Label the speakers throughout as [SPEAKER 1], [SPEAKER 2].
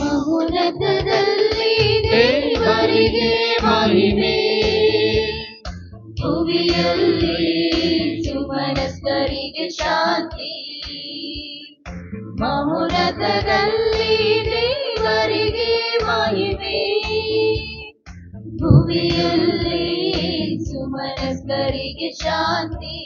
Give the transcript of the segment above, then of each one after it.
[SPEAKER 1] ಮಹೋನ್ನತದಲ್ಲಿ ದೇವರಿಗೆ ಮಹಿಮೆ, ಭುವಿಯಲ್ಲಿ ಸುಮನಸ್ಕರಿಗೆ ಶಾಂತಿ. ಮಹೋನ್ನತದಲ್ಲಿ ದೇವರಿಗೆ ಮಹಿಮೆ, ಭುವಿಯಲ್ಲಿ ಸುಮನಸ್ಕರಿಗೆ ಶಾಂತಿ.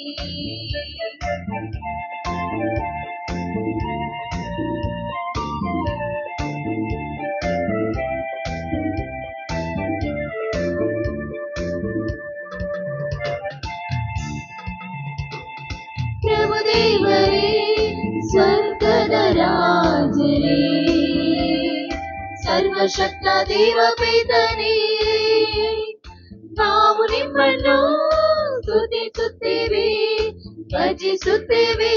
[SPEAKER 1] ಪ್ರಭುದೇವರೇ, ಸ್ವರ್ಗದ ರಾಜರೇ, ಸರ್ವಶಕ್ತ ದೇವಪೇತನೇ, ನಾವು ನಿಮ್ಮನ್ನು ಸ್ತುತಿಸುತ್ತೇವೆ, ಭಜಿಸುತ್ತೇವೆ,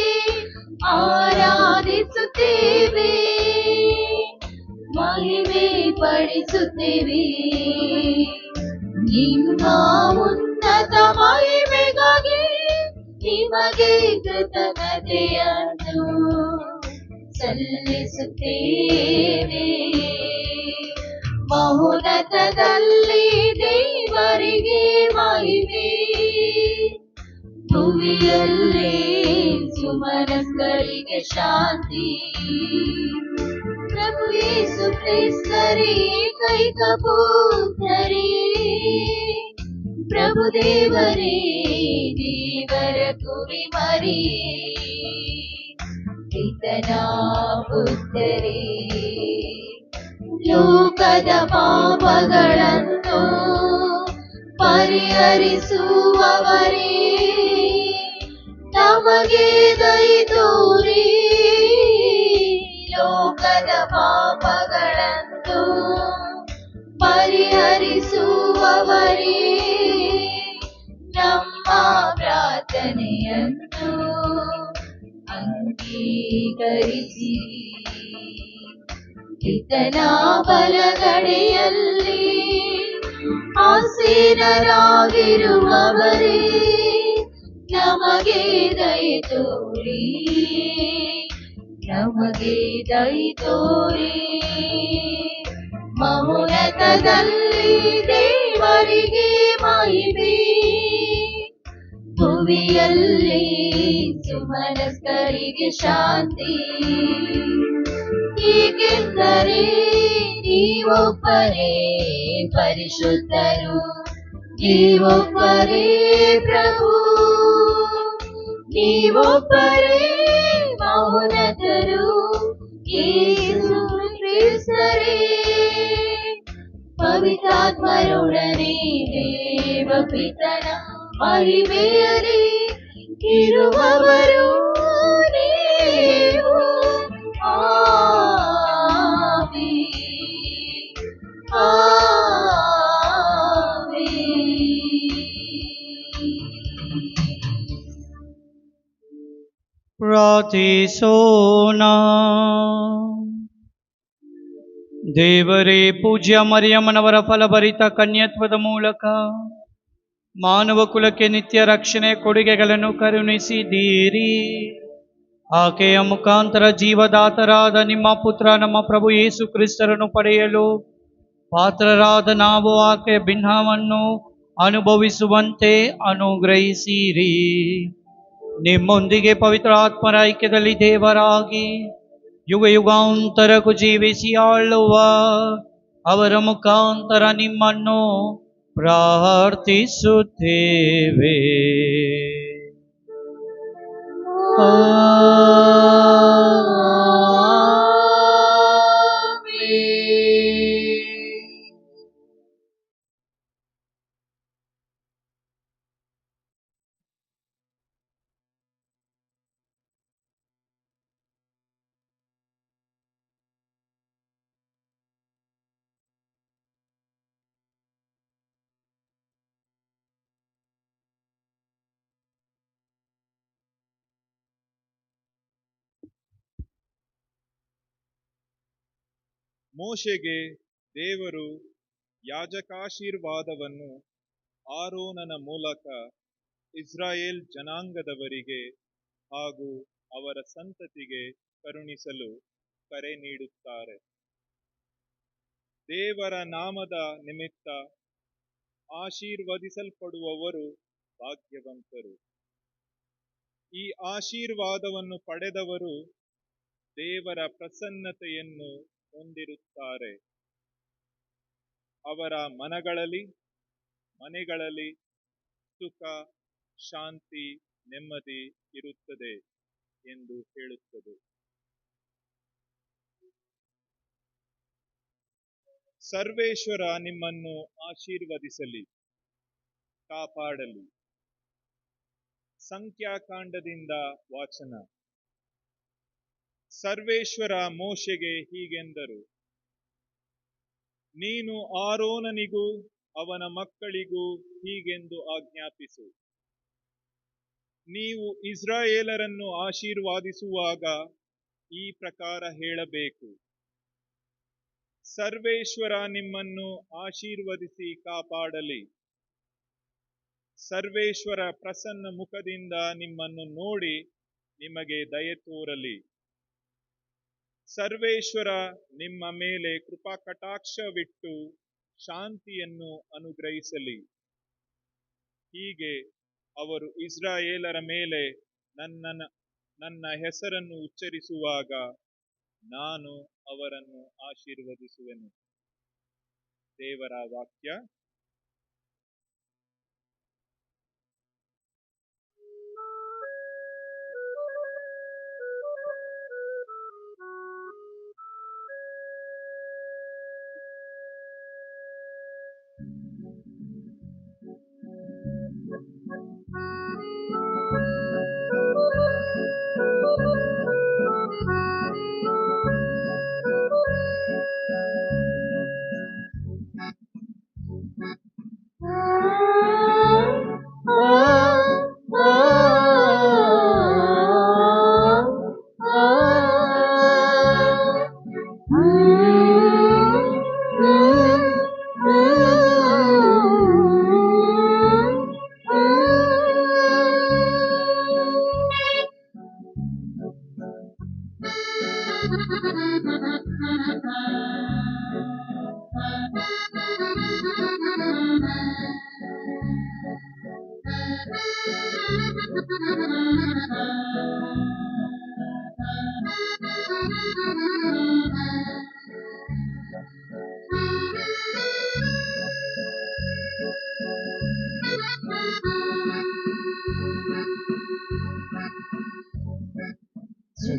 [SPEAKER 1] ಆರಾಧಿಸುತ್ತೇವೆ, ಮಹಿಮೆ ಪಡಿಸುತ್ತೇವೆ. ನಿಮ್ಮ ಉನ್ನತ ಮಹಿಮೆಗಾಗಿ ನಿಮಗೆ ಕೃತಜ್ಞತೆಯನ್ನು ಸಲ್ಲಿಸುತ್ತೇವೆ. ಮಹೋನ್ನತದಲ್ಲಿ ದೇವರಿಗೆ ಮಹಿಮೆ, ಭುವಿಯಲ್ಲಿ ಸುಮನಸ್ಕರಿಗೆ ಶಾಂತಿ. ಪ್ರಭು ಯೇಸು ಕ್ರಿಸ್ತರೇ, ಏಕೈಕ ಪುತ್ರರೇ, ಪ್ರಭು ದೇವರೇ, ದೇವರ ಕುರಿ ಮರಿಯೇ, ಪಿತನ ಪುತ್ರರೇ, ಲೋಕದ ಪಾಪಗಳನ್ನು ಪರಿಹರಿಸುವವರೇ, ನಮಗೆ ದಯೆ ತೋರಿ, ಲೋಕದ ಪಾಪಗಳನ್ನು ಪರಿಹರಿಸುವವರೇ, ನಮ್ಮ ಪ್ರಾರ್ಥನೆಯನ್ನು ಅಂಗೀಕರಿಸಿ. ಪಿತನ ಬಲಗಡೆಯಲ್ಲಿ ಆಸೀನರಾಗಿರುವವರೇ, ನಮಗೆ ದಯೆ ತೋರಿ, ನಮಗೆ ದಯೆ ತೋರಿ. ಮಹೋನ್ನತದಲ್ಲಿ ದೇವರಿಗೆ ಮಹಿಮೆ, ಭುವಿಯಲ್ಲಿ ಸುಮನಸ್ಕರಿಗೆ ಶಾಂತಿ. ಏಕೆಂದರೆ ನೀವೊಬ್ಬರೇ ಪರಿಶುದ್ಧರು, ನೀವೊಬ್ಬರೇ ಪ್ರಭು, ನೀವೊಬ್ಬರೇ ಮೌನತರು ಯೇಸು ಕ್ರಿಸ್ತರೇ. ಪವಿತ್ರಾತ್ಮರೊಡನೆ ದೇವಪಿತನ ಮಹಿಮೆಯಲ್ಲಿ ಇರುವವರು ನೀವು.
[SPEAKER 2] ಪ್ರಾರ್ಥಿಸೋಣ. ದೇವರೇ, ಪೂಜ್ಯ ಮರಿಯಮ್ಮನವರ ಫಲಭರಿತ ಕನ್ಯತ್ವದ ಮೂಲಕ ಮಾನವ ಕುಲಕ್ಕೆ ನಿತ್ಯ ರಕ್ಷಣೆ ಕೊಡುಗೆಗಳನ್ನು ಕರುಣಿಸಿದ್ದೀರಿ. ಆಕೆಯ ಮುಖಾಂತರ ಜೀವದಾತರಾದ ನಿಮ್ಮ ಪುತ್ರ ನಮ್ಮ ಪ್ರಭು ಯೇಸು ಕ್ರಿಸ್ತರನ್ನು ಪಡೆಯಲು ಪಾತ್ರರಾದ ನಾವು ಆಕೆಯ ಭಿನ್ನವನ್ನು ಅನುಭವಿಸುವಂತೆ ಅನುಗ್ರಹಿಸಿರಿ. ನಿಮ್ಮೊಂದಿಗೆ ಪವಿತ್ರ ಆತ್ಮರ ಐಕ್ಯದಲ್ಲಿ ದೇವರಾಗಿ ಯುಗ ಯುಗಾಂತರಕ್ಕೂ ಜೀವಿಸಿ ಆಳುವ ಅವರ ಮುಖಾಂತರ ನಿಮ್ಮನ್ನು ಪ್ರಾರ್ಥಿಸುತ್ತೇವೆ.
[SPEAKER 3] ಮೋಶೆಗೆ ದೇವರು ಯಾಜಕಾಶೀರ್ವಾದವನ್ನು ಆರೋನನ ಮೂಲಕ ಇಸ್ರಾಯೇಲ್ ಜನಾಂಗದವರಿಗೆ ಹಾಗೂ ಅವರ ಸಂತತಿಗೆ ಕರುಣಿಸಲು ಕರೆ ನೀಡುತ್ತಾರೆ. ದೇವರ ನಾಮದ ನಿಮಿತ್ತ ಆಶೀರ್ವದಿಸಲ್ಪಡುವವರು ಭಾಗ್ಯವಂತರು. ಈ ಆಶೀರ್ವಾದವನ್ನು ಪಡೆದವರು ದೇವರ ಪ್ರಸನ್ನತೆಯನ್ನು ಹೊಂದಿರುತ್ತಾರೆ. ಅವರ ಮನೆಗಳಲ್ಲಿ ಸುಖ, ಶಾಂತಿ, ನೆಮ್ಮದಿ ಇರುತ್ತದೆ ಎಂದು ಹೇಳುತ್ತದೆ. ಸರ್ವೇಶ್ವರ ನಿಮ್ಮನ್ನು ಆಶೀರ್ವದಿಸಲಿ, ಕಾಪಾಡಲಿ. ಸಂಖ್ಯಾಕಾಂಡದಿಂದ ವಾಚನ. ಸರ್ವೇಶ್ವರ ಮೋಶೆಗೆ ಹೀಗೆಂದರು: ನೀನು ಆರೋನನಿಗೂ ಅವನ ಮಕ್ಕಳಿಗೂ ಹೀಗೆಂದು ಆಜ್ಞಾಪಿಸು: ನೀವು ಇಸ್ರಾಯೇಲರನ್ನು ಆಶೀರ್ವಾದಿಸುವಾಗ ಈ ಪ್ರಕಾರ ಹೇಳಬೇಕು: ಸರ್ವೇಶ್ವರ ನಿಮ್ಮನ್ನು ಆಶೀರ್ವದಿಸಿ ಕಾಪಾಡಲಿ. ಸರ್ವೇಶ್ವರ ಪ್ರಸನ್ನ ಮುಖದಿಂದ ನಿಮ್ಮನ್ನು ನೋಡಿ ನಿಮಗೆ ದಯೆ ತೋರಲಿ. ಸರ್ವೇಶ್ವರ ನಿಮ್ಮ ಮೇಲೆ ಕೃಪಾಕಟಾಕ್ಷವಿಟ್ಟು ಶಾಂತಿಯನ್ನು ಅನುಗ್ರಹಿಸಲಿ. ಹೀಗೆ ಅವರು ಇಸ್ರಾಯೇಲರ ಮೇಲೆ ನನ್ನ ಹೆಸರನ್ನು ಉಚ್ಚರಿಸುವಾಗ ನಾನು ಅವರನ್ನು ಆಶೀರ್ವದಿಸುವೆನು. ದೇವರ ವಾಕ್ಯ.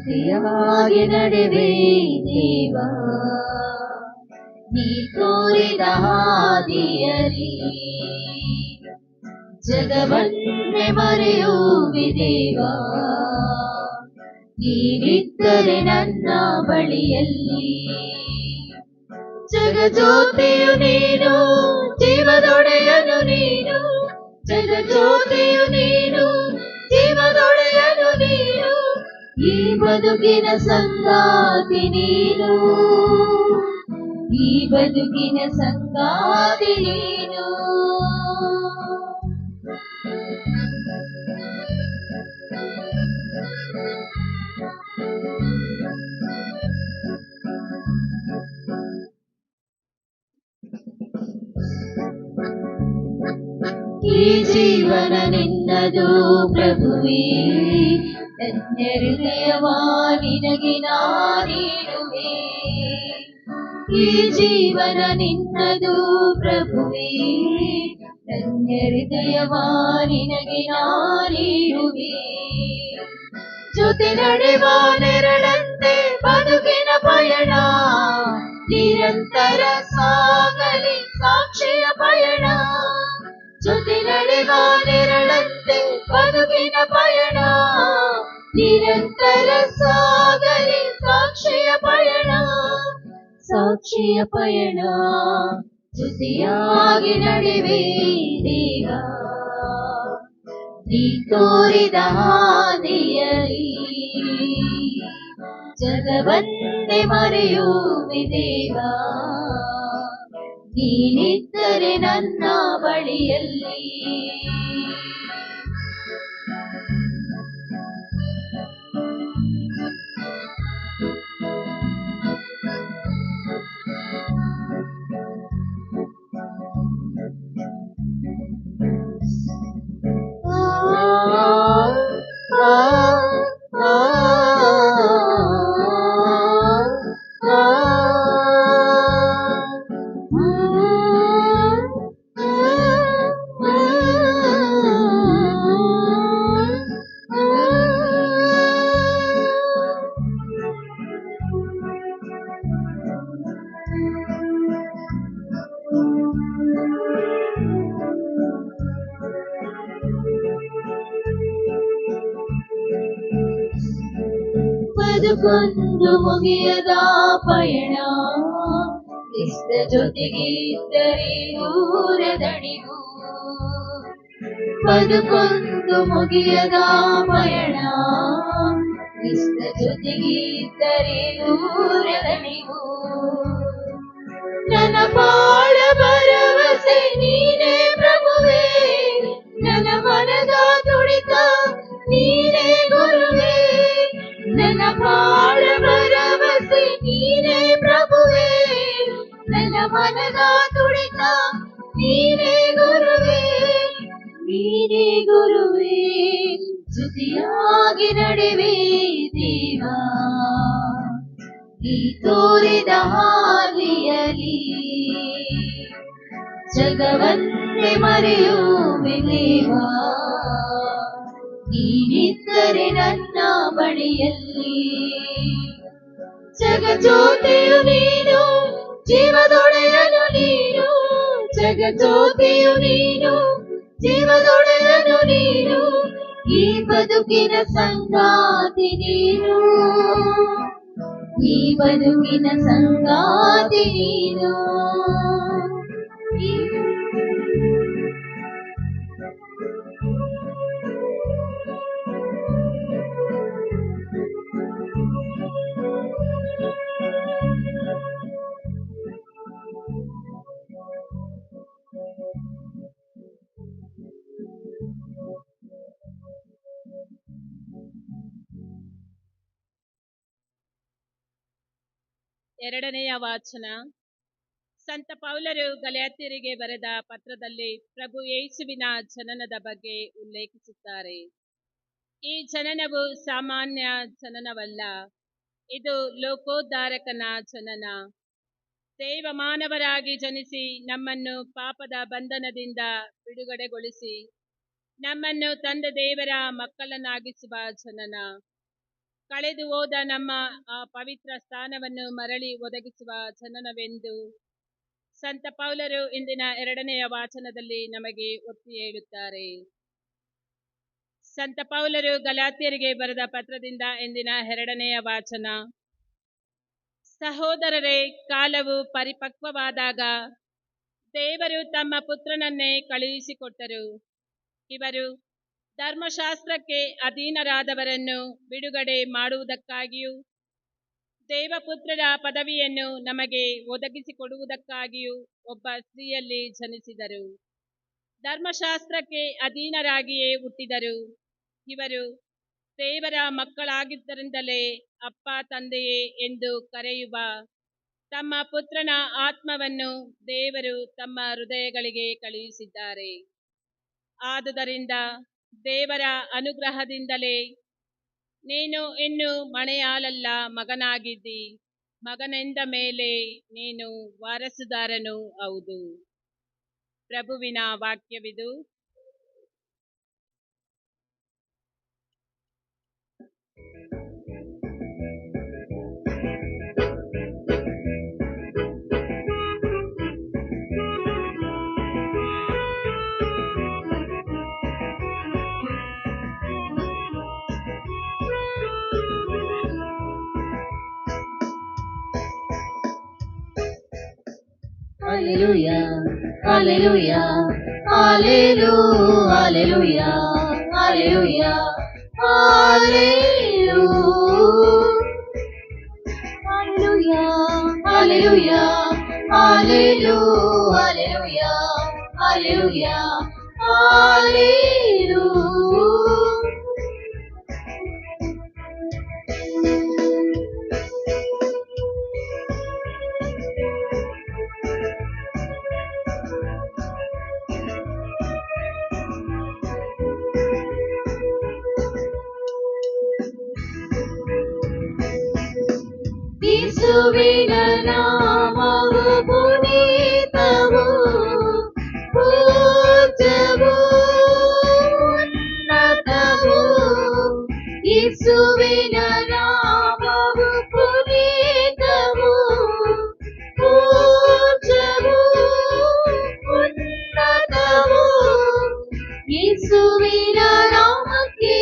[SPEAKER 1] ಜೊತೆಯಾಗಿ ನಡೆವೆ ದೇವ, ನೀ ತೋರಿದ ಹಾದಿಯಲಿ ಜಗವನ್ನೇ ಮರೆಯುವೆ ದೇವ, ನೀನಿದ್ದರೆ ನನ್ನ ಬಳಿಯಲ್ಲಿ. ಜಗಜ್ಯೋತಿಯು ನೀನು, ಜೀವದೊಡೆಯನು ನೀನು, ಜಗಜ್ಯೋತಿಯು ನೀನು, ಜೀವದೊಡೆಯನು ನೀನು, ಈ ಬದುಕಿನ ಸಂಗಾತಿ ನೀನು, ಈ ಬದುಕಿನ ಸಂಗಾತಿ ನೀನು. ಈ ಜೀವನ ನಿನ್ನದು ಪ್ರಭುವೇ, ನನ್ನ ಹೃದಯವ ನಿನಗೆ ನಾನೀಡುವೆ. ಈ ಜೀವನ ನಿನ್ನದು ಪ್ರಭುವೇ, ನನ್ನ ಹೃದಯವ ನಿನಗೆ ನಾನೀಡುವೆ. ಜೊತೆ ನಡೆವ ನೆರಳಂತೆ ಬದುಕಿನ ಪಯಣ, ನಿರಂತರ ಸಾಗಲಿ ಸಾಕ್ಷಿಯ ಪಯಣ. ಜೊತೆ ನಡೆವ ನೆರಳಂತೆ ಬದುಕಿನ ಪಯಣ, ನಿರಂತರ ಸಾಗಲಿ ಸಾಕ್ಷಿಯ ಪಯಣ, ಸಾಕ್ಷಿಯ ಪಯಣ. ಜೊತೆಯಾಗಿ ನಡೆವೆ ದೇವ, ನೀ ತೋರಿದ ಹಾದಿಯಲಿ ಜಗವನ್ನೇ ಮರೆಯುವೆ ದೇವ, ನೀನಿದ್ದರೆ ನನ್ನ ಬಳಿಯಲ್ಲಿ. ಬದುಕೊಂದು ಮುಗಿಯದ ಪಯಣ, ಕ್ರಿಸ್ತ ಜೊತೆಗೆ ಇದ್ದರೆ ದೂರದಣಿವು. ಬದುಕೊಂದು ಮುಗಿಯದ ಪಯಣ, ಕ್ರಿಸ್ತ ಜೊತೆಗೆ ಇದ್ದರೆ ದೂರದಣಿವು. ನನ್ನ ಬಾಳ ಭರವಸೆ ನೀನೇ ಪ್ರಭುವೇ, ನನ್ನ ಮನದ ತುಡಿತ ನೀನೇ ಗುರುವೇ. ನನ್ನ ಬಾಳ ಭರವಸೆ ನೀನೇ ಪ್ರಭುವೇ, ನನ್ನ ಮನದ ತುಡಿತ ನೀನೇ ಗುರುವೇ, ನೀನೇ ಗುರುವೇ. ಜೊತೆಯಾಗಿ ನಡೆವೆ ದೇವ, ನೀ ತೋರಿದ ಹಾದಿಯಲಿ ಜಗವನ್ನೇ ಮರೆಯುವೆ ದೇವ, ನೀನಿದ್ದರೆ ನನ್ನ ಬಳಿಯಲ್ಲಿ. ಜಗಜ್ಯೋತಿಯು ನೀನು, ಜೀವದೊಡೆಯನು ನೀನು, ಜಗಜ್ಯೋತಿಯು ನೀನು, ಜೀವದೊಡೆಯನು ನೀನು, ಈ ಬದುಕಿನ ಸಂಗಾತಿ ನೀನು, ಈ ಬದುಕಿನ ಸಂಗಾತಿ ನೀನು.
[SPEAKER 4] ಎರಡನೆಯ ವಾಚನ. ಸಂತ ಪೌಲರು ಗಲಾತ್ಯರಿಗೆ ಬರೆದ ಪತ್ರದಲ್ಲಿ ಪ್ರಭು ಯೇಸುವಿನ ಜನನದ ಬಗ್ಗೆ ಉಲ್ಲೇಖಿಸುತ್ತಾರೆ. ಈ ಜನನವು ಸಾಮಾನ್ಯ ಜನನವಲ್ಲ, ಇದು ಲೋಕೋದ್ಧಾರಕನ ಜನನ. ದೇವ ಮಾನವರಾಗಿ ಜನಿಸಿ ನಮ್ಮನ್ನು ಪಾಪದ ಬಂಧನದಿಂದ ಬಿಡುಗಡೆಗೊಳಿಸಿ ನಮ್ಮನ್ನು ತಂದೆ ದೇವರ ಮಕ್ಕಳನ್ನಾಗಿಸುವ ಜನನ. ಕಳೆದು ಹೋದ ನಮ್ಮ ಆ ಪವಿತ್ರ ಸ್ಥಾನವನ್ನು ಮರಳಿ ಒದಗಿಸುವ ಜನನವೆಂದು ಸಂತ ಪೌಲರು ಇಂದಿನ 2ನೆಯ ವಾಚನದಲ್ಲಿ ನಮಗೆ ಒತ್ತಿ ಹೇಳುತ್ತಾರೆ. ಸಂತ ಪೌಲರು ಗಲಾತ್ಯರಿಗೆ ಬರೆದ ಪತ್ರದಿಂದ ಇಂದಿನ 2ನೆಯ ವಾಚನ. ಸಹೋದರರೇ, ಕಾಲವು ಪರಿಪಕ್ವವಾದಾಗ ದೇವರು ತಮ್ಮ ಪುತ್ರನನ್ನೇ ಕಳುಹಿಸಿಕೊಟ್ಟರು. ಇವರು ಧರ್ಮಶಾಸ್ತ್ರಕ್ಕೆ ಅಧೀನರಾದವರನ್ನು ಬಿಡುಗಡೆ ಮಾಡುವುದಕ್ಕಾಗಿಯೂ ದೇವಪುತ್ರರ ಪದವಿಯನ್ನು ನಮಗೆ ಒದಗಿಸಿಕೊಡುವುದಕ್ಕಾಗಿಯೂ ಒಬ್ಬ ಸ್ತ್ರೀಯಲ್ಲಿ ಜನಿಸಿದರು. ಧರ್ಮಶಾಸ್ತ್ರಕ್ಕೆ ಅಧೀನರಾಗಿಯೇ ಹುಟ್ಟಿದರು. ಇವರು ದೇವರ ಮಕ್ಕಳಾಗಿದ್ದರಿಂದಲೇ ಅಪ್ಪ ತಂದೆಯೇ ಎಂದು ಕರೆಯುವ ತಮ್ಮ ಪುತ್ರನ ಆತ್ಮವನ್ನು ದೇವರು ತಮ್ಮ ಹೃದಯಗಳಿಗೆ ಕಳುಹಿಸಿದ್ದಾರೆ. ಆದುದರಿಂದ ದೇವರ ಅನುಗ್ರಹದಿಂದಲೇ ನೀನು ಇನ್ನು ಮಣೆಯಾಳಲ್ಲ, ಮಗನಾಗಿದ್ದಿ. ಮಗನೆಂದ ಮೇಲೆ ನೀನು ವಾರಸುದಾರನೂ ಹೌದು. ಪ್ರಭುವಿನ ವಾಕ್ಯವಿದು.
[SPEAKER 1] Hallelujah, hallelujah, hallelujah, hallelujah, hallelujah, hallelujah, hallelujah, hallelujah, hallelujah, hallelujah. ಯೇಸುವಿನ ನಾಮವು ಪುನೀತವು, ಪೂಜ್ಯವೂ ಉನ್ನತವು. ಯೇಸುವಿನ ನಾಮವು ಪುನೀತವು, ಪೂಜ್ಯವೂ ಉನ್ನತವು. ಯೇಸುವಿನ ನಾಮಕ್ಕೆ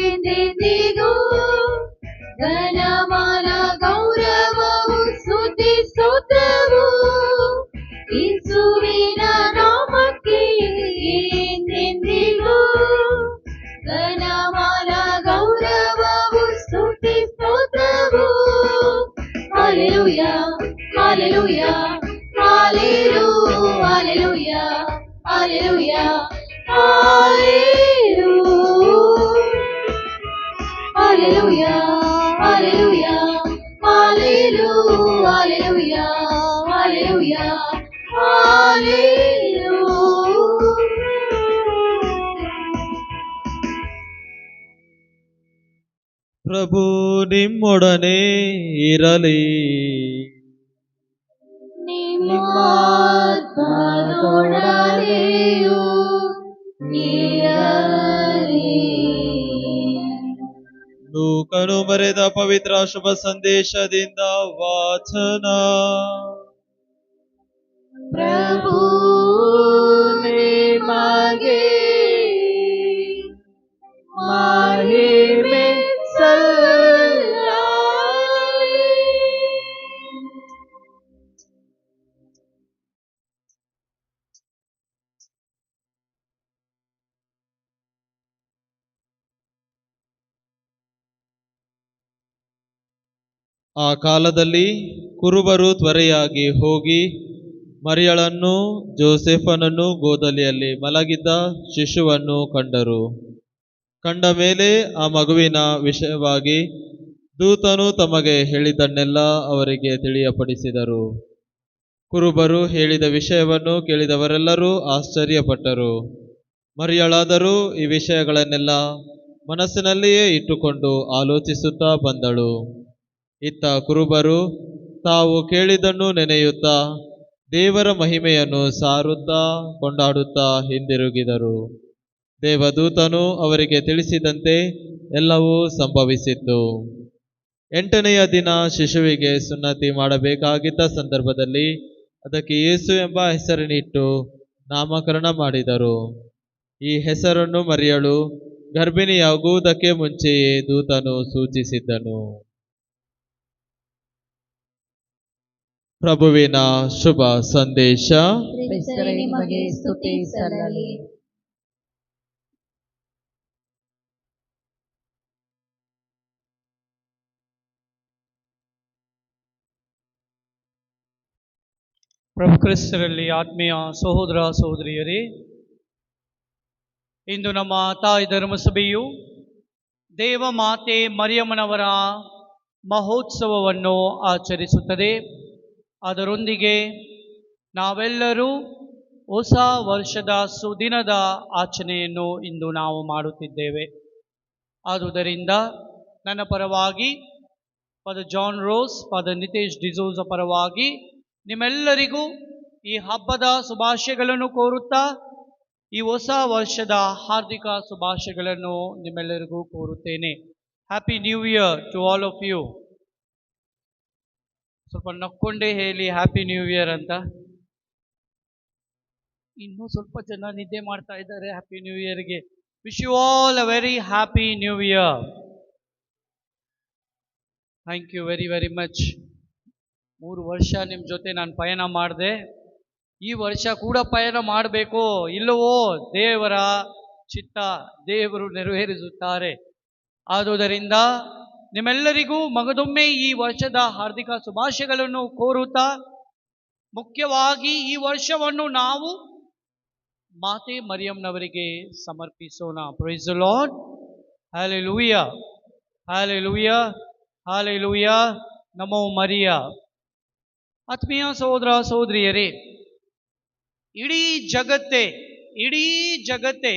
[SPEAKER 1] ಎಂದೆಂದಿಗೂ ಘನಮಾನ ಗೌರವವು ಸ್ತುತಿ ಸ್ತೋತ್ರವು. ಯೇಸುವಿನ ನಾಮಕ್ಕೆ ಎಂದೆಂದಿಗೂ ಘನಮಾನ ಗೌರವವು ಸ್ತುತಿ ಸ್ತೋತ್ರವು. Hallelujah, hallelujah, hallelujah, hallelujah, hallelujah, hallelujah, hallelujah, hallelujah, hallelujah, hallelujah, hallelujah.
[SPEAKER 5] ಪ್ರಭು ನಿಮ್ಮೊಡನೆ ಇರಲಿ.
[SPEAKER 1] ನಿಮ್ಮ ಆತ್ಮದೊಡನೆಯೂ ಇರಲಿ.
[SPEAKER 5] ಲೂಕನು ಬರೆದ ಪವಿತ್ರ ಶುಭ ಸಂದೇಶದಿಂದ ವಾಚನ.
[SPEAKER 1] ಪ್ರಭು ನಿಮಗೆ ಮಹಿಮೆ ಸಲ್ಲಲಿ.
[SPEAKER 5] ಆ ಕಾಲದಲ್ಲಿ ಕುರುಬರು ತ್ವರೆಯಾಗಿ ಹೋಗಿ ಮರಿಯಳನ್ನು ಜೋಸೆಫನನ್ನು ಗೋದಲಿಯಲ್ಲಿ ಮಲಗಿದ್ದ ಶಿಶುವನ್ನು ಕಂಡರು. ಕಂಡ ಮೇಲೆ ಆ ಮಗುವಿನ ವಿಷಯವಾಗಿ ದೂತನು ತಮಗೆ ಹೇಳಿದ್ದನ್ನೆಲ್ಲ ಅವರಿಗೆ ತಿಳಿಯಪಡಿಸಿದರು. ಕುರುಬರು ಹೇಳಿದ ವಿಷಯವನ್ನು ಕೇಳಿದವರೆಲ್ಲರೂ ಆಶ್ಚರ್ಯಪಟ್ಟರು. ಮರಿಯಳಾದರೂ ಈ ವಿಷಯಗಳನ್ನೆಲ್ಲ ಮನಸ್ಸಿನಲ್ಲಿಯೇ ಇಟ್ಟುಕೊಂಡು ಆಲೋಚಿಸುತ್ತಾ ಬಂದಳು. ಇತ್ತ ಕುರುಬರು ತಾವು ಕೇಳಿದ್ದನ್ನು ನೆನೆಯುತ್ತಾ ದೇವರ ಮಹಿಮೆಯನ್ನು ಸಾರುತ್ತಾ ಕೊಂಡಾಡುತ್ತಾ ಹಿಂದಿರುಗಿದರು. ದೇವದೂತನು ಅವರಿಗೆ ತಿಳಿಸಿದಂತೆ ಎಲ್ಲವೂ ಸಂಭವಿಸಿತು. 8ನೆಯ ದಿನ ಶಿಶುವಿಗೆ ಸುನ್ನತಿ ಮಾಡಬೇಕಾಗಿದ್ದ ಸಂದರ್ಭದಲ್ಲಿ ಅದಕ್ಕೆ ಯೇಸು ಎಂಬ ಹೆಸರನ್ನಿಟ್ಟು ನಾಮಕರಣ ಮಾಡಿದರು. ಈ ಹೆಸರನ್ನು ಮರಿಯಳು ಗರ್ಭಿಣಿಯಾಗುವುದಕ್ಕೆ ಮುಂಚೆಯೇ ದೂತನು ಸೂಚಿಸಿದ್ದನು. ಪ್ರಭುವಿನ ಶುಭ ಸಂದೇಶ.
[SPEAKER 1] ಕ್ರಿಸ್ತರೇ, ನಿಮಗೆ ಸ್ತುತಿ ಸಲ್ಲಲಿ.
[SPEAKER 2] ಪ್ರಭು ಕ್ರಿಸ್ತರಲ್ಲಿ ಆತ್ಮೀಯ ಸಹೋದರ ಸಹೋದರಿಯರೇ, ಇಂದು ನಮ್ಮ ತಾಯಿ ಧರ್ಮಸಭೆಯು ದೇವಮಾತೆ ಮರಿಯಮ್ಮನವರ ಮಹೋತ್ಸವವನ್ನು ಆಚರಿಸುತ್ತದೆ. ಅದರೊಂದಿಗೆ ನಾವೆಲ್ಲರೂ ಹೊಸ ವರ್ಷದ ಸುದಿನದ ಆಚರಣೆಯನ್ನು ಇಂದು ನಾವು ಮಾಡುತ್ತಿದ್ದೇವೆ. ಆದುದರಿಂದ ನನ್ನ ಪರವಾಗಿ father John Rose, father Nitesh D'Souza ಪರವಾಗಿ ನಿಮ್ಮೆಲ್ಲರಿಗೂ ಈ ಹಬ್ಬದ ಶುಭಾಶಯಗಳನ್ನು ಕೋರುತ್ತಾ ಈ ಹೊಸ ವರ್ಷದ ಹಾರ್ದಿಕ ಶುಭಾಶಯಗಳನ್ನು ನಿಮ್ಮೆಲ್ಲರಿಗೂ ಕೋರುತ್ತೇನೆ. Happy new year to all of you. ಸ್ವಲ್ಪ ನಕ್ಕೊಂಡೇ ಹೇಳಿ ಹ್ಯಾಪಿ ನ್ಯೂ ಇಯರ್ ಅಂತ. ಇನ್ನೂ ಸ್ವಲ್ಪ ಜನ ನಿದ್ದೆ ಮಾಡ್ತಾ ಇದ್ದಾರೆ. ಹ್ಯಾಪಿ ನ್ಯೂ ಇಯರ್ಗೆ. Wish you all a very happy new year. Thank you very very much. 3 ವರ್ಷ ನಿಮ್ಮ ಜೊತೆ ನಾನು ಪಯಣ ಮಾಡಿದೆ. ಈ ವರ್ಷ ಕೂಡ ಪಯಣ ಮಾಡಬೇಕು ಇಲ್ಲವೋ ದೇವರ ಚಿತ್ತ, ದೇವರು ನೆರವೇರಿಸುತ್ತಾರೆ. ಆದುದರಿಂದ ನಿಮ್ಮೆಲ್ಲರಿಗೂ ಮಗದೊಮ್ಮೆ ಈ ವರ್ಷದ ಹಾರ್ದಿಕ ಶುಭಾಶಯಗಳನ್ನು ಕೋರುತ್ತಾ, ಮುಖ್ಯವಾಗಿ ಈ ವರ್ಷವನ್ನು ನಾವು ಮಾತೆ ಮರಿಯಮ್ಮನವರಿಗೆ ಸಮರ್ಪಿಸೋಣ. Praise the lord. Hallelujah, hallelujah, hallelujah. ನಮೋ ಮರಿಯ. ಆತ್ಮೀಯ ಸಹೋದರ ಸಹೋದರಿಯರೇ, ಇಡೀ ಜಗತ್ತೇ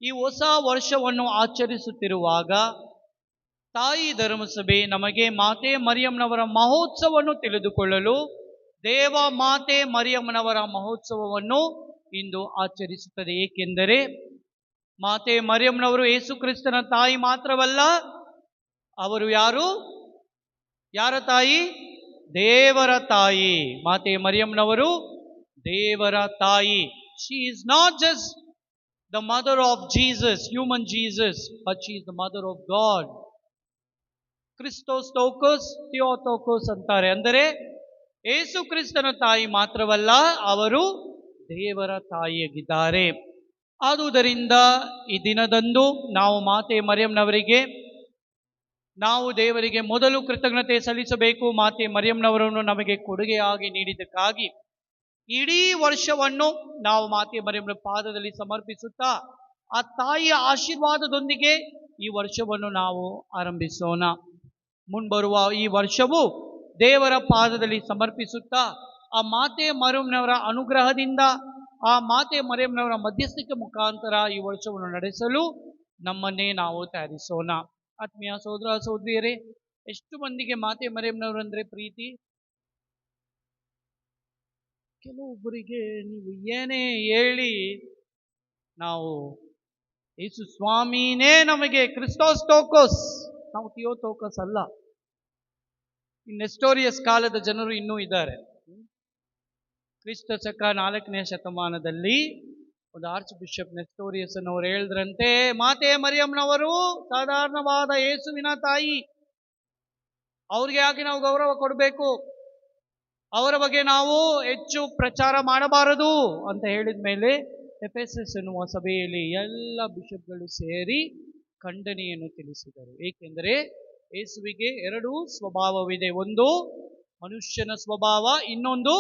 [SPEAKER 2] ಈ ಹೊಸ ವರ್ಷವನ್ನು ಆಚರಿಸುತ್ತಿರುವಾಗ ತಾಯಿ ಧರ್ಮಸಭೆ ನಮಗೆ ಮಾತೆ ಮರಿಯಮ್ಮನವರ ಮಹೋತ್ಸವವನ್ನು ತಿಳಿದುಕೊಳ್ಳಲು ದೇವ ಮಾತೆ ಮರಿಯಮ್ಮನವರ ಮಹೋತ್ಸವವನ್ನು ಇಂದು ಆಚರಿಸುತ್ತದೆ. ಏಕೆಂದರೆ ಮಾತೆ ಮರಿಯಮ್ಮನವರು ಯೇಸು ಕ್ರಿಸ್ತನ ತಾಯಿ ಮಾತ್ರವಲ್ಲ, ಅವರು ಯಾರ ತಾಯಿ? ದೇವರ ತಾಯಿ. ಮಾತೆ ಮರಿಯಮ್ಮನವರು ದೇವರ ತಾಯಿ. She is not just the mother of Jesus, human Jesus, but she is the mother of God. Christos Tokos, Theotokos ಅಂತಾರೆ. ಅಂದರೆ ಯೇಸು ಕ್ರಿಸ್ತನ ತಾಯಿ ಮಾತ್ರವಲ್ಲ, ಅವರು ದೇವರ ತಾಯಿಯಾಗಿದ್ದಾರೆ. ಆದುದರಿಂದ ಈ ದಿನದಂದು ನಾವು ಮಾತೆ ಮರಿಯಮ್ಮನವರಿಗೆ ನಾವು ದೇವರಿಗೆ ಮೊದಲು ಕೃತಜ್ಞತೆ ಸಲ್ಲಿಸಬೇಕು. ಮಾತೆ ಮರಿಯಮ್ಮನವರನ್ನು ನಮಗೆ ಕೊಡುಗೆಯಾಗಿ ನೀಡಿದ್ದಕ್ಕಾಗಿ ಇಡೀ ವರ್ಷವನ್ನು ನಾವು ಮಾತೆ ಮರಿಯಮ್ಮನ ಪಾದದಲ್ಲಿ ಸಮರ್ಪಿಸುತ್ತಾ ಆ ತಾಯಿಯ ಆಶೀರ್ವಾದದೊಂದಿಗೆ ಈ ವರ್ಷವನ್ನು ನಾವು ಆರಂಭಿಸೋಣ. ಮುಂಬರುವ ಈ ವರ್ಷವು ದೇವರ ಪಾದದಲ್ಲಿ ಸಮರ್ಪಿಸುತ್ತಾ ಆ ಮಾತೆ ಮರಿಯಮ್ಮನವರ ಅನುಗ್ರಹದಿಂದ, ಆ ಮಾತೆ ಮರಿಯಮ್ಮನವರ ಮಧ್ಯಸ್ಥಿಕೆ ಮುಖಾಂತರ ಈ ವರ್ಷವನ್ನು ನಡೆಸಲು ನಮ್ಮನ್ನೇ ನಾವು ತಯಾರಿಸೋಣ. ಆತ್ಮೀಯ ಸಹೋದರ ಸಹೋದರಿಯರೇ, ಎಷ್ಟು ಮಂದಿಗೆ ಮಾತೆ ಮರಿಯಮ್ಮನವರಂದ್ರೆ ಪ್ರೀತಿ? ಕೆಲವೊಬ್ಬರಿಗೆ ನೀವು ಏನೇ ಹೇಳಿ ನಾವು ಯೇಸು ಸ್ವಾಮಿನೇ ನಮಗೆ ಕ್ರಿಸ್ತೋಸ್ ಟೋಕೋಸ್, ನಾವು ಥಿಯೋಟೋಕಸ್ ಅಲ್ಲ. ಈ ನೆಸ್ಟೋರಿಯಸ್ ಕಾಲದ ಜನರು ಇನ್ನೂ ಇದ್ದಾರೆ. ಕ್ರಿಸ್ತ ಶಕ 4ನೇ ಶತಮಾನದಲ್ಲಿ ಒಂದು ಆರ್ಚ್ ಬಿಷಪ್ ನೆಸ್ಟೋರಿಯಸ್ ಅನ್ನವರು ಹೇಳಿದ್ರಂತೆ, ಮಾತೆ ಮರಿಯಮ್ಮನವರು ಸಾಧಾರಣವಾದ ಯೇಸುವಿನ ತಾಯಿ, ಅವ್ರಿಗೆ ಯಾಕೆ ನಾವು ಗೌರವ ಕೊಡಬೇಕು, ಅವರ ಬಗ್ಗೆ ನಾವು ಹೆಚ್ಚು ಪ್ರಚಾರ ಮಾಡಬಾರದು ಅಂತ ಹೇಳಿದ ಮೇಲೆ ಎಫೆಸಸ್ ಎನ್ನುವ ಸಭೆಯಲ್ಲಿ ಎಲ್ಲ ಬಿಷಪ್ಗಳು ಸೇರಿ ಖಂಡನೆಯನ್ನು ತಿಳಿಸಿದರು. ಏಕೆಂದರೆ ಯೇಸುವಿಗೆ 2 ಸ್ವಭಾವವಿದೆ. ಒಂದು ಮನುಷ್ಯನ ಸ್ವಭಾವ, ಇನ್ನೊಂದು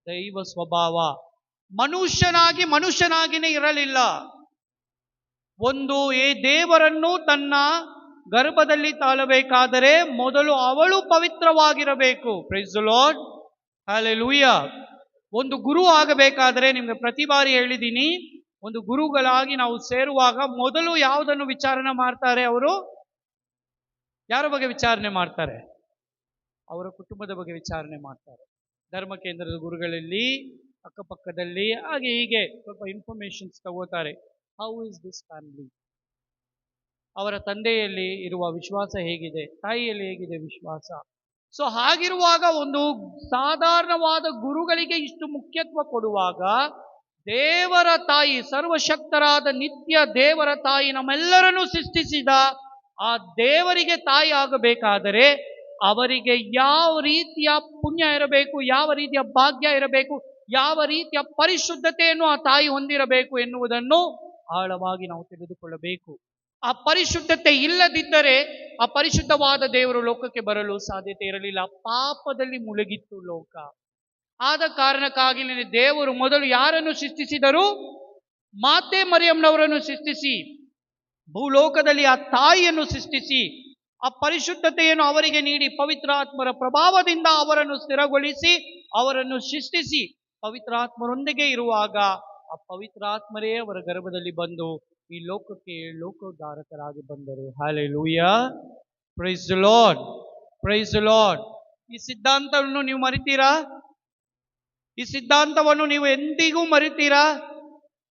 [SPEAKER 2] ದೈವ ಸ್ವಭಾವ. ಮನುಷ್ಯನಾಗಿನೇ ಇರಲಿಲ್ಲ. ಒಂದು ದೇವರನ್ನು ತನ್ನ ಗರ್ಭದಲ್ಲಿ ತಾಳಬೇಕಾದರೆ ಮೊದಲು ಅವಳು ಪವಿತ್ರವಾಗಿರಬೇಕು. Praise the lord, hallelujah. ಒಂದು ಗುರು ಆಗಬೇಕಾದರೆ, ನಿಮ್ಗೆ ಪ್ರತಿ ಬಾರಿ ಹೇಳಿದ್ದೀನಿ, ಒಂದು ಗುರುಗಳಾಗಿ ನಾವು ಸೇರುವಾಗ ಮೊದಲು ಯಾವುದನ್ನು ವಿಚಾರಣೆ ಮಾಡ್ತಾರೆ? ಅವರು ಯಾರ ಬಗ್ಗೆ ವಿಚಾರಣೆ ಮಾಡ್ತಾರೆ? ಅವರ ಕುಟುಂಬದ ಬಗ್ಗೆ ವಿಚಾರಣೆ ಮಾಡ್ತಾರೆ. ಧರ್ಮ ಕೇಂದ್ರದ ಗುರುಗಳಲ್ಲಿ, ಅಕ್ಕಪಕ್ಕದಲ್ಲಿ, ಹಾಗೆ ಹೀಗೆ ಸ್ವಲ್ಪ ಇನ್ಫಾರ್ಮೇಶನ್ಸ್ ತಗೋತಾರೆ. How is this family? ಅವರ ತಂದೆಯಲ್ಲಿ ಇರುವ ವಿಶ್ವಾಸ ಹೇಗಿದೆ, ತಾಯಿಯಲ್ಲಿ ಹೇಗಿದೆ ವಿಶ್ವಾಸ? ಸೊ ಹಾಗಿರುವಾಗ ಒಂದು ಸಾಧಾರಣವಾದ ಗುರುಗಳಿಗೆ ಇಷ್ಟು ಮುಖ್ಯತ್ವ ಕೊಡುವಾಗ, ದೇವರ ತಾಯಿ, ಸರ್ವಶಕ್ತರಾದ ನಿತ್ಯ ದೇವರ ತಾಯಿ, ನಮ್ಮೆಲ್ಲರನ್ನು ಸೃಷ್ಟಿಸಿದ ಆ ದೇವರಿಗೆ ತಾಯಿ ಆಗಬೇಕಾದರೆ ಅವರಿಗೆ ಯಾವ ರೀತಿಯ ಪುಣ್ಯ ಇರಬೇಕು, ಯಾವ ರೀತಿಯ ಭಾಗ್ಯ ಇರಬೇಕು, ಯಾವ ರೀತಿಯ ಪರಿಶುದ್ಧತೆಯನ್ನು ಆ ತಾಯಿ ಹೊಂದಿರಬೇಕು ಎನ್ನುವುದನ್ನು ಆಳವಾಗಿ ನಾವು ತಿಳಿದುಕೊಳ್ಳಬೇಕು. ಆ ಪರಿಶುದ್ಧತೆ ಇಲ್ಲದಿದ್ದರೆ ಆ ಪರಿಶುದ್ಧವಾದ ದೇವರು ಲೋಕಕ್ಕೆ ಬರಲು ಸಾಧ್ಯತೆ ಇರಲಿಲ್ಲ. ಪಾಪದಲ್ಲಿ ಮುಳುಗಿತ್ತು ಲೋಕ. ಆದ ಕಾರಣಕ್ಕಾಗಿ ದೇವರು ಮೊದಲು ಯಾರನ್ನು ಸೃಷ್ಟಿಸಿದರು? ಮಾತೆ ಮರಿಯಂನವರನ್ನು ಸೃಷ್ಟಿಸಿ ಭೂಲೋಕದಲ್ಲಿ ಆ ತಾಯಿಯನ್ನು ಸೃಷ್ಟಿಸಿ ಆ ಪರಿಶುದ್ಧತೆಯನ್ನು ಅವರಿಗೆ ನೀಡಿ ಪವಿತ್ರಾತ್ಮರ ಪ್ರಭಾವದಿಂದ ಅವರನ್ನು ಸ್ಥಿರಗೊಳಿಸಿ ಅವರನ್ನು ಸೃಷ್ಟಿಸಿ ಪವಿತ್ರಾತ್ಮರೊಂದಿಗೆ ಇರುವಾಗ ಆ ಪವಿತ್ರಾತ್ಮರೇ ಅವರ ಗರ್ಭದಲ್ಲಿ ಬಂದು ಈ ಲೋಕಕ್ಕೆ ಲೋಕೋದ್ಧಾರಕರಾಗಿ ಬಂದರು. Hallelujah, praise the Lord, praise the Lord. ಈ ಸಿದ್ಧಾಂತವನ್ನು ನೀವು ಮರಿತೀರಾ? ಈ ಸಿದ್ಧಾಂತವನ್ನು ನೀವು ಎಂದಿಗೂ ಮರಿತೀರಾ?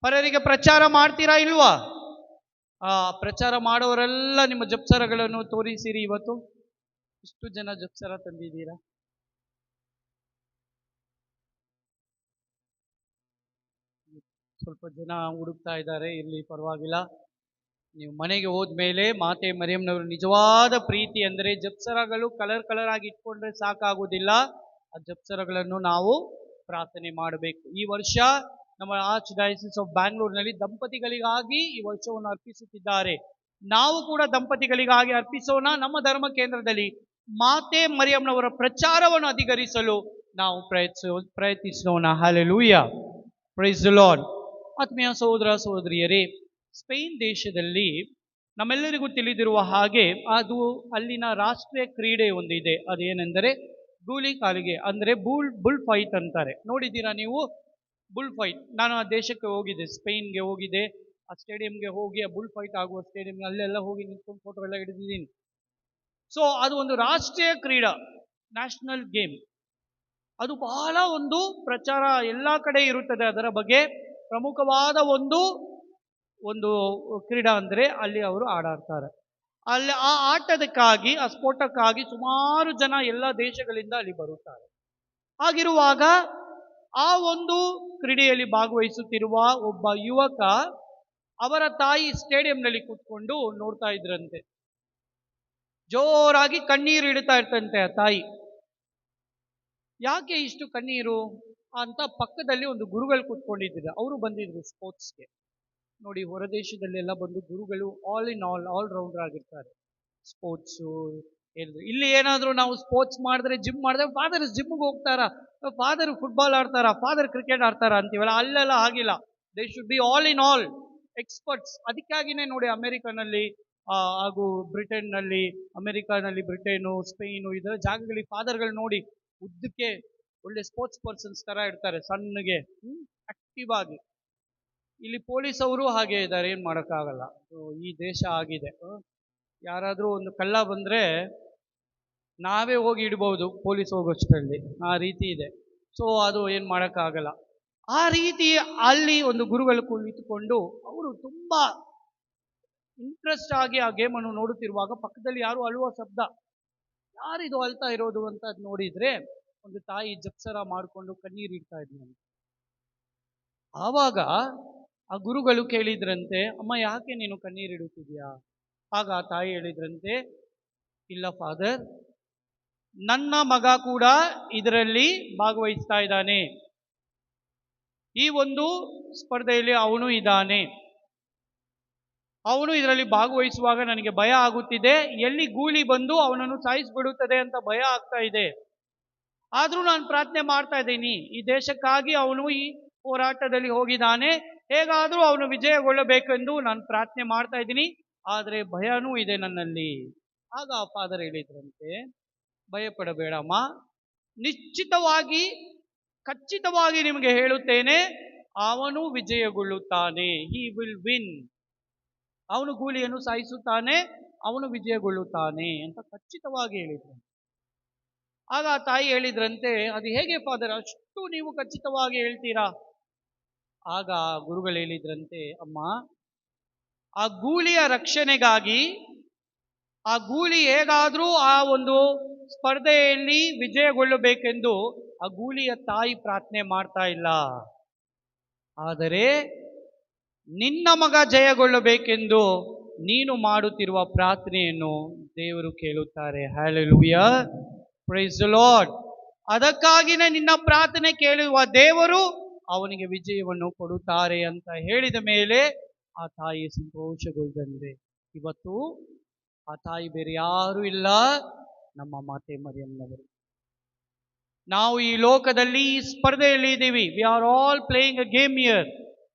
[SPEAKER 2] ಪರರಿಗೆ ಪ್ರಚಾರ ಮಾಡ್ತೀರಾ ಇಲ್ವಾ? ಆ ಪ್ರಚಾರ ಮಾಡೋರೆಲ್ಲ ನಿಮ್ಮ ಜಪ್ಸರಗಳನ್ನು ತೋರಿಸಿರಿ. ಇವತ್ತು ಇಷ್ಟು ಜನ ಜಪ್ಸರ ತಂದಿದ್ದೀರಾ? ಸ್ವಲ್ಪ ಜನ ಹುಡುಕ್ತಾ ಇದ್ದಾರೆ, ಇರಲಿ ಪರವಾಗಿಲ್ಲ. ನೀವು ಮನೆಗೆ ಹೋದ್ಮೇಲೆ ಮಾತೆ ಮರಿಯಂನವರು ನಿಜವಾದ ಪ್ರೀತಿ ಅಂದರೆ ಜಪ್ಸರಗಳು ಕಲರ್ ಆಗಿ ಇಟ್ಕೊಂಡ್ರೆ ಸಾಕಾಗುವುದಿಲ್ಲ. ಆ ಜಪ್ಸರಗಳನ್ನು ನಾವು ಪ್ರಾರ್ಥನೆ ಮಾಡಬೇಕು. ಈ ವರ್ಷ ನಮ್ಮ ಆರ್ಚ್ ಡಯಾಸಿಸ್ ಆಫ್ ಬ್ಯಾಂಗ್ಳೂರಿನಲ್ಲಿ ದಂಪತಿಗಳಿಗಾಗಿ ಈ ವರ್ಷವನ್ನು ಅರ್ಪಿಸುತ್ತಿದ್ದಾರೆ. ನಾವು ಕೂಡ ದಂಪತಿಗಳಿಗಾಗಿ ಅರ್ಪಿಸೋಣ. ನಮ್ಮ ಧರ್ಮ ಕೇಂದ್ರದಲ್ಲಿ ಮಾತೆ ಮರಿಯಂನವರ ಪ್ರಚಾರವನ್ನು ಅಧಿಕರಿಸಲು ನಾವು ಪ್ರಯತ್ನಿಸೋಣ. Hallelujah, praise the Lord. ಆತ್ಮೀಯ ಸಹೋದರ ಸಹೋದರಿಯರೇ, ಸ್ಪೇನ್ ದೇಶದಲ್ಲಿ ನಮ್ಮೆಲ್ಲರಿಗೂ ತಿಳಿದಿರುವ ಹಾಗೆ ಅದು ಅಲ್ಲಿನ ರಾಷ್ಟ್ರೀಯ ಕ್ರೀಡೆ ಒಂದಿದೆ. ಅದೇನೆಂದರೆ ಗೂಲಿ ಕಾಲಿಗೆ, ಅಂದರೆ ಬುಲ್ ಫೈಟ್ ಅಂತಾರೆ. ನೋಡಿದ್ದೀರಾ ನೀವು ಬುಲ್ ಫೈಟ್? ನಾನು ಆ ದೇಶಕ್ಕೆ ಹೋಗಿದ್ದೆ, ಸ್ಪೇನ್ಗೆ ಹೋಗಿದ್ದೆ. ಆ ಸ್ಟೇಡಿಯಂಗೆ ಹೋಗಿ ಆ ಬುಲ್ ಫೈಟ್ ಆಗುವ ಸ್ಟೇಡಿಯಂ ಅಲ್ಲೆಲ್ಲ ಹೋಗಿ ನಿಂತ್ಕೊಂಡು ಫೋಟೋ ಎಲ್ಲ ಹಿಡಿದಿದ್ದೀನಿ. ಸೊ ಅದು ಒಂದು ರಾಷ್ಟ್ರೀಯ ಕ್ರೀಡಾ, ನ್ಯಾಷನಲ್ ಗೇಮ್. ಅದು ಬಹಳ ಒಂದು ಪ್ರಚಾರ ಎಲ್ಲ ಕಡೆ ಇರುತ್ತದೆ ಅದರ ಬಗ್ಗೆ. ಪ್ರಮುಖವಾದ ಒಂದು ಕ್ರೀಡಾ ಅಂದರೆ ಅಲ್ಲಿ ಅವರು ಆಡ್ತಾರೆ. ಅಲ್ಲಿ ಆ ಆಟದಕ್ಕಾಗಿ, ಆ ಸ್ಫೋಟಕ್ಕಾಗಿ ಸುಮಾರು ಜನ ಎಲ್ಲ ದೇಶಗಳಿಂದ ಅಲ್ಲಿ ಬರುತ್ತಾರೆ. ಹಾಗಿರುವಾಗ ಆ ಒಂದು ಕ್ರೀಡೆಯಲ್ಲಿ ಭಾಗವಹಿಸುತ್ತಿರುವ ಒಬ್ಬ ಯುವಕ, ಅವರ ತಾಯಿ ಸ್ಟೇಡಿಯಂನಲ್ಲಿ ಕೂತ್ಕೊಂಡು ನೋಡ್ತಾ ಇದ್ರಂತೆ. ಜೋರಾಗಿ ಕಣ್ಣೀರು ಇಡ್ತಾ ಇರ್ತಂತೆ ಆ ತಾಯಿ. ಯಾಕೆ ಇಷ್ಟು ಕಣ್ಣೀರು ಅಂತ ಪಕ್ಕದಲ್ಲಿ ಒಂದು ಗುರುಗಳು ಕೂತ್ಕೊಂಡಿದ್ರು. ಅವರು ಬಂದಿದ್ರು ಸ್ಪೋರ್ಟ್ಸ್ಗೆ. ನೋಡಿ, ಹೊರದೇಶದಲ್ಲೆಲ್ಲ ಬಂದು ಗುರುಗಳು ಆಲ್ ರೌಂಡರ್ ಆಗಿರ್ತಾರೆ. ಸ್ಪೋರ್ಟ್ಸು ಇಲ್ಲಿ ಏನಾದರೂ ನಾವು ಸ್ಪೋರ್ಟ್ಸ್ ಮಾಡಿದ್ರೆ, ಜಿಮ್ ಮಾಡಿದ್ರೆ, ಫಾದರ್ ಜಿಮ್ಗೆ ಹೋಗ್ತಾರಾ, ಫಾದರ್ ಫುಟ್ಬಾಲ್ ಆಡ್ತಾರಾ, ಫಾದರ್ ಕ್ರಿಕೆಟ್ ಆಡ್ತಾರಾ ಅಂತೀವಲ್ಲ, ಅಲ್ಲೆಲ್ಲ ಆಗಿಲ್ಲ. They should be all experts. ಅದಕ್ಕಾಗಿನೇ ನೋಡಿ ಅಮೆರಿಕನಲ್ಲಿ ಹಾಗೂ ಬ್ರಿಟನ್ನಲ್ಲಿ, ಅಮೆರಿಕಾನಲ್ಲಿ ಬ್ರಿಟೇನು, ಸ್ಪೇನು ಇದರ ಜಾಗಗಳಿಗೆ ಫಾದರ್ಗಳು ನೋಡಿ ಉದ್ದಕ್ಕೆ ಒಳ್ಳೆ ಸ್ಪೋರ್ಟ್ಸ್ ಪರ್ಸನ್ಸ್ ತರ ಇರ್ತಾರೆ, ಸಣ್ಣಗೆ ಆಕ್ಟಿವ್ ಆಗಿ. ಇಲ್ಲಿ ಪೊಲೀಸ್ ಅವರು ಹಾಗೆ ಇದ್ದಾರೆ, ಏನು ಮಾಡೋಕ್ಕಾಗಲ್ಲ. ಈ ದೇಶ ಆಗಿದೆ. ಯಾರಾದರೂ ಒಂದು ಕಳ್ಳ ಬಂದರೆ ನಾವೇ ಹೋಗಿ ಇಡ್ಬೋದು ಪೊಲೀಸ್ ಹೋಗೋಷ್ಟರಲ್ಲಿ, ಆ ರೀತಿ ಇದೆ. ಸೊ ಅದು ಏನು ಮಾಡೋಕ್ಕಾಗಲ್ಲ. ಆ ರೀತಿ ಅಲ್ಲಿ ಒಂದು ಗುರುಗಳು ಕುಳಿತುಕೊಂಡು ಅವರು ತುಂಬ ಇಂಟ್ರೆಸ್ಟ್ ಆಗಿ ಆ ಗೇಮನ್ನು ನೋಡುತ್ತಿರುವಾಗ ಪಕ್ಕದಲ್ಲಿ ಯಾರು ಅಳುವ ಶಬ್ದ. ಯಾರಿದು ಅಳ್ತಾ ಇರೋದು ಅಂತ ನೋಡಿದ್ರೆ ಒಂದು ತಾಯಿ ಜಪ್ಸರ ಮಾಡಿಕೊಂಡು ಕಣ್ಣೀರು ಇಡ್ತಾ ಇದ್ನಂತೆ. ಆವಾಗ ಆ ಗುರುಗಳು ಕೇಳಿದ್ರಂತೆ, ಅಮ್ಮ ಯಾಕೆ ನೀನು ಕಣ್ಣೀರಿಡುತ್ತಿದ್ಯಾ? ಆಗ ಆ ತಾಯಿ ಹೇಳಿದ್ರಂತೆ, ಇಲ್ಲ ಫಾದರ್, ನನ್ನ ಮಗ ಕೂಡ ಇದರಲ್ಲಿ ಭಾಗವಹಿಸ್ತಾ ಇದ್ದಾನೆ. ಈ ಒಂದು ಸ್ಪರ್ಧೆಯಲ್ಲಿ ಅವನು ಇದ್ದಾನೆ. ಅವನು ಇದರಲ್ಲಿ ಭಾಗವಹಿಸುವಾಗ ನನಗೆ ಭಯ ಆಗುತ್ತಿದೆ. ಎಲ್ಲಿ ಗೂಳಿ ಬಂದು ಅವನನ್ನು ಸಾಯಿಸಿಬಿಡುತ್ತದೆ ಅಂತ ಭಯ ಆಗ್ತಾ ಇದೆ. ಆದರೂ ನಾನು ಪ್ರಾರ್ಥನೆ ಮಾಡ್ತಾ ಇದ್ದೀನಿ. ಈ ದೇಶಕ್ಕಾಗಿ ಅವನು ಈ ಹೋರಾಟದಲ್ಲಿ ಹೋಗಿದ್ದಾನೆ. ಹೇಗಾದರೂ ಅವನು ವಿಜಯಗೊಳ್ಳಬೇಕೆಂದು ನಾನು ಪ್ರಾರ್ಥನೆ ಮಾಡ್ತಾ ಇದ್ದೀನಿ. ಆದರೆ ಭಯನೂ ಇದೆ ನನ್ನಲ್ಲಿ. ಆಗ ಆ ಫಾದರ್ ಹೇಳಿದ್ರಂತೆ, ಭಯ ಪಡಬೇಡಮ್ಮ, ಖಚಿತವಾಗಿ ನಿಮಗೆ ಹೇಳುತ್ತೇನೆ, ಅವನು ವಿಜಯಗೊಳ್ಳುತ್ತಾನೆ. He will win. ಅವನು ಗೂಳಿಯನ್ನು ಸಾಯಿಸುತ್ತಾನೆ, ಅವನು ವಿಜಯಗೊಳ್ಳುತ್ತಾನೆ ಅಂತ ಖಚಿತವಾಗಿ ಹೇಳಿದ್ರು. ಆಗ ಆ ತಾಯಿ ಹೇಳಿದ್ರಂತೆ, ಅದು ಹೇಗೆ ಫಾದರ್, ಅಷ್ಟು ನೀವು ಖಚಿತವಾಗಿ ಹೇಳ್ತೀರಾ? ಆಗ ಗುರುಗಳು ಹೇಳಿದ್ರಂತೆ, ಅಮ್ಮ, ಆ ಗೂಳಿಯ ರಕ್ಷಣೆಗಾಗಿ ಆ ಗೂಳಿ ಹೇಗಾದ್ರೂ ಆ ಒಂದು ಸ್ಪರ್ಧೆಯಲ್ಲಿ ವಿಜಯಗೊಳ್ಳಬೇಕೆಂದು ಆ ಗೂಳಿಯ ತಾಯಿ ಪ್ರಾರ್ಥನೆ ಮಾಡ್ತಾ ಇಲ್ಲ. ಆದರೆ ನಿನ್ನ ಮಗ ಜಯಗೊಳ್ಳಬೇಕೆಂದು ನೀನು ಮಾಡುತ್ತಿರುವ ಪ್ರಾರ್ಥನೆಯನ್ನು ದೇವರು ಕೇಳುತ್ತಾರೆ. Hallelujah, praise the lord. ಅದಕ್ಕಾಗಿನೇ ನಿನ್ನ ಪ್ರಾರ್ಥನೆ ಕೇಳುವ ದೇವರು ಅವನಿಗೆ ವಿಜಯವನ್ನು ಕೊಡುತ್ತಾರೆ ಅಂತ ಹೇಳಿದ ಮೇಲೆ ಆ ತಾಯಿ ಸಂತೋಷಗೊಳ್ಳಿದಂತೆ. ಇವತ್ತು ಆ ತಾಯಿ ಬೇರೆ ಯಾರೂ ಇಲ್ಲ, ನಮ್ಮ ಮಾತೆ ಮರಿಯಮ್ಮನವರು. ನಾವು ಈ ಲೋಕದಲ್ಲಿ ಈ ಸ್ಪರ್ಧೆಯಲ್ಲಿ ಇದ್ದೀವಿ. We are all playing a game here.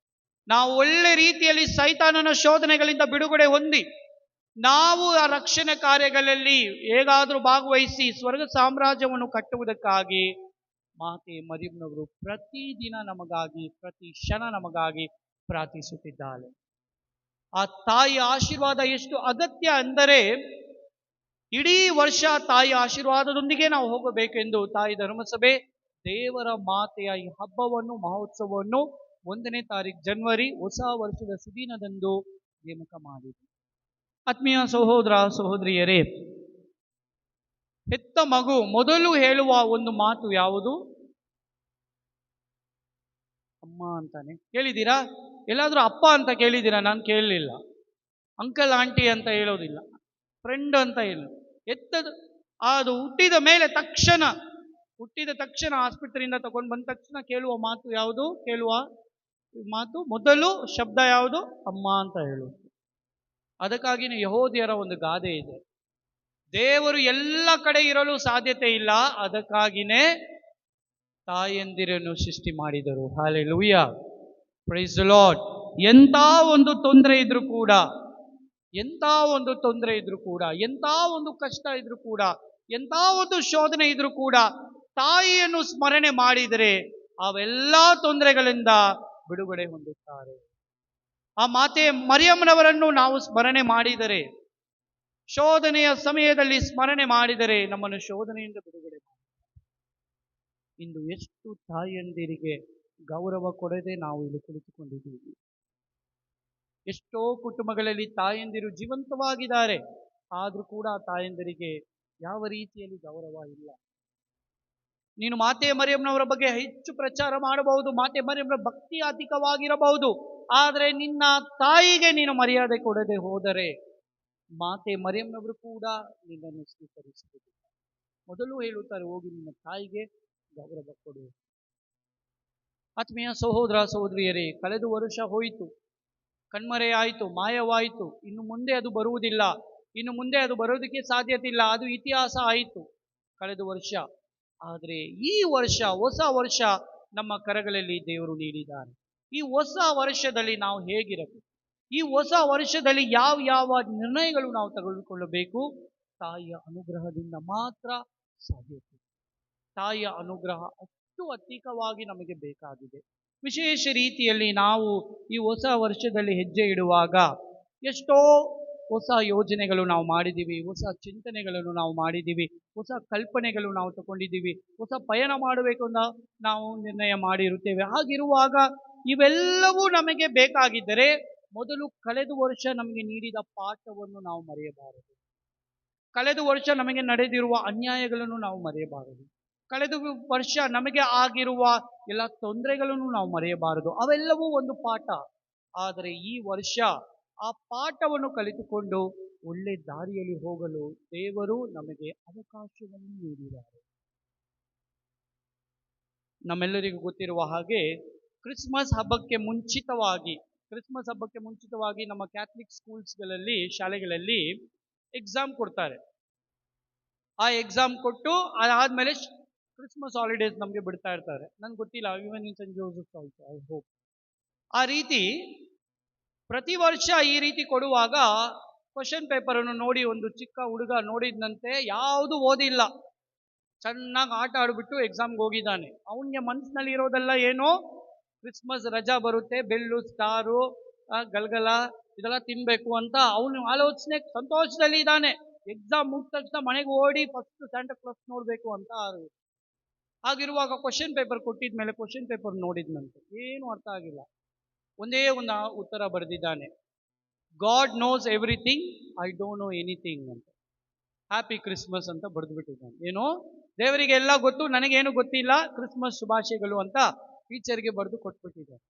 [SPEAKER 2] ನಾವು ಒಳ್ಳೆ ರೀತಿಯಲ್ಲಿ ಸೈತಾನನ ಶೋಧನೆಗಳಿಂದ ಬಿಡುಗಡೆ ಹೊಂದಿ ನಾವು ಆ ರಕ್ಷಣೆ ಕಾರ್ಯಗಳಲ್ಲಿ ಹೇಗಾದರೂ ಭಾಗವಹಿಸಿ ಸ್ವರ್ಗ ಸಾಮ್ರಾಜ್ಯವನ್ನು ಕಟ್ಟುವುದಕ್ಕಾಗಿ ಮಾತೆ ಮರಿಯಮ್ಮನವರು ಪ್ರತಿದಿನ ನಮಗಾಗಿ, ಪ್ರತಿ ಕ್ಷಣ ನಮಗಾಗಿ ಪ್ರಾರ್ಥಿಸುತ್ತಿದ್ದಾಳೆ. ಆ ತಾಯಿಯ ಆಶೀರ್ವಾದ ಎಷ್ಟು ಅಗತ್ಯ ಅಂದರೆ ಇಡೀ ವರ್ಷ ತಾಯಿಯ ಆಶೀರ್ವಾದದೊಂದಿಗೆ ನಾವು ಹೋಗಬೇಕೆಂದು ತಾಯಿ ಧರ್ಮಸಭೆ ದೇವರ ಮಾತೆಯ ಈ ಹಬ್ಬವನ್ನು, ಮಹೋತ್ಸವವನ್ನು 1ನೇ ತಾರೀಕು ಜನವರಿ ಹೊಸ ವರ್ಷದ ಸುದಿನದಂದು ನೇಮಕ ಮಾಡಿದೆ. ಆತ್ಮೀಯ ಸಹೋದರ ಸಹೋದರಿಯರೇ, ಹೆತ್ತ ಮಗು ಮೊದಲು ಹೇಳುವ ಒಂದು ಮಾತು ಯಾವುದು? ಅಮ್ಮ ಅಂತಾನೆ. ಕೇಳಿದ್ದೀರಾ? ಎಲ್ಲಾದ್ರೂ ಅಪ್ಪ ಅಂತ ಕೇಳಿದ್ದೀರಾ? ನಾನು ಕೇಳಲಿಲ್ಲ. ಅಂಕಲ್ ಆಂಟಿ ಅಂತ ಹೇಳೋದಿಲ್ಲ, ಫ್ರೆಂಡ್ ಅಂತ ಹೇಳಿ. ಅದು ಹುಟ್ಟಿದ ಮೇಲೆ ಹುಟ್ಟಿದ ತಕ್ಷಣ ಆಸ್ಪತ್ರೆಯಿಂದ ತಗೊಂಡು ಬಂದ ತಕ್ಷಣ ಕೇಳುವ ಮಾತು ಯಾವುದು? ಕೇಳುವ ಮಾತು ಮೊದಲು ಶಬ್ದ ಯಾವುದು? ಅಮ್ಮ ಅಂತ ಹೇಳುವುದು. ಅದಕ್ಕಾಗಿನೇ ಯಹೂದ್ಯರ ಒಂದು ಗಾದೆ ಇದೆ, ದೇವರು ಎಲ್ಲ ಕಡೆ ಇರಲು ಸಾಧ್ಯತೆ ಇಲ್ಲ, ಅದಕ್ಕಾಗಿನೇ ತಾಯಂದಿರನ್ನು ಸೃಷ್ಟಿ ಮಾಡಿದರು. Hallelujah, praise the Lord. ಎಂಥ ಒಂದು ತೊಂದರೆ ಇದ್ರೂ ಕೂಡ, ಎಂಥ ಒಂದು ಕಷ್ಟ ಇದ್ರೂ ಕೂಡ, ಎಂಥ ಒಂದು ಶೋಧನೆ ಇದ್ರೂ ಕೂಡ ತಾಯಿಯನ್ನು ಸ್ಮರಣೆ ಮಾಡಿದರೆ ಅವೆಲ್ಲ ತೊಂದರೆಗಳಿಂದ ಬಿಡುಗಡೆ ಹೊಂದುತ್ತಾರೆ. ಆ ಮಾತೆ ಮರಿಯಮ್ಮನವರನ್ನು ನಾವು ಸ್ಮರಣೆ ಮಾಡಿದರೆ, ಶೋಧನೆಯ ಸಮಯದಲ್ಲಿ ಸ್ಮರಣೆ ಮಾಡಿದರೆ ನಮ್ಮನ್ನು ಶೋಧನೆಯಿಂದ ಬಿಡುಗಡೆ ಮಾಡಿ. ಇಂದು ಎಷ್ಟು ತಾಯಂದಿರಿಗೆ ಗೌರವ ಕೊಡದೆ ನಾವು ಇಲ್ಲಿ ಕುಳಿತುಕೊಂಡಿದ್ದೀವಿ. ಎಷ್ಟೋ ಕುಟುಂಬಗಳಲ್ಲಿ ತಾಯಂದಿರು ಜೀವಂತವಾಗಿದ್ದಾರೆ, ಆದರೂ ಕೂಡ ತಾಯಂದಿರಿಗೆ ಯಾವ ರೀತಿಯಲ್ಲಿ ಗೌರವ ಇಲ್ಲ. ನೀನು ಮಾತೆ ಮರಿಯಮ್ಮನವರ ಬಗ್ಗೆ ಹೆಚ್ಚು ಪ್ರಚಾರ ಮಾಡಬಹುದು, ಮಾತೆ ಮರಿಯಮ್ಮನ ಭಕ್ತಿ ಅಧಿಕವಾಗಿರಬಹುದು, ಆದರೆ ನಿನ್ನ ತಾಯಿಗೆ ನೀನು ಮರ್ಯಾದೆ ಕೊಡದೆ ಹೋದರೆ ಮಾತೆ ಮರಿಯಮ್ಮನವರು ಕೂಡ ನಿನ್ನನ್ನು ಸ್ವೀಕರಿಸುವುದಿಲ್ಲ. ಮೊದಲು ಹೇಳುತ್ತಾರೆ, ಹೋಗಿ ನಿನ್ನ ತಾಯಿಗೆ ಗೌರವ ಕೊಡು. ಆತ್ಮೀಯ ಸಹೋದರ ಸಹೋದರಿಯರೇ, ಕಳೆದ ವರ್ಷ ಹೋಯಿತು, ಕಣ್ಮರೆಯಾಯಿತು, ಮಾಯವಾಯಿತು. ಇನ್ನು ಮುಂದೆ ಅದು ಬರುವುದಿಲ್ಲ, ಇನ್ನು ಮುಂದೆ ಅದು ಬರೋದಕ್ಕೆ ಸಾಧ್ಯತೆ ಇಲ್ಲ. ಅದು ಇತಿಹಾಸ ಆಯಿತು ಕಳೆದ ವರ್ಷ. ಆದರೆ ಈ ವರ್ಷ, ಹೊಸ ವರ್ಷ ನಮ್ಮ ಕರಗಳಲ್ಲಿ ದೇವರು ನೀಡಿದ್ದಾನೆ. ಈ ಹೊಸ ವರ್ಷದಲ್ಲಿ ನಾವು ಹೇಗಿರಬೇಕು? ಈ ಹೊಸ ವರ್ಷದಲ್ಲಿ ಯಾವ ನಿರ್ಣಯಗಳು ನಾವು ತೆಗೆದುಕೊಳ್ಳಬೇಕು? ತಾಯಿಯ ಅನುಗ್ರಹದಿಂದ ಮಾತ್ರ ಸಾಧ್ಯತೆ. ತಾಯಿಯ ಅನುಗ್ರಹ ಅಷ್ಟು ಅಧಿಕವಾಗಿ ನಮಗೆ ಬೇಕಾಗಿದೆ. ವಿಶೇಷ ರೀತಿಯಲ್ಲಿ ನಾವು ಈ ಹೊಸ ವರ್ಷದಲ್ಲಿ ಹೆಜ್ಜೆ ಇಡುವಾಗ ಎಷ್ಟೋ ಹೊಸ ಯೋಜನೆಗಳು ನಾವು ಮಾಡಿದ್ದೀವಿ, ಹೊಸ ಚಿಂತನೆಗಳನ್ನು ನಾವು ಮಾಡಿದ್ದೀವಿ, ಹೊಸ ಕಲ್ಪನೆಗಳು ನಾವು ತಗೊಂಡಿದ್ದೀವಿ, ಹೊಸ ಪಯಣ ಮಾಡಬೇಕು ಅಂತ ನಾವು ನಿರ್ಣಯ ಮಾಡಿರುತ್ತೇವೆ. ಹಾಗಿರುವಾಗ ಇವೆಲ್ಲವೂ ನಮಗೆ ಬೇಕಾಗಿದ್ದರೆ ಮೊದಲು ಕಳೆದ ವರ್ಷ ನಮಗೆ ನೀಡಿದ ಪಾಠವನ್ನು ನಾವು ಮರೆಯಬಾರದು. ಕಳೆದ ವರ್ಷ ನಮಗೆ ನಡೆದಿರುವ ಅನ್ಯಾಯಗಳನ್ನು ನಾವು ಮರೆಯಬಾರದು. ಕಳೆದ ವರ್ಷ ನಮಗೆ ಆಗಿರುವ ಎಲ್ಲ ತೊಂದರೆಗಳನ್ನು ನಾವು ಮರೆಯಬಾರದು. ಅವೆಲ್ಲವೂ ಒಂದು ಪಾಠ. ಆದರೆ ಈ ವರ್ಷ ಆ ಪಾಠವನ್ನು ಕಲಿತುಕೊಂಡು ಒಳ್ಳೆ ದಾರಿಯಲ್ಲಿ ಹೋಗಲು ದೇವರು ನಮಗೆ ಅವಕಾಶವನ್ನು ನೀಡಿದ್ದಾರೆ. ನಮ್ಮೆಲ್ಲರಿಗೂ ಗೊತ್ತಿರುವ ಹಾಗೆ ಕ್ರಿಸ್ಮಸ್ ಹಬ್ಬಕ್ಕೆ ಮುಂಚಿತವಾಗಿ ನಮ್ಮ ಕ್ಯಾಥಲಿಕ್ ಸ್ಕೂಲ್ಸ್ಗಳಲ್ಲಿ, ಶಾಲೆಗಳಲ್ಲಿ ಎಕ್ಸಾಮ್ ಕೊಡ್ತಾರೆ. ಆ ಎಕ್ಸಾಮ್ ಕೊಟ್ಟು ಅದಾದ್ಮೇಲೆ ಕ್ರಿಸ್ಮಸ್ ಹಾಲಿಡೇಸ್ ನಮಗೆ ಬಿಡ್ತಾ ಇರ್ತಾರೆ. ನನ್ಗೆ ಗೊತ್ತಿಲ್ಲ, even in saint Joseph also, I hope. ಆ ರೀತಿ ಪ್ರತಿ ವರ್ಷ ಈ ರೀತಿ ಕೊಡುವಾಗ ಕ್ವಶನ್ ಪೇಪರನ್ನು ನೋಡಿ ಒಂದು ಚಿಕ್ಕ ಹುಡುಗ ನೋಡಿದಂತೆ ಯಾವುದು ಓದಿಲ್ಲ, ಚೆನ್ನಾಗಿ ಆಟ ಆಡ್ಬಿಟ್ಟು ಎಕ್ಸಾಮ್ಗೆ ಹೋಗಿದ್ದಾನೆ. ಅವನಿಗೆ ಮನಸ್ಸಿನಲ್ಲಿ ಇರೋದೆಲ್ಲ ಏನೋ, ಕ್ರಿಸ್ಮಸ್ ರಜಾ ಬರುತ್ತೆ, ಬೆಲ್ಲು, ಸ್ಟಾರು, ಗಲ್ಗಲ ಇದೆಲ್ಲ ತಿನ್ಬೇಕು ಅಂತ ಅವನು ಆಲೋಚನೆ ಸಂತೋಷದಲ್ಲಿ ಇದ್ದಾನೆ. ಎಕ್ಸಾಮ್ ಮುಗಿದ ತಕ್ಷಣ ಮನೆಗೆ ಓಡಿ ಫಸ್ಟ್ ಸ್ಯಾಂಟಾ ಕ್ಲಾಸ್ ನೋಡಬೇಕು ಅಂತ ಆಗಿರುವಾಗ ಕ್ವಶನ್ ಪೇಪರ್ ಕೊಟ್ಟಿದ ಮೇಲೆ ಕ್ವಶನ್ ಪೇಪರ್ ನೋಡಿದ್ನಂತೆ, ಏನು ಅರ್ಥ ಆಗಿಲ್ಲ. ಒಂದೇ ಒಂದು ಉತ್ತರ ಬರೆದಿದ್ದಾನೆ, God knows everything, I don't know anything ಅಂತ. ಹ್ಯಾಪಿ ಕ್ರಿಸ್ಮಸ್ ಅಂತ ಬರೆದು ಬಿಟ್ಟಿದ್ದಾನೆ. ಏನು, ದೇವರಿಗೆ ಎಲ್ಲ ಗೊತ್ತು, ನನಗೇನು ಗೊತ್ತಿಲ್ಲ, ಕ್ರಿಸ್ಮಸ್ ಶುಭಾಶಯಗಳು ಅಂತ ಟೀಚರ್ಗೆ ಬರೆದು ಕೊಟ್ಬಿಟ್ಟಿದ್ದಾರೆ.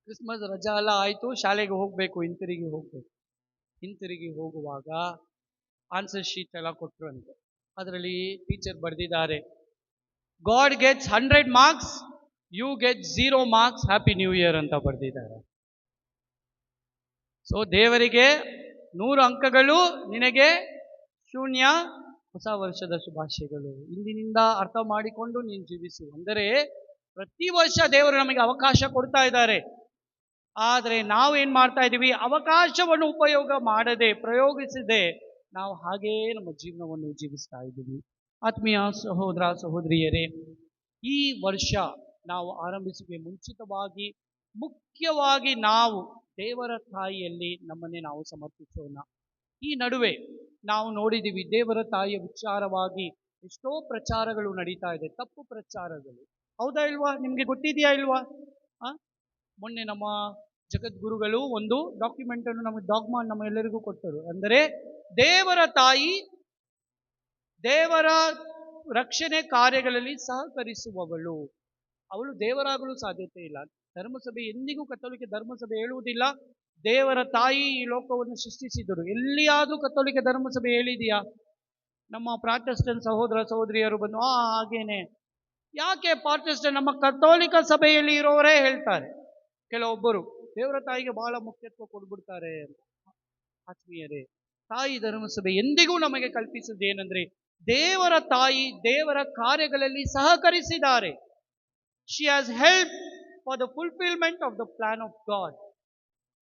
[SPEAKER 2] ಕ್ರಿಸ್ಮಸ್ ರಜಾ ಎಲ್ಲ ಆಯಿತು, ಶಾಲೆಗೆ ಹೋಗಬೇಕು, ಹಿಂತಿರುಗಿ ಹೋಗುವಾಗ ಆನ್ಸರ್ ಶೀಟ್ ಎಲ್ಲ ಕೊಟ್ಟರು ಅಂತೆ. ಅದರಲ್ಲಿ ಟೀಚರ್ ಬರೆದಿದ್ದಾರೆ, God gets 100 marks, you get 0 marks, happy new year ಅಂತ ಬರೆದಿದ್ದಾರೆ. ಸೊ ದೇವರಿಗೆ 100 ಅಂಕಗಳು, ನಿನಗೆ 0 ಹೊಸ ವರ್ಷದ ಶುಭಾಶಯಗಳು. ಇಂದಿನಿಂದ ಅರ್ಥ ಮಾಡಿಕೊಂಡು ನೀನು ಜೀವಿಸು. ಅಂದರೆ ಪ್ರತಿ ವರ್ಷ ದೇವರು ನಮಗೆ ಅವಕಾಶ ಕೊಡ್ತಾ ಇದ್ದಾರೆ. ಆದರೆ ನಾವು ಏನ್ ಮಾಡ್ತಾ ಇದ್ದೀವಿ, ಅವಕಾಶವನ್ನು ಉಪಯೋಗ ಮಾಡದೆ, ಪ್ರಯೋಗಿಸದೆ ನಾವು ಹಾಗೇ ನಮ್ಮ ಜೀವನವನ್ನು ಜೀವಿಸ್ತಾ ಇದ್ದೀವಿ. ಆತ್ಮೀಯ ಸಹೋದರ ಸಹೋದರಿಯರೇ, ಈ ವರ್ಷ ನಾವು ಆರಂಭಿಸುವ ಮುಂಚಿತವಾಗಿ ಮುಖ್ಯವಾಗಿ ನಾವು ದೇವರ ತಾಯಿಯಲ್ಲಿ ನಮ್ಮನ್ನೇ ನಾವು ಸಮರ್ಪಿಸೋಣ. ಈ ನಡುವೆ ನಾವು ನೋಡಿದ್ದೀವಿ, ದೇವರ ತಾಯಿಯ ವಿಚಾರವಾಗಿ ಎಷ್ಟೋ ಪ್ರಚಾರಗಳು ನಡೀತಾ ಇದೆ, ತಪ್ಪು ಪ್ರಚಾರಗಳು. ಹೌದಾ ಇಲ್ವಾ? ನಿಮ್ಗೆ ಗೊತ್ತಿದೆಯಾ ಇಲ್ವಾ? ಮೊನ್ನೆ ನಮ್ಮ ಜಗದ್ಗುರುಗಳು ಒಂದು ಡಾಕ್ಯುಮೆಂಟ್ ಅನ್ನು ನಮಗೆ ಡಾಗ್ಮಾ ನಮ್ಮ ಎಲ್ಲರಿಗೂ ಕೊಟ್ಟರು. ಅಂದರೆ ದೇವರ ತಾಯಿ ದೇವರ ರಕ್ಷಣೆ ಕಾರ್ಯಗಳಲ್ಲಿ ಸಹಕರಿಸುವವಳು, ಅವಳು ದೇವರಾಗಲು ಸಾಧ್ಯತೆ ಇಲ್ಲ. ಧರ್ಮಸಭೆ ಎಂದಿಗೂ, ಕಥೋಲಿಕ ಧರ್ಮಸಭೆ ಹೇಳುವುದಿಲ್ಲ ದೇವರ ತಾಯಿ ಈ ಲೋಕವನ್ನು ಸೃಷ್ಟಿಸಿದರು. ಎಲ್ಲಿಯಾದರೂ ಕಥೋಲಿಕ ಧರ್ಮಸಭೆ ಹೇಳಿದೆಯಾ? ನಮ್ಮ ಪ್ರಾಟೆಸ್ಟೆಂಟ್ ಸಹೋದರ ಸಹೋದರಿಯರು ಬಂದು ಹಾಗೇನೆ. ಯಾಕೆ ಪ್ರಾಟೆಸ್ಟೆಂಟ್? ನಮ್ಮ ಕಥೋಲಿಕ ಸಭೆಯಲ್ಲಿ ಇರೋರೇ ಹೇಳ್ತಾರೆ, ಕೆಲವೊಬ್ಬರು ದೇವರ ತಾಯಿಗೆ ಬಹಳ ಮುಖ್ಯತ್ವ ಕೊಡ್ಬಿಡ್ತಾರೆ ಅಂತ. ಆತ್ಮೀಯರೇ, ತಾಯಿ ಧರ್ಮಸಭೆ ಎಂದಿಗೂ ನಮಗೆ ಕಲ್ಪಿಸುವುದೇನೆಂದ್ರೆ, ದೇವರ ತಾಯಿ ದೇವರ ಕಾರ್ಯಗಳಲ್ಲಿ ಸಹಕರಿಸಿದ್ದಾರೆ. She has help for the fulfilment of the plan of God.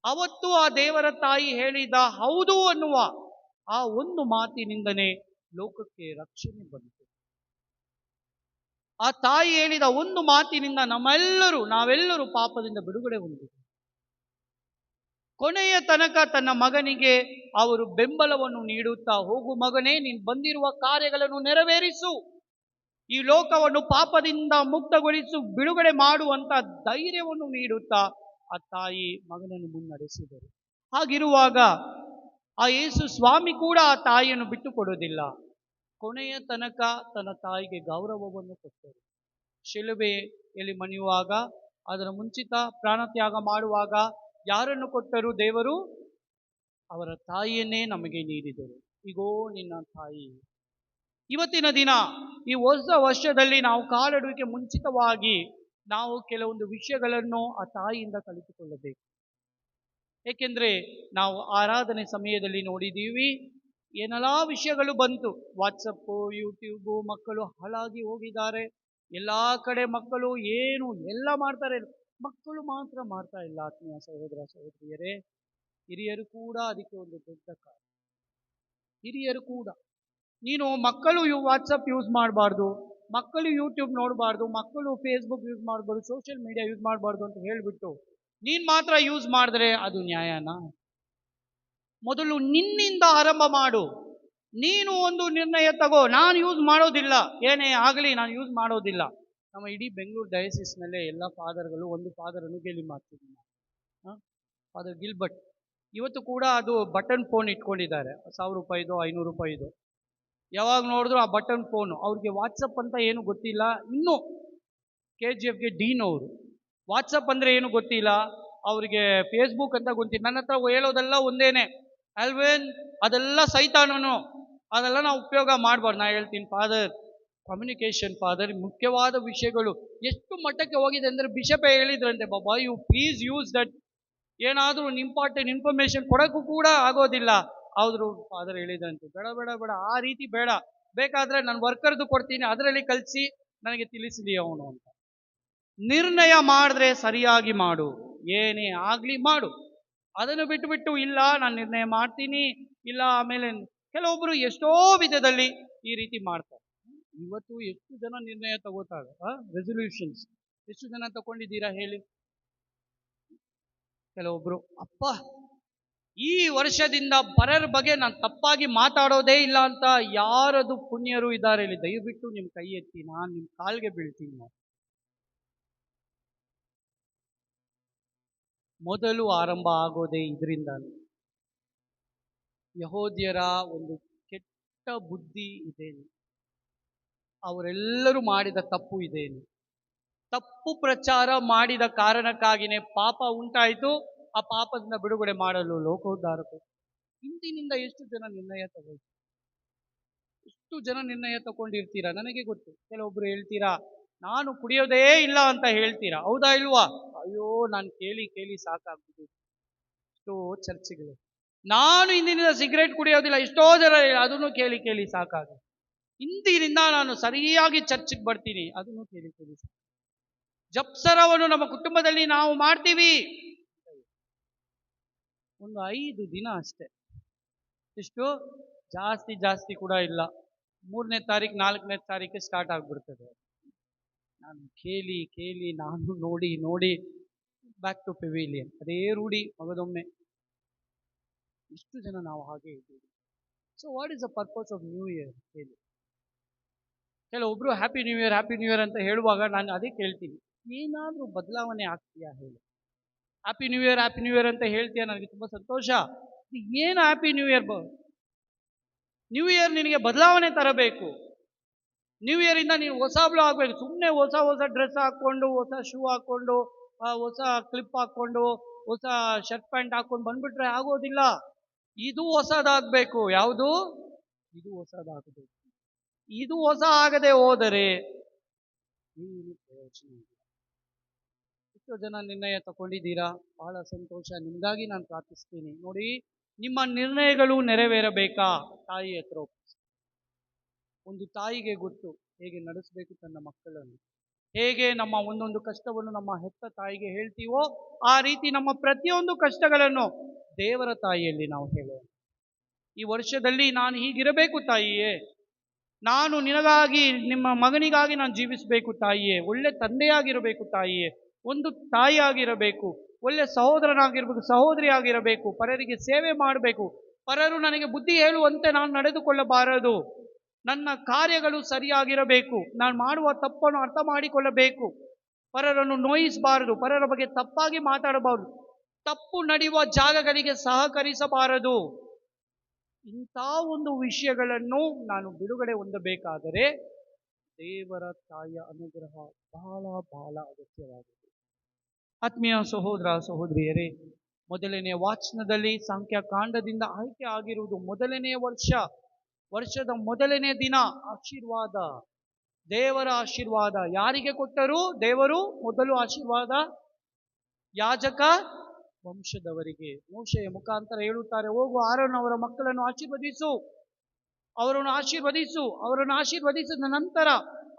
[SPEAKER 2] ಅವತ್ತು ಆ ದೇವರ ತಾಯಿ ಹೇಳಿದ ಹೌದು ಅನ್ನುವ ಆ ಒಂದು ಮಾತಿನಿಂದನೇ ಲೋಕಕ್ಕೆ ರಕ್ಷಣೆ ಬಂತು. ಆ ತಾಯಿ ಹೇಳಿದ ಒಂದು ಮಾತಿನಿಂದ ನಾವೆಲ್ಲರೂ ಪಾಪದಿಂದ ಬಿಡುಗಡೆ ಹೊಂದಿದ್ದೇವೆ. ಕೊನೆಯ ತನಕ ತನ್ನ ಮಗನಿಗೆ ಅವರು ಬೆಂಬಲವನ್ನು ನೀಡುತ್ತಾ, ಹೋಗು ಮಗನೇ, ನೀನು ಬಂದಿರುವ ಕಾರ್ಯಗಳನ್ನು ನೆರವೇರಿಸು, ಈ ಲೋಕವನ್ನು ಪಾಪದಿಂದ ಮುಕ್ತಗೊಳಿಸು, ಬಿಡುಗಡೆ ಮಾಡುವಂತ ಧೈರ್ಯವನ್ನು ನೀಡುತ್ತಾ ಆ ತಾಯಿ ಮಗನನ್ನು ಮುನ್ನಡೆಸಿದರು. ಹಾಗಿರುವಾಗ ಆ ಯೇಸು ಸ್ವಾಮಿ ಕೂಡ ಆ ತಾಯಿಯನ್ನು ಬಿಟ್ಟು ಕೊಡೋದಿಲ್ಲ. ಕೊನೆಯ ತನಕ ತನ್ನ ತಾಯಿಗೆ ಗೌರವವನ್ನು ಕೊಟ್ಟರು. ಶಿಲುಬೆಯಲ್ಲಿ ಮಣಿಯುವಾಗ, ಅದರ ಮುಂಚಿತ ಪ್ರಾಣತ್ಯಾಗ ಮಾಡುವಾಗ ಯಾರನ್ನು ಕೊಟ್ಟರು? ದೇವರು ಅವರ ತಾಯಿಯನ್ನೇ ನಮಗೆ ನೀಡಿದರು. ಇಗೋ ನಿನ್ನ ತಾಯಿ. ಇವತ್ತಿನ ದಿನ ಈ ಹೊಸ ವರ್ಷದಲ್ಲಿ ನಾವು ಕಾಲಿಡುವಿಕೆ ಮುಂಚಿತವಾಗಿ ನಾವು ಕೆಲವೊಂದು ವಿಷಯಗಳನ್ನು ಆ ತಾಯಿಯಿಂದ ಕಲಿತುಕೊಳ್ಳಬೇಕು. ಏಕೆಂದ್ರೆ ನಾವು ಆರಾಧನೆ ಸಮಯದಲ್ಲಿ ನೋಡಿದ್ದೀವಿ, ಏನೆಲ್ಲ ವಿಷಯಗಳು ಬಂತು. ವಾಟ್ಸಪ್ಪು, ಯೂಟ್ಯೂಬು, ಮಕ್ಕಳು ಹಾಳಾಗಿ ಹೋಗಿದ್ದಾರೆ. ಎಲ್ಲಾ ಕಡೆ ಮಕ್ಕಳು ಎಲ್ಲ ಮಾಡ್ತಾರೆ, ಮಕ್ಕಳು ಮಾತ್ರ ಮಾಡ್ತಾ ಇಲ್ಲ. ಆತ್ಮೀಯ ಸಹೋದರ ಸಹೋದರಿಯರೇ, ಹಿರಿಯರು ಕೂಡ ಅದಕ್ಕೆ ಒಂದು ದೊಡ್ಡ ಕಾರಣ. ಹಿರಿಯರು ಕೂಡ, ನೀನು ಮಕ್ಕಳು ವಾಟ್ಸಪ್ ಯೂಸ್ ಮಾಡಬಾರ್ದು, ಮಕ್ಕಳು ಯೂಟ್ಯೂಬ್ ನೋಡಬಾರ್ದು, ಮಕ್ಕಳು ಫೇಸ್ಬುಕ್ ಯೂಸ್ ಮಾಡಬಾರ್ದು, ಸೋಷಿಯಲ್ ಮೀಡಿಯಾ ಯೂಸ್ ಮಾಡಬಾರ್ದು ಅಂತ ಹೇಳಿಬಿಟ್ಟು ನೀನ್ ಮಾತ್ರ ಯೂಸ್ ಮಾಡಿದ್ರೆ ಅದು ನ್ಯಾಯನಾ? ಮೊದಲು ನಿನ್ನಿಂದ ಆರಂಭ ಮಾಡು. ನೀನು ಒಂದು ನಿರ್ಣಯ ತಗೋ, ನಾನು ಯೂಸ್ ಮಾಡೋದಿಲ್ಲ, ಏನೇ ಆಗಲಿ ನಾನು ಯೂಸ್ ಮಾಡೋದಿಲ್ಲ. ನಮ್ಮ ಇಡೀ ಬೆಂಗಳೂರು ಡಯಸಿಸ್ನಲ್ಲೇ ಎಲ್ಲ ಫಾದರ್ಗಳು ಒಂದು ಫಾದರನ್ನು ಗೇಲಿ ಮಾಡ್ತಿದ್ದೀನಿ, ಫಾದರ್ ಗಿಲ್ಬರ್ಟ್. ಇವತ್ತು ಕೂಡ ಅದು ಬಟನ್ ಫೋನ್ ಇಟ್ಕೊಂಡಿದ್ದಾರೆ, 1000 ರೂಪಾಯಿದು 500 ರೂಪಾಯಿದು. ಯಾವಾಗ ನೋಡಿದ್ರು ಆ ಬಟನ್ ಫೋನು. ಅವ್ರಿಗೆ ವಾಟ್ಸಪ್ ಅಂತ ಏನು ಗೊತ್ತಿಲ್ಲ. ಇನ್ನು KGFಗೆ ಡೀನ್ ಅವರು ವಾಟ್ಸಪ್ ಅಂದರೆ ಏನು ಗೊತ್ತಿಲ್ಲ, ಅವರಿಗೆ ಫೇಸ್ಬುಕ್ ಅಂತ ಗೊತ್ತಿಲ್ಲ. ನನ್ನ ಹತ್ರ ಹೇಳೋದೆಲ್ಲ ಒಂದೇನೆ, ಅಲ್ವೇನ್ ಅದೆಲ್ಲ ಸೈತಾನನು, ಅದೆಲ್ಲ ನಾವು ಉಪಯೋಗ ಮಾಡಬಾರ್ದು. ನಾನು ಹೇಳ್ತೀನಿ, ಫಾದರ್ ಕಮ್ಯುನಿಕೇಶನ್, ಫಾದರ್ ಮುಖ್ಯವಾದ ವಿಷಯಗಳು ಎಷ್ಟು ಮಟ್ಟಕ್ಕೆ ಹೋಗಿದೆ ಅಂದರೆ, ಬಿಷಪೇ ಹೇಳಿದ್ರಂತೆ, ಬಾಬಾ ಯು ಪ್ಲೀಸ್ ಯೂಸ್ ದಟ್. ಏನಾದರೂ ಇಂಪಾರ್ಟೆಂಟ್ ಇನ್ಫಾರ್ಮೇಶನ್ ಕೊಡೋಕ್ಕೂ ಕೂಡ ಆಗೋದಿಲ್ಲ. ಹೌದ್ರು ಫಾದರ್ ಹೇಳಿದ್ರಂತೆ, ಬೇಡ ಬೇಡ ಬೇಡ, ಆ ರೀತಿ ಬೇಡ, ಬೇಕಾದ್ರೆ ನಾನು ವರ್ಕರ್ದು ಕೊಡ್ತೀನಿ, ಅದರಲ್ಲಿ ಕಳಿಸಿ ನನಗೆ ತಿಳಿಸಲಿ ಅವನು ಅಂತ. ನಿರ್ಣಯ ಮಾಡಿದ್ರೆ ಸರಿಯಾಗಿ ಮಾಡು, ಏನೇ ಆಗಲಿ ಮಾಡು. ಅದನ್ನು ಬಿಟ್ಟು ಇಲ್ಲ ನಾನು ನಿರ್ಣಯ ಮಾಡ್ತೀನಿ, ಇಲ್ಲ ಆಮೇಲೆ ಕೆಲವೊಬ್ಬರು ಎಷ್ಟೋ ವಿಧದಲ್ಲಿ ಈ ರೀತಿ ಮಾಡ್ತಾರೆ. ಇವತ್ತು ಎಷ್ಟು ಜನ ನಿರ್ಣಯ ತಗೋತಾರೆ, ರೆಸೊಲ್ಯೂಷನ್ಸ್ ಎಷ್ಟು ಜನ ತಗೊಂಡಿದ್ದೀರಾ ಹೇಳಿ? ಕೆಲವೊಬ್ರು, ಅಪ್ಪ ಈ ವರ್ಷದಿಂದ ಪರರ ಬಗ್ಗೆ ನಾನು ತಪ್ಪಾಗಿ ಮಾತಾಡೋದೇ ಇಲ್ಲ ಅಂತ ಯಾರದು ಪುಣ್ಯರು ಇದ್ದಾರೆ ಇಲ್ಲಿ? ದಯವಿಟ್ಟು ನಿಮ್ಮ ಕೈ ಎತ್ತಿ, ನಾನು ನಿಮ್ಮ ಕಾಲ್ಗೆ ಬೀಳ್ತೀನಿ. ಮೊದಲು ಆರಂಭ ಆಗೋದೇ ಇದರಿಂದ. ಯಹೂದ್ಯರ ಒಂದು ಕೆಟ್ಟ ಬುದ್ಧಿ ಇದೇನು, ಅವರೆಲ್ಲರೂ ಮಾಡಿದ ತಪ್ಪು ಇದೇನು, ತಪ್ಪು ಪ್ರಚಾರ ಮಾಡಿದ ಕಾರಣಕ್ಕಾಗಿಯೇ ಪಾಪ ಉಂಟಾಯಿತು. ಆ ಪಾಪದಿಂದ ಬಿಡುಗಡೆ ಮಾಡಲು ಲೋಕೋದ್ಧಾರಕ ಇಂದಿನಿಂದ ಎಷ್ಟು ಜನ ನಿರ್ಣಯ ತಗೊಳ್ತೀರಾ, ಎಷ್ಟು ಜನ ನಿರ್ಣಯ ತಗೊಂಡಿರ್ತೀರಾ ನನಗೆ ಗೊತ್ತು. ಕೆಲವೊಬ್ರು ಹೇಳ್ತೀರಾ ನಾನು ಕುಡಿಯೋದೇ ಇಲ್ಲ ಅಂತ ಹೇಳ್ತೀರಾ, ಹೌದಾ ಇಲ್ವಾ? ಅಯ್ಯೋ ನಾನು ಕೇಳಿ ಕೇಳಿ ಸಾಕಾಗ್ಬಿಟ್ಟು ಎಷ್ಟೋ ಚರ್ಚೆಗಳು, ನಾನು ಇಂದಿನಿಂದ ಸಿಗರೇಟ್ ಕುಡಿಯೋದಿಲ್ಲ, ಎಷ್ಟೋ ಜನ ಅದನ್ನು ಕೇಳಿ ಕೇಳಿ ಸಾಕಾಗ. ಇಂದಿನಿಂದ ನಾನು ಸರಿಯಾಗಿ ಚರ್ಚ್ಗೆ ಬರ್ತೀನಿ, ಅದನ್ನು ಕೇಳಿ ಕೇಳಿ ಸಾಕು. ಜಪ್ಸರವನ್ನು ನಮ್ಮ ಕುಟುಂಬದಲ್ಲಿ ನಾವು ಮಾಡ್ತೀವಿ, ಒಂದು 5 ದಿನ ಅಷ್ಟೇ, ಎಷ್ಟು ಜಾಸ್ತಿ ಕೂಡ ಇಲ್ಲ. 3ನೇ ತಾರೀಕು 4ನೇ ತಾರೀಕು ಸ್ಟಾರ್ಟ್ ಆಗ್ಬಿಡ್ತದೆ. ನಾನು ಕೇಳಿ ಕೇಳಿ ನಾನು ನೋಡಿ ನೋಡಿ ಬ್ಯಾಕ್ ಟು ಪೆವಿಲಿಯನ್, ಅದೇ ರೂಢಿ ಮಗದೊಮ್ಮೆ. ಇಷ್ಟು ಜನ ನಾವು ಹಾಗೆ ಇದ್ದೀವಿ. So what is the purpose of new year ಹೇಳಿ? ಕೆಲವೊಬ್ರು ಹ್ಯಾಪಿ ನ್ಯೂ ಇಯರ್ ಅಂತ ಹೇಳುವಾಗ ನಾನು ಅದೇ ಕೇಳ್ತೀನಿ, ಏನಾದರೂ ಬದಲಾವಣೆ ಆಗ್ತೀಯಾ ಹೇಳಿ? ಹ್ಯಾಪಿ ನ್ಯೂ ಇಯರ್ ಅಂತ ಹೇಳ್ತೀಯ, ನನಗೆ ತುಂಬ ಸಂತೋಷ. ಏನು happy new year? New year ನಿನಗೆ ಬದಲಾವಣೆ ತರಬೇಕು. ನ್ಯೂ ಇಯರ್ ಇಂದ ನೀವು ಹೊಸಬ್ಳು ಆಗ್ಬೇಕು. ಸುಮ್ಮನೆ ಹೊಸ ಡ್ರೆಸ್ ಹಾಕೊಂಡು, ಹೊಸ ಶೂ ಹಾಕೊಂಡು, ಹೊಸ ಕ್ಲಿಪ್ ಹಾಕೊಂಡು, ಹೊಸ ಶರ್ಟ್ ಪ್ಯಾಂಟ್ ಹಾಕೊಂಡು ಬಂದ್ಬಿಟ್ರೆ ಆಗೋದಿಲ್ಲ. ಇದು ಹೊಸದಾಗಬೇಕು. ಯಾವುದು? ಇದು ಹೊಸದಾಗಬೇಕು. ಇದು ಹೊಸ ಆಗದೆ ಹೋದರೆ ಏನು ಪ್ರಯೋಜನ ಇಲ್ಲ. ಎಷ್ಟೋ ಜನ ನಿರ್ಣಯ ತಗೊಂಡಿದ್ದೀರಾ, ಬಹಳ ಸಂತೋಷ, ನಿಮಗಾಗಿ ನಾನು ಪ್ರಾರ್ಥಿಸ್ತೀನಿ. ನೋಡಿ, ನಿಮ್ಮ ನಿರ್ಣಯಗಳು ನೆರವೇರಬೇಕಾ? ತಾಯಿ ಹತ್ರ ಒಪ್ಪಿಸಿ. ಒಂದು ತಾಯಿಗೆ ಗೊತ್ತು ಹೇಗೆ ನಡೆಸಬೇಕು ತನ್ನ ಮಕ್ಕಳನ್ನು. ಹೇಗೆ ನಮ್ಮ ಒಂದೊಂದು ಕಷ್ಟವನ್ನು ನಮ್ಮ ಹೆತ್ತ ತಾಯಿಗೆ ಹೇಳ್ತೀವೋ ಆ ರೀತಿ ನಮ್ಮ ಪ್ರತಿಯೊಂದು ಕಷ್ಟಗಳನ್ನು ದೇವರ ತಾಯಿಯಲ್ಲಿ ನಾವು ಹೇಳೋಣ. ಈ ವರ್ಷದಲ್ಲಿ ನಾನು ಹೀಗಿರಬೇಕು ತಾಯಿಯೇ, ನಾನು ನಿನಗಾಗಿ, ನಿಮ್ಮ ಮಗನಿಗಾಗಿ ನಾನು ಜೀವಿಸಬೇಕು ತಾಯಿಯೇ, ಒಳ್ಳೆ ತಂದೆಯಾಗಿರಬೇಕು ತಾಯಿಯೇ, ಒಂದು ತಾಯಿಯಾಗಿರಬೇಕು, ಒಳ್ಳೆ ಸಹೋದರನಾಗಿರ್ಬೇಕು, ಸಹೋದರಿಯಾಗಿರಬೇಕು, ಪರರಿಗೆ ಸೇವೆ ಮಾಡಬೇಕು. ಪರರು ನನಗೆ ಬುದ್ಧಿ ಹೇಳುವಂತೆ ನಾನು ನಡೆದುಕೊಳ್ಳಬಾರದು. ನನ್ನ ಕಾರ್ಯಗಳು ಸರಿಯಾಗಿರಬೇಕು. ನಾನು ಮಾಡುವ ತಪ್ಪನ್ನು ಅರ್ಥ ಮಾಡಿಕೊಳ್ಳಬೇಕು. ಪರರನ್ನು ನೋಯಿಸಬಾರದು, ಪರರ ಬಗ್ಗೆ ತಪ್ಪಾಗಿ ಮಾತಾಡಬಾರದು, ತಪ್ಪು ನಡೆಯುವ ಜಾಗಗಳಿಗೆ ಸಹಕರಿಸಬಾರದು. ಇಂಥ ಒಂದು ವಿಷಯಗಳನ್ನು ನಾನು ಬಿಡುಗಡೆ ಹೊಂದಬೇಕಾದರೆ ದೇವರ ತಾಯಿಯ ಅನುಗ್ರಹ ಬಹಳ ಬಹಳ ಅಗತ್ಯವಾಗಿದೆ. ಆತ್ಮೀಯ ಸಹೋದರ ಸಹೋದರಿಯರೇ, ಮೊದಲನೆಯ ವಾಚನದಲ್ಲಿ ಸಂಖ್ಯಾಕಾಂಡದಿಂದ ಆಯ್ಕೆ ಆಗಿರುವುದು ಮೊದಲನೆಯ ವರ್ಷದ ಮೊದಲನೇ ದಿನ ಆಶೀರ್ವಾದ, ದೇವರ ಆಶೀರ್ವಾದ. ಯಾರಿಗೆ ಕೊಟ್ಟರು ದೇವರು ಮೊದಲು ಆಶೀರ್ವಾದ? ಯಾಜಕ ವಂಶದವರಿಗೆ. ಮೋಶೆಯ ಮುಖಾಂತರ ಹೇಳುತ್ತಾರೆ, ಹೋಗು ಆರೋನ್ ಅವರ ಮಕ್ಕಳನ್ನು ಆಶೀರ್ವದಿಸು, ಅವರನ್ನು ಆಶೀರ್ವದಿಸಿದ ನಂತರ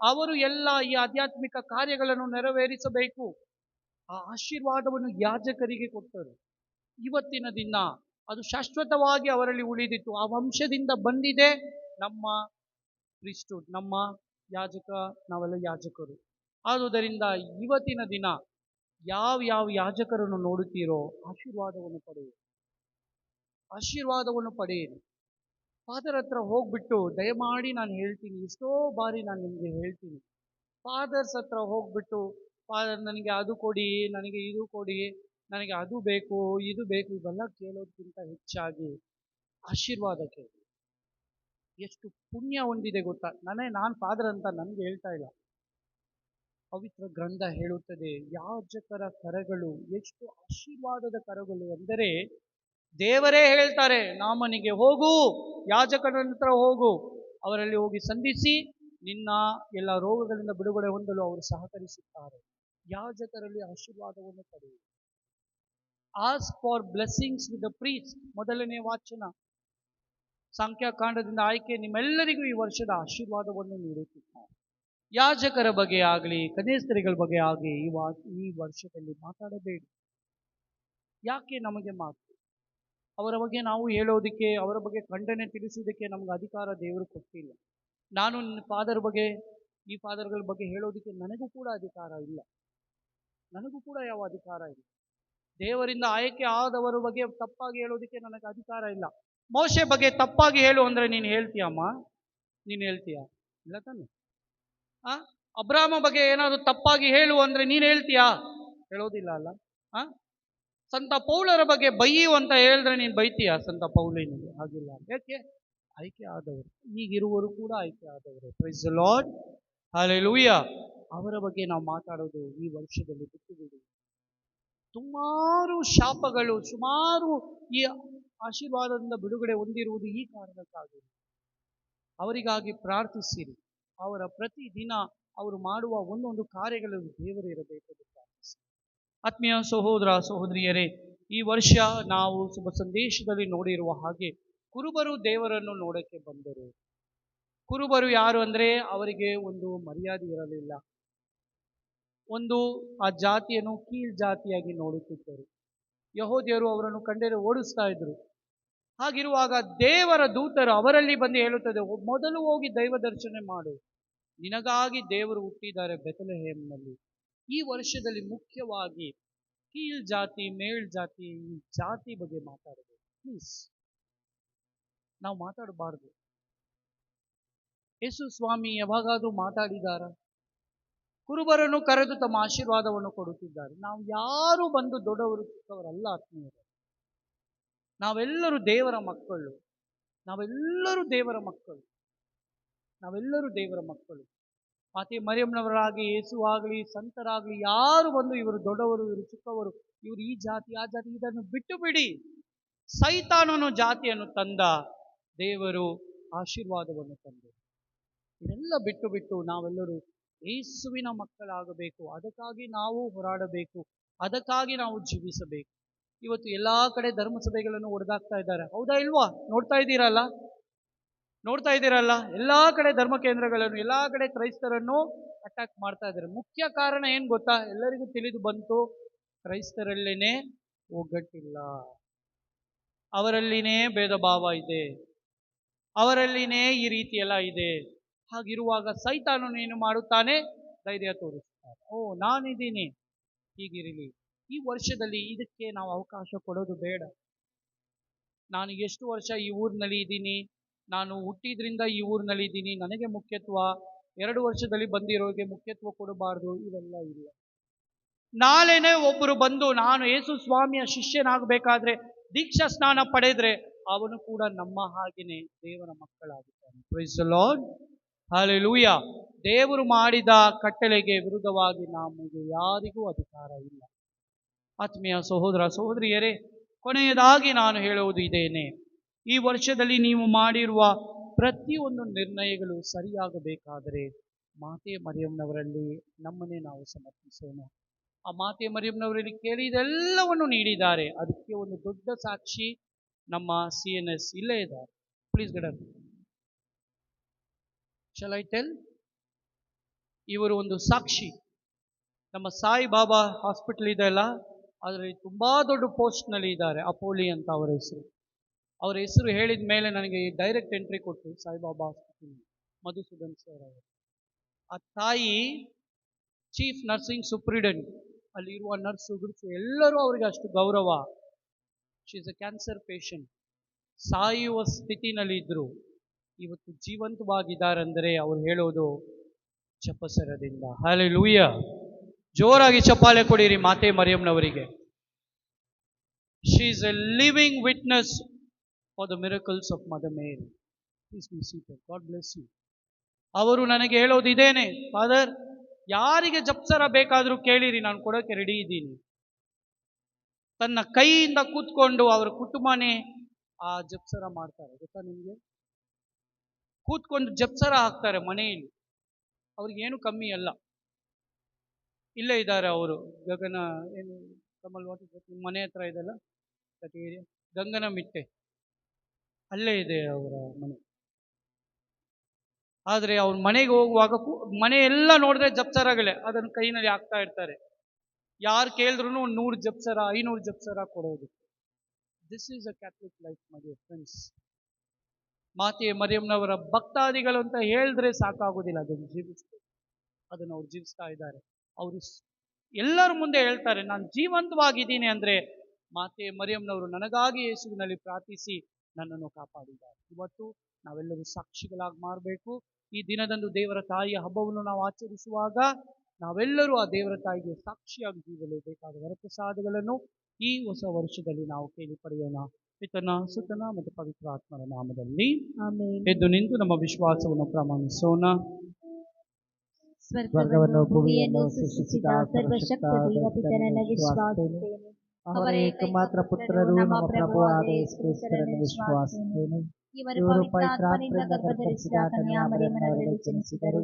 [SPEAKER 2] ಅವರು ಎಲ್ಲ ಈ ಆಧ್ಯಾತ್ಮಿಕ ಕಾರ್ಯಗಳನ್ನು ನೆರವೇರಿಸಬೇಕು. ಆ ಆಶೀರ್ವಾದವನ್ನು ಯಾಜಕರಿಗೆ ಕೊಟ್ಟರು. ಇವತ್ತಿನ ದಿನ ಅದು ಶಾಶ್ವತವಾಗಿ ಅವರಲ್ಲಿ ಉಳಿದಿತ್ತು. ಆ ವಂಶದಿಂದ ಬಂದಿದೆ ನಮ್ಮ ಪ್ರೀಸ್ಟ್ಹುಡ್, ನಮ್ಮ ಯಾಜಕ, ನಾವೆಲ್ಲ ಯಾಜಕರು. ಆದುದರಿಂದ ಇವತ್ತಿನ ದಿನ ಯಾವ ಯಾಜಕರನ್ನು ನೋಡುತ್ತೀರೋ ಆಶೀರ್ವಾದವನ್ನು ಪಡೆಯಿರಿ. ಫಾದರ್ ಹತ್ರ ಹೋಗ್ಬಿಟ್ಟು ದಯಮಾಡಿ ನಾನು ಹೇಳ್ತೀನಿ, ಎಷ್ಟೋ ಬಾರಿ ನಾನು ನಿಮಗೆ ಹೇಳ್ತೀನಿ, ಫಾದರ್ಸ್ ಹತ್ರ ಹೋಗ್ಬಿಟ್ಟು ಫಾದರ್ ನನಗೆ ಅದು ಕೊಡಿ, ನನಗೆ ಇದು ಕೊಡಿ, ನನಗೆ ಅದು ಬೇಕು ಇದು ಬೇಕು, ಇವೆಲ್ಲ ಕೇಳೋದಕ್ಕಿಂತ ಹೆಚ್ಚಾಗಿ ಆಶೀರ್ವಾದ ಕೇಳಿ. ಎಷ್ಟು ಪುಣ್ಯ ಹೊಂದಿದೆ ಗೊತ್ತಾ? ನಾನು ಫಾದರ್ ಅಂತ ನನಗೆ ಹೇಳ್ತಾ ಇಲ್ಲ, ಪವಿತ್ರ ಗ್ರಂಥ ಹೇಳುತ್ತದೆ ಯಾಜಕರ ಕರಗಳು ಎಷ್ಟು ಆಶೀರ್ವಾದದ ಕರಗಳು ಅಂದರೆ, ದೇವರೇ ಹೇಳ್ತಾರೆ ನಾಮನಿಗೆ ಹೋಗು, ಯಾಜಕನ ಹತ್ರ ಹೋಗು, ಅವರಲ್ಲಿ ಹೋಗಿ ಸಂಧಿಸಿ ನಿನ್ನ ಎಲ್ಲ ರೋಗಗಳಿಂದ ಬಿಡುಗಡೆ ಹೊಂದಲು ಅವರು ಸಹಕರಿಸುತ್ತಾರೆ. ಯಾಜಕರಲ್ಲಿ ಆಶೀರ್ವಾದವನ್ನು ಪಡೆಯಿರಿ. Ask for blessings with the priest. ಮೊದಲನೇ ವಾಚನ ಸಂಖ್ಯಾಕಾಂಡದಿಂದ ಆಯ್ಕೆ ನಿಮ್ಮೆಲ್ಲರಿಗೂ ಈ ವರ್ಷದ ಆಶೀರ್ವಾದವನ್ನು ನೀಡುತ್ತಿದ್ದಾರೆ. ಯಾಜಕರ ಬಗ್ಗೆ ಆಗಲಿ ಕನ್ಯಸ್ತ್ರೀಗಳ ಬಗ್ಗೆ ಆಗಲಿ ಈ ವರ್ಷದಲ್ಲಿ ಮಾತಾಡಬೇಡಿ. ಯಾಕೆ ನಮಗೆ ಮಾತು? ಅವರ ಬಗ್ಗೆ ನಾವು ಹೇಳೋದಕ್ಕೆ, ಅವರ ಬಗ್ಗೆ ಖಂಡನೆ ತಿಳಿಸೋದಕ್ಕೆ ನಮ್ಗೆ ಅಧಿಕಾರ ದೇವರು ಕೊಟ್ಟಿಲ್ಲ. ನಾನು ಫಾದರ್ ಬಗ್ಗೆ, ಈ ಫಾದರ್ಗಳ ಬಗ್ಗೆ ಹೇಳೋದಕ್ಕೆ ನನಗೂ ಕೂಡ ಅಧಿಕಾರ ಇಲ್ಲ. ನನಗೂ ಕೂಡ ಯಾವ ಅಧಿಕಾರ ಇಲ್ಲ. ದೇವರಿಂದ ಆಯ್ಕೆ ಆದವರ ಬಗ್ಗೆ ತಪ್ಪಾಗಿ ಹೇಳೋದಕ್ಕೆ ನನಗೆ ಅಧಿಕಾರ ಇಲ್ಲ. ಮೋಶೆ ಬಗ್ಗೆ ತಪ್ಪಾಗಿ ಹೇಳು ಅಂದ್ರೆ ನೀನು ಹೇಳ್ತೀಯಮ್ಮ? ನೀನು ಹೇಳ್ತೀಯಾ? ಇಲ್ಲ ತಾನೆ? ಅಬ್ರಾಮ ಬಗ್ಗೆ ಏನಾದ್ರು ತಪ್ಪಾಗಿ ಹೇಳು ಅಂದ್ರೆ ನೀನು ಹೇಳ್ತೀಯಾ? ಹೇಳೋದಿಲ್ಲ ಅಲ್ಲ. ಸಂತ ಪೌಲರ ಬಗ್ಗೆ ಬೈಯು ಅಂತ ಹೇಳಿದ್ರೆ ನೀನು ಬೈತೀಯ ಸಂತ ಪೌಲನಿಗೆ? ಹಾಗಿಲ್ಲ. ಯಾಕೆ? ಆಯ್ಕೆ ಆದವರು, ಈಗಿರುವರು ಕೂಡ ಆಯ್ಕೆ ಆದವರು. Praise the lord, hallelujah. ಅವರ ಬಗ್ಗೆ ನಾವು ಮಾತಾಡೋದು ಈ ವರ್ಷದಲ್ಲಿ ಬಿಟ್ಟು ಬಿಡಿ. ಸುಮಾರು ಶಾಪಗಳು, ಸುಮಾರು ಈ ಆಶೀರ್ವಾದದಿಂದ ಬಿಡುಗಡೆ ಹೊಂದಿರುವುದು ಈ ಕಾರಣಕ್ಕಾಗಿ. ಅವರಿಗಾಗಿ ಪ್ರಾರ್ಥಿಸಿರಿ. ಅವರ ಪ್ರತಿ ದಿನ ಅವರು ಮಾಡುವ ಒಂದೊಂದು ಕಾರ್ಯಗಳು ದೇವರು ಇರಬೇಕೆಂದು ಪ್ರಾರ್ಥಿಸಿ. ಆತ್ಮೀಯ ಸಹೋದರ ಸಹೋದರಿಯರೇ, ಈ ವರ್ಷ ನಾವು ಶುಭ ಸಂದೇಶದಲ್ಲಿ ನೋಡಿರುವ ಹಾಗೆ ಕುರುಬರು ದೇವರನ್ನು ನೋಡಕ್ಕೆ ಬಂದರು. ಕುರುಬರು ಯಾರು ಅಂದ್ರೆ, ಅವರಿಗೆ ಒಂದು ಮರ್ಯಾದೆ ಇರಲಿಲ್ಲ. ಒಂದು ಆ ಜಾತಿಯನ್ನು ಕೀಳ್ ಜಾತಿಯಾಗಿ ನೋಡುತ್ತಿದ್ದರು. ಯಹೂದ್ಯರು ಅವರನ್ನು ಕಂಡರೆ ಓಡಿಸ್ತಾ ಇದ್ರು. ಹಾಗಿರುವಾಗ ದೇವರ ದೂತರು ಅವರಲ್ಲಿ ಬಂದು ಹೇಳುತ್ತದೆ, ಮೊದಲು ಹೋಗಿ ದೈವ ದರ್ಶನ ಮಾಡು, ನಿನಗಾಗಿ ದೇವರು ಹುಟ್ಟಿದ್ದಾರೆ ಬೆಥಲೆಹೇಮ್ನಲ್ಲಿ. ಈ ವರ್ಷದಲ್ಲಿ ಮುಖ್ಯವಾಗಿ ಕೀಳ್ ಜಾತಿ ಮೇಳ್ ಜಾತಿ ಈ ಜಾತಿ ಬಗ್ಗೆ ಮಾತಾಡಬೇಕು. ಪ್ಲೀಸ್, ನಾವು ಮಾತಾಡಬಾರ್ದು. ಯೇಸು ಸ್ವಾಮಿ ಯಾವಾಗಾದ್ರೂ ಮಾತಾಡಿದಾರ? ಕುರುಬರನ್ನು ಕರೆದು ತಮ್ಮ ಆಶೀರ್ವಾದವನ್ನು ಕೊಡುತ್ತಿದ್ದಾರೆ. ನಾವು ಯಾರು ಬಂದು ದೊಡ್ಡವರು ಚಿಕ್ಕವರಲ್ಲ ಆತ್ಮೀಯರು. ನಾವೆಲ್ಲರೂ ದೇವರ ಮಕ್ಕಳು. ನಾವೆಲ್ಲರೂ ದೇವರ ಮಕ್ಕಳು. ನಾವೆಲ್ಲರೂ ದೇವರ ಮಕ್ಕಳು. ಮಾತೆ ಮರಿಯಮ್ಮನವರಾಗಿ, ಯೇಸು ಆಗಲಿ, ಸಂತರಾಗಲಿ, ಯಾರು ಬಂದು ಇವರು ದೊಡ್ಡವರು, ಇವರು ಚಿಕ್ಕವರು, ಇವರು ಈ ಜಾತಿ ಆ ಜಾತಿ, ಇದನ್ನು ಬಿಟ್ಟು ಬಿಡಿ. ಸೈತಾನನು ಜಾತಿಯನ್ನು ತಂದ, ದೇವರು ಆಶೀರ್ವಾದವನ್ನು ತಂದರು. ಇದೆಲ್ಲ ಬಿಟ್ಟು ಬಿಟ್ಟು ನಾವೆಲ್ಲರೂ ಯೇಸುವಿನ ಮಕ್ಕಳಾಗಬೇಕು. ಅದಕ್ಕಾಗಿ ನಾವು ಹೋರಾಡಬೇಕು. ಅದಕ್ಕಾಗಿ ನಾವು ಜೀವಿಸಬೇಕು. ಇವತ್ತು ಎಲ್ಲಾ ಕಡೆ ಧರ್ಮಸಭೆಗಳನ್ನು ಹೊಡೆದಾಕ್ತಾ ಇದ್ದಾರೆ. ಹೌದಾ ಇಲ್ವಾ? ನೋಡ್ತಾ ಇದ್ದೀರಲ್ಲ? ಎಲ್ಲಾ ಕಡೆ ಧರ್ಮ ಕೇಂದ್ರಗಳನ್ನು, ಎಲ್ಲಾ ಕಡೆ ಕ್ರೈಸ್ತರನ್ನು ಅಟ್ಯಾಕ್ ಮಾಡ್ತಾ ಇದ್ದಾರೆ. ಮುಖ್ಯ ಕಾರಣ ಏನ್ ಗೊತ್ತಾ? ಎಲ್ಲರಿಗೂ ತಿಳಿದು ಬಂತು, ಕ್ರೈಸ್ತರಲ್ಲೇನೆ ಒಗ್ಗಟ್ಟಿಲ್ಲ, ಅವರಲ್ಲಿನೇ ಭೇದ ಭಾವ ಇದೆ, ಅವರಲ್ಲಿನೇ ಈ ರೀತಿ ಎಲ್ಲ ಇದೆ. ಹಾಗಿರುವಾಗ ಸೈತಾನನು ಏನು ಮಾಡುತ್ತಾನೆ? ಧೈರ್ಯ ತೋರಿಸ್ತಾನೆ. ನಾನಿದ್ದೀನಿ, ಹೀಗಿರಲಿ. ಈ ವರ್ಷದಲ್ಲಿ ಇದಕ್ಕೆ ನಾವು ಅವಕಾಶ ಕೊಡೋದು ಬೇಡ. ನಾನು ಎಷ್ಟು ವರ್ಷ ಈ ಊರಿನಲ್ಲಿ ಇದ್ದೀನಿ, ನಾನು ಹುಟ್ಟಿದ್ರಿಂದ ಈ ಊರಿನಲ್ಲಿ ಇದ್ದೀನಿ, ನನಗೆ ಮುಖ್ಯತ್ವ, 2 ವರ್ಷದಲ್ಲಿ ಬಂದಿರೋರಿಗೆ ಮುಖ್ಯತ್ವ ಕೊಡಬಾರ್ದು, ಇವೆಲ್ಲ ಇಲ್ಲ. ನಾಳೆನೇ ಒಬ್ಬರು ಬಂದು ನಾನು ಯೇಸು ಸ್ವಾಮಿಯ ಶಿಷ್ಯನಾಗಬೇಕಾದ್ರೆ ದೀಕ್ಷಾ ಸ್ನಾನ ಪಡೆದ್ರೆ ಅವನು ಕೂಡ ನಮ್ಮ ಹಾಗೆಯೇ ದೇವರ ಮಕ್ಕಳಾಗುತ್ತಾನೆ. Praise the lord, hallelujah. ದೇವರು ಮಾಡಿದ ಕಟ್ಟಳೆಗೆ ವಿರುದ್ಧವಾಗಿ ನಮಗೆ ಯಾರಿಗೂ ಅಧಿಕಾರ ಇಲ್ಲ. ಆತ್ಮೀಯ ಸಹೋದರ ಸಹೋದರಿಯರೇ, ಕೊನೆಯದಾಗಿ ನಾನು ಹೇಳುವುದು ಇದೇನೆ, ಈ ವರ್ಷದಲ್ಲಿ ನೀವು ಮಾಡಿರುವ ಪ್ರತಿಯೊಂದು ನಿರ್ಣಯಗಳು ಸರಿಯಾಗಬೇಕಾದರೆ ಮಾತೆ ಮರಿಯಮ್ಮನವರಲ್ಲಿ ನಮ್ಮನ್ನೇ ನಾವು ಸಮರ್ಪಿಸೋಣ. ಆ ಮಾತೆ ಮರಿಯಮ್ಮನವರಲ್ಲಿ ಕೇಳಿದೆಲ್ಲವನ್ನು ನೀಡಿದ್ದಾರೆ. ಅದಕ್ಕೆ ಒಂದು ದೊಡ್ಡ ಸಾಕ್ಷಿ ನಮ್ಮ CNS ಇಲ್ಲೇ ಇದ್ದಾರೆ. ಪ್ಲೀಸ್ ಗಡನ್, ಶಾಲ್ ಐ ಟೆಲ್? ಇವರು ಒಂದು ಸಾಕ್ಷಿ. ನಮ್ಮ ಸಾಯಿ ಬಾಬಾ ಹಾಸ್ಪಿಟಲ್ ಇದೆ ಅಲ್ಲ, ಅದರಲ್ಲಿ ತುಂಬಾ ದೊಡ್ಡ ಪೋಸ್ಟ್ನಲ್ಲಿ ಇದ್ದಾರೆ. ಅಪೋಲಿ ಅಂತ ಅವರ ಹೆಸರು. ಅವರ ಹೆಸರು ಹೇಳಿದ ಮೇಲೆ ನನಗೆ ಡೈರೆಕ್ಟ್ ಎಂಟ್ರಿ ಕೊಟ್ಟು ಸಾಯಿಬಾಬಾ ಹಾಸ್ಪಿಟಲ್, ಮಧುಸೂದನ್ ಸರ್ ಅವರು. ಆ ತಾಯಿ ಚೀಫ್ ನರ್ಸಿಂಗ್ ಸೂಪ್ರಿಡೆಂಟ್, ಅಲ್ಲಿರುವ ನರ್ಸು ಗುರುಸು ಎಲ್ಲರೂ ಅವರಿಗೆ ಅಷ್ಟು ಗೌರವ. She is a cancer patient. ಸಾಯುವ ಸ್ಥಿತಿನಲ್ಲಿ ಇದ್ರು, ಇವತ್ತು ಜೀವಂತವಾಗಿದ್ದಾರೆಂದರೆ ಅವ್ರು ಹೇಳೋದು ಜಪಸರದಿಂದ. ಹಲ್ಲೆಲೂಯಾ. ಜೋರಾಗಿ ಚಪ್ಪಾಳೆ ಕೊಡಿರಿ ಮಾತೆ ಮರಿಯಮ್ಮನವರಿಗೆ. She is a living witness for the miracles of Mother Mary. Please be seated. God bless you. ಅವರು ನನಗೆ ಹೇಳೋದು ಇದೇನೆ, ಫಾದರ್, ಯಾರಿಗೆ ಜಪ್ಸರ ಬೇಕಾದರೂ ಕೇಳಿರಿ, ನಾನು ಕೊಡೋಕೆ ರೆಡಿ ಇದ್ದೀನಿ. ತನ್ನ ಕೈಯಿಂದ ಕೂತ್ಕೊಂಡು ಅವರ ಕುಟುಂಬನೇ ಆ ಜಪ್ಸರ ಮಾಡ್ತಾರೆ. ಗೊತ್ತಾ ನಿಮಗೆ? ಕೂತ್ಕೊಂಡು ಜಪ್ಸರ ಹಾಕ್ತಾರೆ ಮನೆಯಲ್ಲಿ. ಅವ್ರಿಗೇನು ಕಮ್ಮಿ ಅಲ್ಲ. ಇಲ್ಲೇ ಇದ್ದಾರೆ ಅವರು, ಗಗನ ಏನು ಕಮಲ್ ವಾಟ್ ಮನೆ ಹತ್ರ ಇದೆಲ್ಲ ಏರಿಯಾ, ಗಂಗನ ಮಿಟ್ಟೆ, ಅಲ್ಲೇ ಇದೆ ಅವರ ಮನೆ. ಆದರೆ ಅವ್ರ ಮನೆಗೆ ಹೋಗುವಾಗ ಮನೆ ಎಲ್ಲ ನೋಡಿದ್ರೆ ಜಪ್ಸರಗಳೇ, ಅದನ್ನು ಕೈನಲ್ಲಿ ಹಾಕ್ತಾ ಇರ್ತಾರೆ. ಯಾರು ಕೇಳಿದ್ರು 100 ಜಪ್ಸರ 500 ಜಪ್ಸರ ಕೊಡೋದು. This is a Catholic life my dear friends. ಮಾತೆ ಮರಿಯಮ್ಮನವರ ಭಕ್ತಾದಿಗಳು ಅಂತ ಹೇಳಿದ್ರೆ ಸಾಕಾಗೋದಿಲ್ಲ, ಅದನ್ನು ಜೀವಿಸ್ಬೇಕು. ಅದನ್ನು ಅವ್ರು ಜೀವಿಸ್ತಾ ಇದ್ದಾರೆ. ಅವರು ಎಲ್ಲರ ಮುಂದೆ ಹೇಳ್ತಾರೆ, ನಾನು ಜೀವಂತವಾಗಿದ್ದೀನಿ ಅಂದರೆ ಮಾತೆ ಮರಿಯಮ್ಮನವರು ನನಗಾಗಿ ಯೇಸುವಿನಲ್ಲಿ ಪ್ರಾರ್ಥಿಸಿ ನನ್ನನ್ನು ಕಾಪಾಡಿದ್ದಾರೆ. ಇವತ್ತು ನಾವೆಲ್ಲರೂ ಸಾಕ್ಷಿಗಳಾಗಿ ಮಾರಬೇಕು. ಈ ದಿನದಂದು ದೇವರ ತಾಯಿಯ ಹಬ್ಬವನ್ನು ನಾವು ಆಚರಿಸುವಾಗ ನಾವೆಲ್ಲರೂ ಆ ದೇವರ ತಾಯಿಗೆ ಸಾಕ್ಷಿಯಾಗಿ ಜೀವಲೇಬೇಕಾದ ವರಪ್ರಸಾದಗಳನ್ನು ಈ ಹೊಸ ವರ್ಷದಲ್ಲಿ ನಾವು ಕೇಳಿ ಪಡೆಯೋಣ. ಪಿತನ ಸುತನ ಮತ್ತು ಪವಿತ್ರ ಆತ್ಮರ ನಾಮದಲ್ಲಿ
[SPEAKER 1] ಆಮೆನ್.
[SPEAKER 2] ಎದ್ದು ನಿಂತು ನಮ್ಮ ವಿಶ್ವಾಸವನ್ನು ಪ್ರಮಾಣಿಸೋಣ.
[SPEAKER 1] ಸ್ವರ್ಗವನ್ನು ಭೂಮಿಯನ್ನು ಸೃಷ್ಟಿಸಿದ ಸರ್ವಶಕ್ತ ದೇವಪಿತನನ್ನು ವಿಶ್ವಾಸಿಸುತ್ತೇನೆ. ಅವರ ಏಕಮಾತ್ರ ಪುತ್ರರು ನಮ್ಮ ಪ್ರಭುವಾದ ಯೇಸು ಕ್ರಿಸ್ತರನ್ನು ವಿಶ್ವಾಸಿಸುತ್ತೇನೆ. ಇವರು ಪವಿತ್ರಾತ್ಮನಿಂದ ಗರ್ಭಧರಿಸಿದ ಕನ್ಯಾಮರಿಯಮ್ಮನವರಲ್ಲಿ ಜನಿಸಿದರು.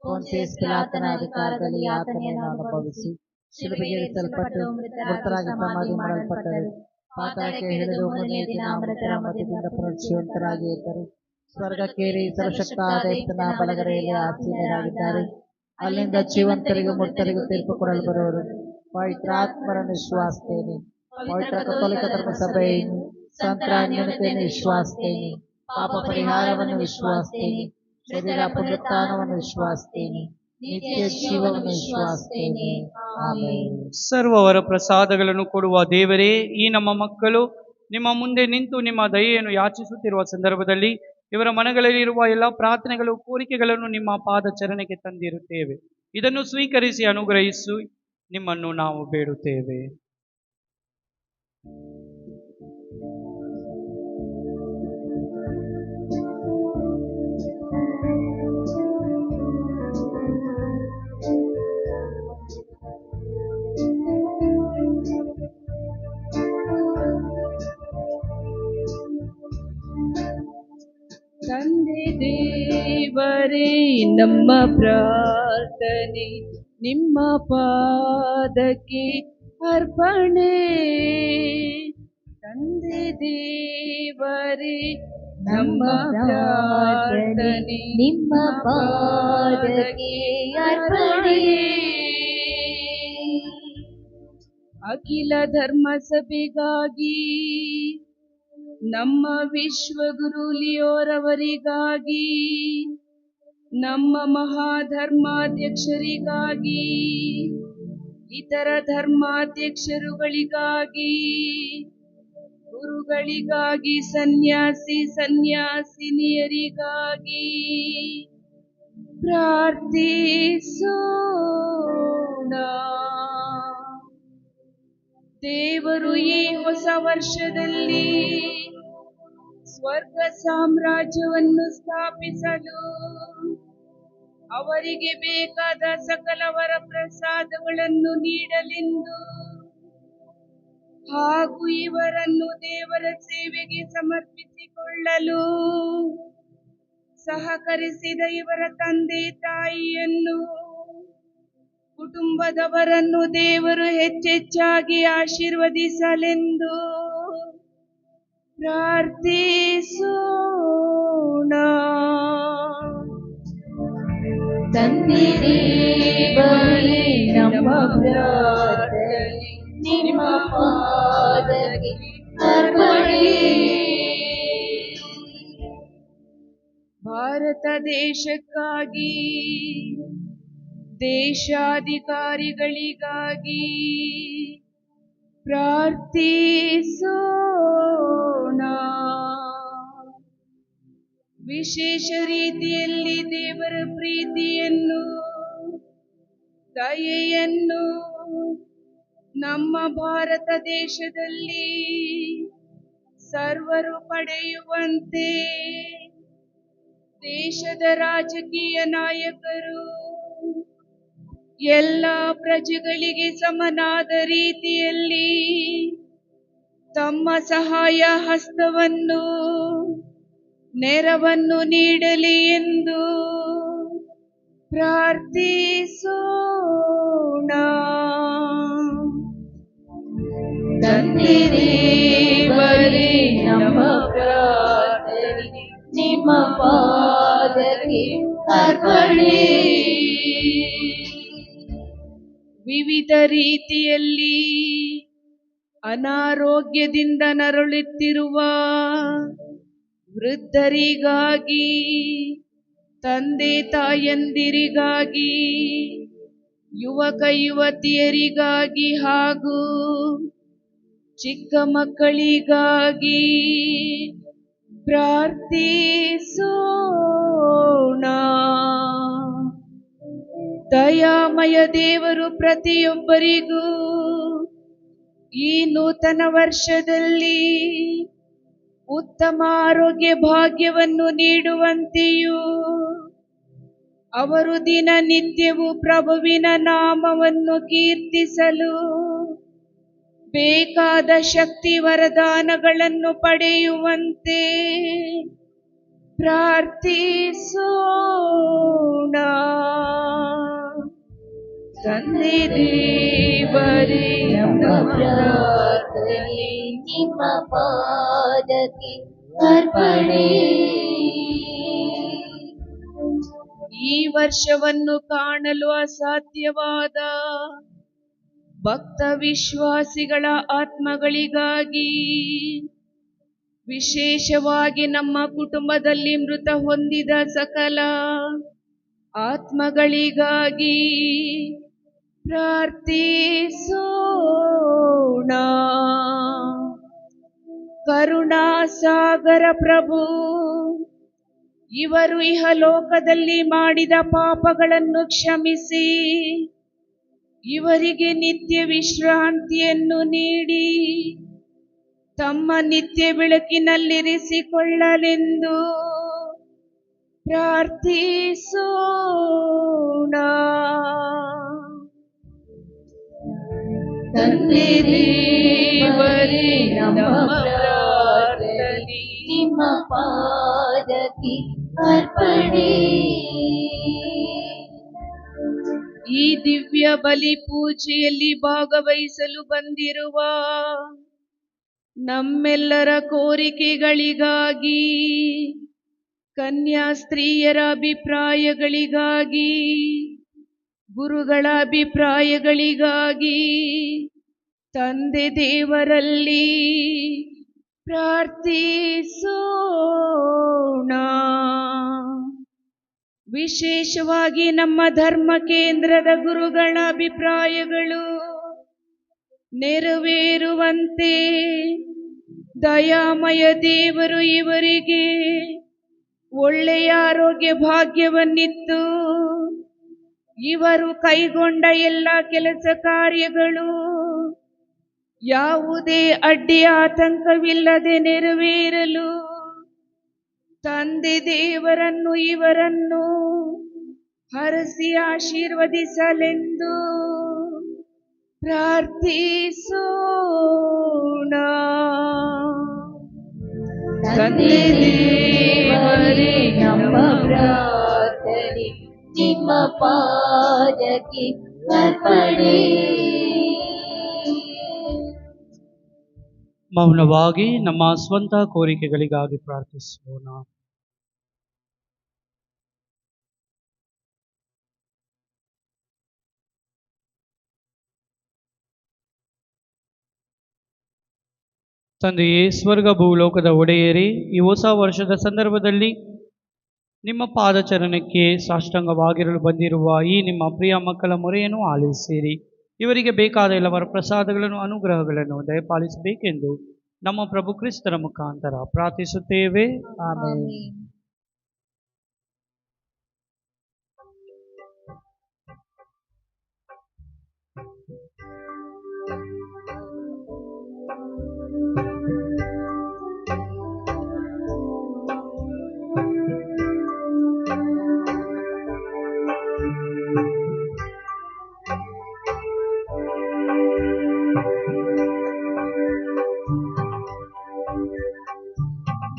[SPEAKER 1] ಪೊಂತಿಯಸ್ ಪಿಲಾತನ ಅಧಿಕಾರದಲ್ಲಿ ಯಾತನೆಯನ್ನು ಅನುಭವಿಸಿ ಶಿಲುಬೆಗೇರಿಸಲ್ಪಟ್ಟು ಮೃತರಾಗಿ ಸಮಾಧಿ ಮಾಡಲ್ಪಟ್ಟರು. ಪಾತಾಳಕ್ಕೆ ಇಳಿದು ಮೂರನೆಯ ದಿನ ಮೃತರ ಮಧ್ಯದಿಂದ ಪುನರುಜ್ಜೀವಂತರಾಗಿ ಎದ್ದರು. ಸ್ವರ್ಗಕ್ಕೇರಿ ಸರ್ವಶಕ್ತನಾದ ಪಿತನ ಬಲಗಡೆಯಲ್ಲಿ ಆಸೀನರಾಗಿದ್ದಾರೆ. ಅಲ್ಲಿಂದ ಜೀವಂತರಿಗೂ ಮೃತರಿಗೂ ತೀರ್ಪು ಕೊಡಲು ಬರುವರು. ಪವಿತ್ರಾತ್ಮರನ್ನು ವಿಶ್ವಾಸಿಸುತ್ತೇನೆ. ಪವಿತ್ರ ಕಥೋಲಿಕ ಧರ್ಮ ಸಭೆಯನ್ನು ಸಂತರ ಅನ್ಯೋನ್ಯತೆಯನ್ನು ವಿಶ್ವಾಸಿಸುತ್ತೇನೆ. ಪಾಪ ಪರಿಹಾರವನ್ನು ವಿಶ್ವಾಸಿಸುತ್ತೇನೆ. ಶರೀರ ಪುನರುತ್ಥಾನವನ್ನು ವಿಶ್ವಾಸಿಸುತ್ತೇನೆ. ನಿತ್ಯ ಜೀವವನ್ನು ವಿಶ್ವಾಸಿಸುತ್ತೇನೆ. ಆಮೆನ್.
[SPEAKER 2] ಸರ್ವವರ ಪ್ರಸಾದಗಳನ್ನು ಕೊಡುವ ದೇವರೇ, ಈ ನಮ್ಮ ಮಕ್ಕಳು ನಿಮ್ಮ ಮುಂದೆ ನಿಂತು ನಿಮ್ಮ ದಯೆಯನ್ನು ಯಾಚಿಸುತ್ತಿರುವ ಸಂದರ್ಭದಲ್ಲಿ ಇವರ ಮನಗಳಲ್ಲಿರುವ ಎಲ್ಲ ಪ್ರಾರ್ಥನೆಗಳು, ಕೋರಿಕೆಗಳನ್ನು ನಿಮ್ಮ ಪಾದ ಚರಣಕ್ಕೆ ತಂದಿರುತ್ತೇವೆ. ಇದನ್ನು ಸ್ವೀಕರಿಸಿ ಅನುಗ್ರಹಿಸು ನಿಮ್ಮನ್ನು ನಾವು ಬೇಡುತ್ತೇವೆ.
[SPEAKER 4] ತಂದೆ ದೇವರೇ, ನಮ್ಮ ಪ್ರಾರ್ಥನೆ ನಿಮ್ಮ ಪಾದಕ್ಕೆ ಅರ್ಪಣೆ. ತಂದೆ ದೇವರೇ, ನಮ್ಮ ಪ್ರಾರ್ಥನೆ
[SPEAKER 1] ನಿಮ್ಮ ಪಾದಕ್ಕೆ ಅರ್ಪಣೆ.
[SPEAKER 4] ಅಖಿಲ ಧರ್ಮ ಸಭೆಗಾಗಿ, ನಮ್ಮ ವಿಶ್ವಗುರು ಲಿಯೋರವರಿಗಾಗಿ, ನಮ್ಮ ಮಹಾಧರ್ಮಾಧ್ಯಕ್ಷರಿಗಾಗಿ, ಇತರ ಧರ್ಮಾಧ್ಯಕ್ಷರುಗಳಿಗಾಗಿ, ಗುರುಗಳಿಗಾಗಿ, ಸನ್ಯಾಸಿನಿಯರಿಗಾಗಿ ಪ್ರಾರ್ಥಿಸೋಣ. ದೇವರು ಈ ಹೊಸ ವರ್ಷದಲ್ಲಿ ಸ್ವರ್ಗ ಸಾಮ್ರಾಜ್ಯವನ್ನು ಸ್ಥಾಪಿಸಲು ಅವರಿಗೆ ಬೇಕಾದ ಸಕಲ ವರ ಪ್ರಸಾದಗಳನ್ನು ನೀಡಲೆಂದು ಹಾಗೂ ಇವರನ್ನು ದೇವರ ಸೇವೆಗೆ ಸಮರ್ಪಿಸಿಕೊಳ್ಳಲು ಸಹಕರಿಸಿದ ಇವರ ತಂದೆ ತಾಯಿಯನ್ನು, ಕುಟುಂಬದವರನ್ನು ದೇವರು ಹೆಚ್ಚೆಚ್ಚಾಗಿ ಆಶೀರ್ವದಿಸಲೆಂದು ಪ್ರಾರ್ಥಿಸೋಣ.
[SPEAKER 1] ತಂದೆ ದೇವರೇ, ನಮ್ಮ ಪ್ರಾರ್ಥನೆ ನಿಮ್ಮ ಪಾದಕ್ಕೆ ಅರ್ಪಣೆ.
[SPEAKER 4] ಭಾರತ ದೇಶಕ್ಕಾಗಿ, ದೇಶಾಧಿಕಾರಿಗಳಿಗಾಗಿ ಪ್ರಾರ್ಥಿಸೋಣ. ವಿಶೇಷ ರೀತಿಯಲ್ಲಿ ದೇವರ ಪ್ರೀತಿಯನ್ನು, ದಯೆಯನ್ನು ನಮ್ಮ ಭಾರತ ದೇಶದಲ್ಲಿ ಸರ್ವರು ಪಡೆಯುವಂತೆ ದೇಶದ ರಾಜಕೀಯ ನಾಯಕರು ಎಲ್ಲ ಪ್ರಜೆಗಳಿಗೆ ಸಮನಾದ ರೀತಿಯಲ್ಲಿ ತಮ್ಮ ಸಹಾಯ ಹಸ್ತವನ್ನು, ನೆರವನ್ನು ನೀಡಲಿ ಎಂದು ಪ್ರಾರ್ಥಿಸೋಣ.
[SPEAKER 1] ತಂದೆ ದೇವರೇ, ನಮ್ಮ ಪ್ರಾರ್ಥನೆ ನಿಮ್ಮ ಪಾದಕ್ಕೆ ಅರ್ಪಣೆ.
[SPEAKER 4] ವಿವಿಧ ರೀತಿಯಲ್ಲಿ ಅನಾರೋಗ್ಯದಿಂದ ನರಳುತ್ತಿರುವ ವೃದ್ಧರಿಗಾಗಿ, ತಂದೆ ತಾಯಂದಿರಿಗಾಗಿ, ಯುವಕ ಯುವತಿಯರಿಗಾಗಿ ಹಾಗೂ ಚಿಕ್ಕ ಮಕ್ಕಳಿಗಾಗಿ ಪ್ರಾರ್ಥಿಸೋಣ. ದಯಾಮಯ ದೇವರು ಪ್ರತಿಯೊಬ್ಬರಿಗೂ
[SPEAKER 1] ಈ ನೂತನ ವರ್ಷದಲ್ಲಿ ಉತ್ತಮ ಆರೋಗ್ಯ ಭಾಗ್ಯವನ್ನು ನೀಡುವಂತೆಯೂ ಅವರು ದಿನನಿತ್ಯವೂ ಪ್ರಭುವಿನ ನಾಮವನ್ನು ಕೀರ್ತಿಸಲು ಬೇಕಾದ ಶಕ್ತಿ ವರದಾನಗಳನ್ನು ಪಡೆಯುವಂತೆ ಪ್ರಾರ್ಥಿಸೋಣ. ತಂದೆ ದೇವರೇ, ನಮ್ಮ ಪ್ರಾರ್ಥನೆ
[SPEAKER 6] ನಿಮ್ಮ ಪಾದಕ್ಕೆ ಅರ್ಪಣೆ.
[SPEAKER 1] ಈ ವರ್ಷವನ್ನು ಕಾಣಲು ಅಸಾಧ್ಯವಾದ ಭಕ್ತ ವಿಶ್ವಾಸಿಗಳ ಆತ್ಮಗಳಿಗಾಗಿ, ವಿಶೇಷವಾಗಿ ನಮ್ಮ ಕುಟುಂಬದಲ್ಲಿ ಮೃತ ಹೊಂದಿದ ಸಕಲ ಆತ್ಮಗಳಿಗಾಗಿ ಪ್ರಾರ್ಥಿಸೋಣ. ಕರುಣಾಸಾಗರ ಪ್ರಭು, ಇವರು ಇಹಲೋಕದಲ್ಲಿ ಮಾಡಿದ ಪಾಪಗಳನ್ನು ಕ್ಷಮಿಸಿ ಇವರಿಗೆ ನಿತ್ಯ ವಿಶ್ರಾಂತಿಯನ್ನು ನೀಡಿ ತಮ್ಮ ನಿತ್ಯ ಬೆಳಕಿನಲ್ಲಿರಿಸಿಕೊಳ್ಳಲೆಂದು ಪ್ರಾರ್ಥಿಸೋಣ.
[SPEAKER 6] ತಂದೆ ದೇವರೇ, ನಮ್ಮ ಪ್ರಾರ್ಥನೆ ನಿಮ್ಮ ಪಾದಕ್ಕೆ ಅರ್ಪಣೆ.
[SPEAKER 1] ಈ ದಿವ್ಯ ಬಲಿ ಪೂಜೆಯಲ್ಲಿ ಭಾಗವಹಿಸಲು ಬಂದಿರುವ ನಮ್ಮೆಲ್ಲರ ಕೋರಿಕೆಗಳಿಗಾಗಿ, ಕನ್ಯಾ ಸ್ತ್ರೀಯರ ಅಭಿಪ್ರಾಯಗಳಿಗಾಗಿ, ಗುರುಗಳ ಅಭಿಪ್ರಾಯಗಳಿಗಾಗಿ ತಂದೆ ದೇವರಲ್ಲಿ ಪ್ರಾರ್ಥಿಸೋಣ. ವಿಶೇಷವಾಗಿ ನಮ್ಮ ಧರ್ಮ ಕೇಂದ್ರದ ಗುರುಗಳ ಅಭಿಪ್ರಾಯಗಳು ನೆರವೇರುವಂತೆ ದಯಾಮಯ ದೇವರು ಇವರಿಗೆ ಒಳ್ಳೆಯ ಆರೋಗ್ಯ ಭಾಗ್ಯವನ್ನಿತ್ತು ಇವರು ಕೈಗೊಂಡ ಎಲ್ಲ ಕೆಲಸ ಕಾರ್ಯಗಳು ಯಾವುದೇ ಅಡ್ಡಿ ಆತಂಕವಿಲ್ಲದೆ ನೆರವೇರಲು ತಂದೆ ದೇವರನ್ನು ಇವರನ್ನು ಹರಸಿ ಆಶೀರ್ವದಿಸಲೆಂದು ಪ್ರಾರ್ಥಿಸೋಣ.
[SPEAKER 6] ತಂದೆ ದೇವರೇ, ನಮ್ಮ ಪ್ರಾರ್ಥನೆ ನಿಮ್ಮ ಪಾದಕ್ಕೆ ಅರ್ಪಣೆ.
[SPEAKER 2] ಮೌನವಾಗಿ ನಮ್ಮ ಸ್ವಂತ ಕೋರಿಕೆಗಳಿಗಾಗಿ ಪ್ರಾರ್ಥಿಸೋಣ. ತಂದೆಯೇ, ಸ್ವರ್ಗ ಭೂಲೋಕದ ಒಡೆಯರೇ, ಈ ಹೊಸ ವರ್ಷದ ಸಂದರ್ಭದಲ್ಲಿ ನಿಮ್ಮ ಪಾದಚರಣಕ್ಕೆ ಸಾಷ್ಟಾಂಗವಾಗಿರಲು ಬಂದಿರುವ ಈ ನಿಮ್ಮ ಪ್ರಿಯ ಮಕ್ಕಳ ಮೊರೆಯನ್ನು ಆಲಿಸಿರಿ. ಇವರಿಗೆ ಬೇಕಾದ ಎಲ್ಲವರ ಪ್ರಸಾದಗಳನ್ನು ಅನುಗ್ರಹಗಳನ್ನು ದಯಪಾಲಿಸಬೇಕೆಂದು ನಮ್ಮ ಪ್ರಭು ಕ್ರಿಸ್ತರ ಮುಖಾಂತರ ಪ್ರಾರ್ಥಿಸುತ್ತೇವೆ. ಆಮೆನ್.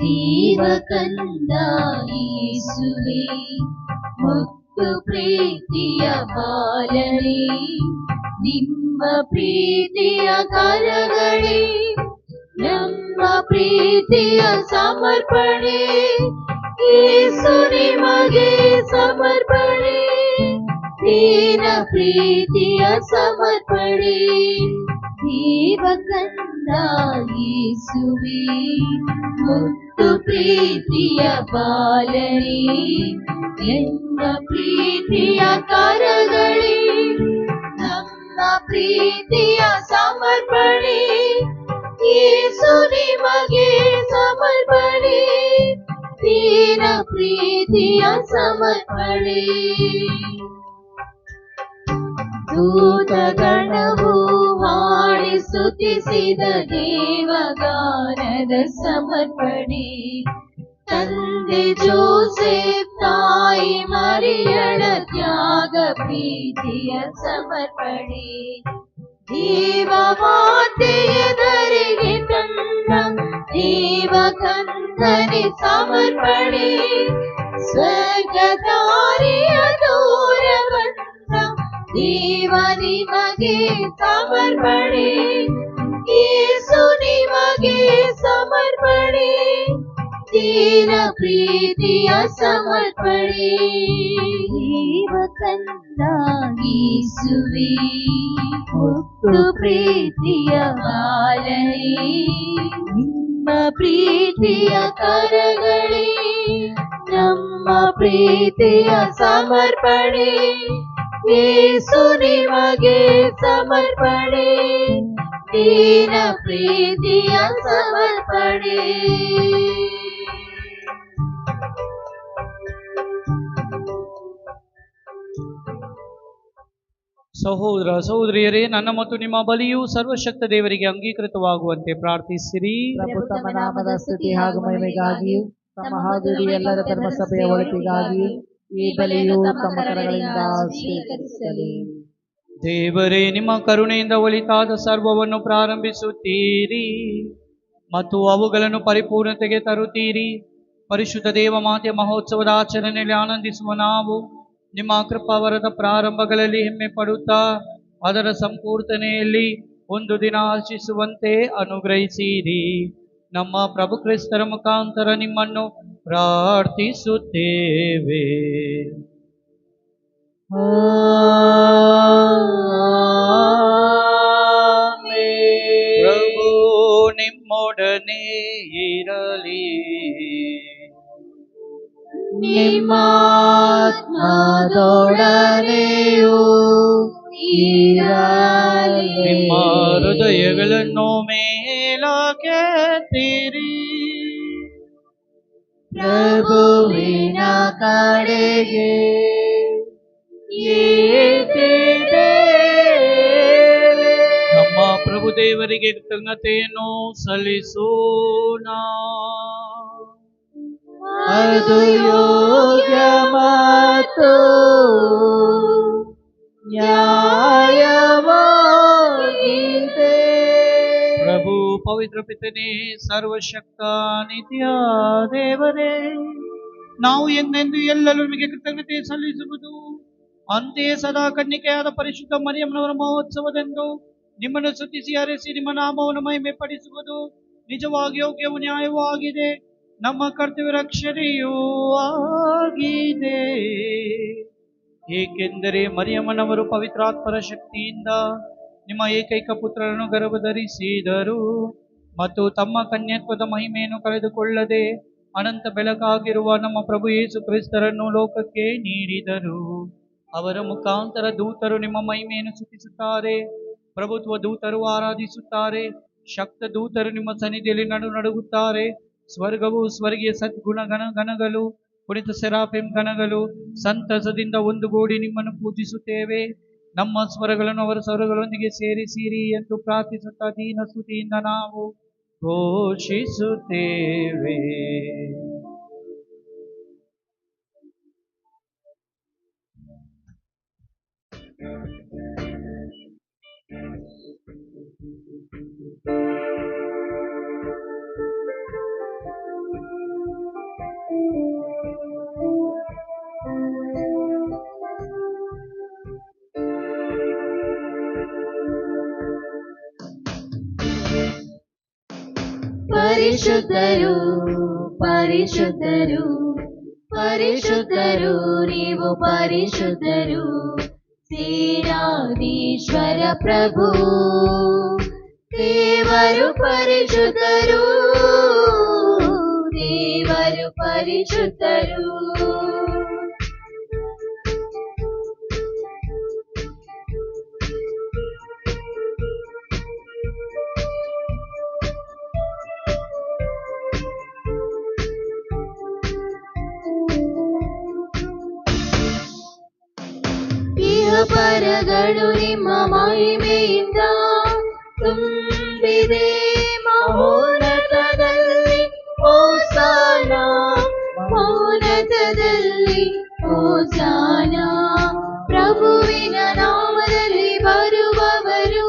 [SPEAKER 6] ದೇವಕಂದ ಯೇಸುವೇ, ಮುತ್ತು ಪ್ರೀತಿಯ ಬಾಲನೆ, ನಿಮ್ಮ ಪ್ರೀತಿಯ ಕರಗಳೇ ನಮ್ಮ ಪ್ರೀತಿಯ ಸಮರ್ಪಣೆ. ಯೇಸು ನಿಮಗೆ ಸಮರ್ಪಣೆ, ದೀನ ಪ್ರೀತಿಯ ಸಮರ್ಪಣೆ. ದೇವಕಂದ ಯೇಸುವೇ, ಮುತ್ತು ಪ್ರೀತಿಯ ಬಾಲನೆ, ನಿಮ್ಮ ಪ್ರೀತಿಯ ಕರಗಳೇ ನಮ್ಮ ಪ್ರೀತಿಯ ಸಮರ್ಪಣೆ. ಯೇಸು ನಿಮಗೆ ಸಮರ್ಪಣೆ, ದೀನ ಪ್ರೀತಿಯ ಸಮರ್ಪಣೆ. ದೂತಗಣವು ಹಾಡಿಸುತ್ತಿದೆ, ಸ್ತುತಿಸಿದ ದೇವಗಾನದ ಸಮರ್ಪಣೆ. ತಂದೆ ಜೋಸೆಫ್ ತಾಯಿ ಮರಿಯಳ ತ್ಯಾಗ ಪ್ರೀತಿಯ ಸಮರ್ಪಣೆ. ದೇವಮಾತೆಯದರಿಗೆ ತನ್ನ ದೇವಕಂದನೆ ಸಮರ್ಪಣೆ. ಸ್ವರ್ಗದಾರಿಯ ದೂರ ಬಂದ ದೇವ ನಿಮಗೆ ಸಮರ್ಪಣೆ. ಯೇಸು ನಿಮಗೆ ಸಮರ್ಪಣೆ. ದೀನ ಪ್ರೀತಿಯ ಸಮರ್ಪಣೆ. ದೇವಕಂದ ಯೇಸುವೇ ಮುತ್ತು ಪ್ರೀತಿಯ ಬಾಲನೆ. ನಿಮ್ಮ ಪ್ರೀತಿಯ ಕರಗಳೇ ನಮ್ಮ ಪ್ರೀತಿಯ ಸಮರ್ಪಣೆ. ಯೇಸು ನಿಮಗೆ ಸಮರ್ಪಣೆ. ದೀನ ಪ್ರೀತಿಯ ಸಮರ್ಪಣೆ.
[SPEAKER 2] ಸಹೋದರ ಸಹೋದರಿಯರೇ, ನನ್ನ ಮತ್ತು ನಿಮ್ಮ ಬಲಿಯು ಸರ್ವಶಕ್ತ ದೇವರಿಗೆ ಅಂಗೀಕೃತವಾಗುವಂತೆ ಪ್ರಾರ್ಥಿಸಿರಿ.
[SPEAKER 7] ಪ್ರಭು ತಮ್ಮ ನಾಮದ ಸ್ತುತಿ ಹಾಗೂ ಮಹಿಮೆಗಾಗಿಯೂ ತಮ್ಮ ಹಾದುಡಿ ಎಲ್ಲರ ಧರ್ಮಸಭೆಯ ಒಳಿತಿಗಾಗಿಯೂ ಈ ಬಲಿಯು ತಮ್ಮ ಕರಗಳಿಂದ ಸ್ವೀಕರಿಸಲಿ.
[SPEAKER 2] ದೇವರೇ, ನಿಮ್ಮ ಕರುಣೆಯಿಂದ ಒಳಿತಾದ ಸರ್ವವನ್ನು ಪ್ರಾರಂಭಿಸುತ್ತೀರಿ ಮತ್ತು ಅವುಗಳನ್ನು ಪರಿಪೂರ್ಣತೆಗೆ ತರುತ್ತೀರಿ. ಪರಿಶುದ್ಧ ದೇವ ಮಾತೆಯ ಮಹೋತ್ಸವದ ಆಚರಣೆಯಲ್ಲಿ ಆನಂದಿಸುವ ನಾವು ನಿಮ್ಮ ಕೃಪಾವರದ ಪ್ರಾರಂಭಗಳಲ್ಲಿ ಹೆಮ್ಮೆ ಪಡುತ್ತಾ ಅದರ ಸಂಪೂರ್ಣತೆಯಲ್ಲಿ ಒಂದು ದಿನ ಹರ್ಷಿಸುವಂತೆ ಅನುಗ್ರಹಿಸಿರಿ. ನಮ್ಮ ಪ್ರಭು ಕ್ರಿಸ್ತರ ಮುಖಾಂತರ ನಿಮ್ಮನ್ನು ಪ್ರಾರ್ಥಿಸುತ್ತೇವೆ. ಪ್ರಭು ನಿಮ್ಮೊಡನೆ ಇರಲಿ.
[SPEAKER 7] ನಿಮ್ಮಾತ್ಮದೊಡನೆಯೂ ಇರಲಿ.
[SPEAKER 2] ನಿಮ್ಮ ಹೃದಯಗಳನ್ನು ಮೇಲಕ್ಕೆತ್ತಿರಿ.
[SPEAKER 7] ಪ್ರಭುವಿನ ಕಡೆಗೆ ಏರಿದ್ದೇವೆ.
[SPEAKER 2] ನಮ್ಮ ಪ್ರಭು ದೇವರಿಗೆ ಕೃತಜ್ಞತೆಯನ್ನು ಸಲ್ಲಿಸೋಣ.
[SPEAKER 7] ಅದು ಯೋಗ್ಯ ಮತ್ತು ನ್ಯಾಯವಾಗಿದೆ.
[SPEAKER 2] ಪ್ರಭು ಪವಿತ್ರ ಪಿತನೇ, ಸರ್ವಶಕ್ತ ನಿತ್ಯ ದೇವರೇ, ನಾವು ಎಂದೆಂದು ಎಲ್ಲರೂ ನಿಮಗೆ ಕೃತಜ್ಞತೆ ಸಲ್ಲಿಸುವುದು. ಅಂತೆಯೇ ಸದಾ ಕನ್ನಿಕೆಯಾದ ಪರಿಶುದ್ಧ ಮರಿಯಮ್ಮನವರ ಮಹೋತ್ಸವದಂದು ನಿಮ್ಮನ್ನು ಸ್ತುತಿಸಿ ಹರಿಸಿ ನಿಮ್ಮ ನಾಮವನ್ನು ಮಹಿಮೆ ಪಡಿಸುವುದು ನಿಜವಾಗಿ ಯೋಗ್ಯವೂ ನ್ಯಾಯವೂ ಆಗಿದೆ. ನಮ್ಮ ಕರ್ತವ್ಯ ರಕ್ಷಣೆಯೂ ಆಗಿದೆ. ಏಕೆಂದರೆ ಮರಿಯಮ್ಮನವರು ಪವಿತ್ರಾತ್ಮರ ಶಕ್ತಿಯಿಂದ ನಿಮ್ಮ ಏಕೈಕ ಪುತ್ರರನ್ನು ಗರ್ಭಧರಿಸಿದರು ಮತ್ತು ತಮ್ಮ ಕನ್ಯತ್ವದ ಮಹಿಮೆಯನ್ನು ಕಳೆದುಕೊಳ್ಳದೆ ಅನಂತ ಬೆಳಕಾಗಿರುವ ನಮ್ಮ ಪ್ರಭು ಯೇಸು ಕ್ರಿಸ್ತರನ್ನು ಲೋಕಕ್ಕೆ ನೀಡಿದರು. ಅವರ ಮುಖಾಂತರ ದೂತರು ನಿಮ್ಮ ಮಹಿಮೆಯನ್ನು ಸ್ತುತಿಸುತ್ತಾರೆ, ಪ್ರಭುತ್ವ ದೂತರು ಆರಾಧಿಸುತ್ತಾರೆ, ಶಕ್ತ ದೂತರು ನಿಮ್ಮ ಸನ್ನಿಧಿಯಲ್ಲಿ ನಡುಗುತ್ತಾರೆ. ಸ್ವರ್ಗವು ಸ್ವರ್ಗೀಯ ಸದ್ಗುಣ ಗಣಗಳು ಪುಣಿತ ಸೆರಾಫಿಮ್ ಗಣಗಳು ಸಂತಸದಿಂದ ಒಂದುಗೂಡಿ ನಿಮ್ಮನ್ನು ಪೂಜಿಸುತ್ತೇವೆ. ನಮ್ಮ ಸ್ವರಗಳನ್ನು ಅವರ ಸ್ವರಗಳೊಂದಿಗೆ ಸೇರಿಸಿರಿ ಎಂದು ಪ್ರಾರ್ಥಿಸುತ್ತಾ ದೀನ ಸ್ತುತಿಯಿಂದ ನಾವು ಘೋಷಿಸುತ್ತೇವೆ.
[SPEAKER 6] ಪರಿಶುದ್ಧರು ಪರಿಶುದ್ಧರು ಪರಿಶುದ್ಧರು ನೀವು ಪರಿಶುದ್ಧರು. ಸೇನಾಧೀಶ್ವರ ಪ್ರಭು ದೇವರು ಪರಿಶುದ್ಧರು, ದೇವರು ಪರಿಶುದ್ಧರು. ಪರಗಳು ನಿಮ್ಮ ಮಹಿಮೆಯಿಂದ ತುಂಬ ತುಂಬಿದೆ ಮಹೋನ್ನತದಲ್ಲಿ ಹೋಸಾನ, ಮಹೋನ್ನತದಲ್ಲಿ ಹೋಸಾನ. ಪ್ರಭುವಿನ ನಾಮದಲ್ಲಿ ಬರುವವರು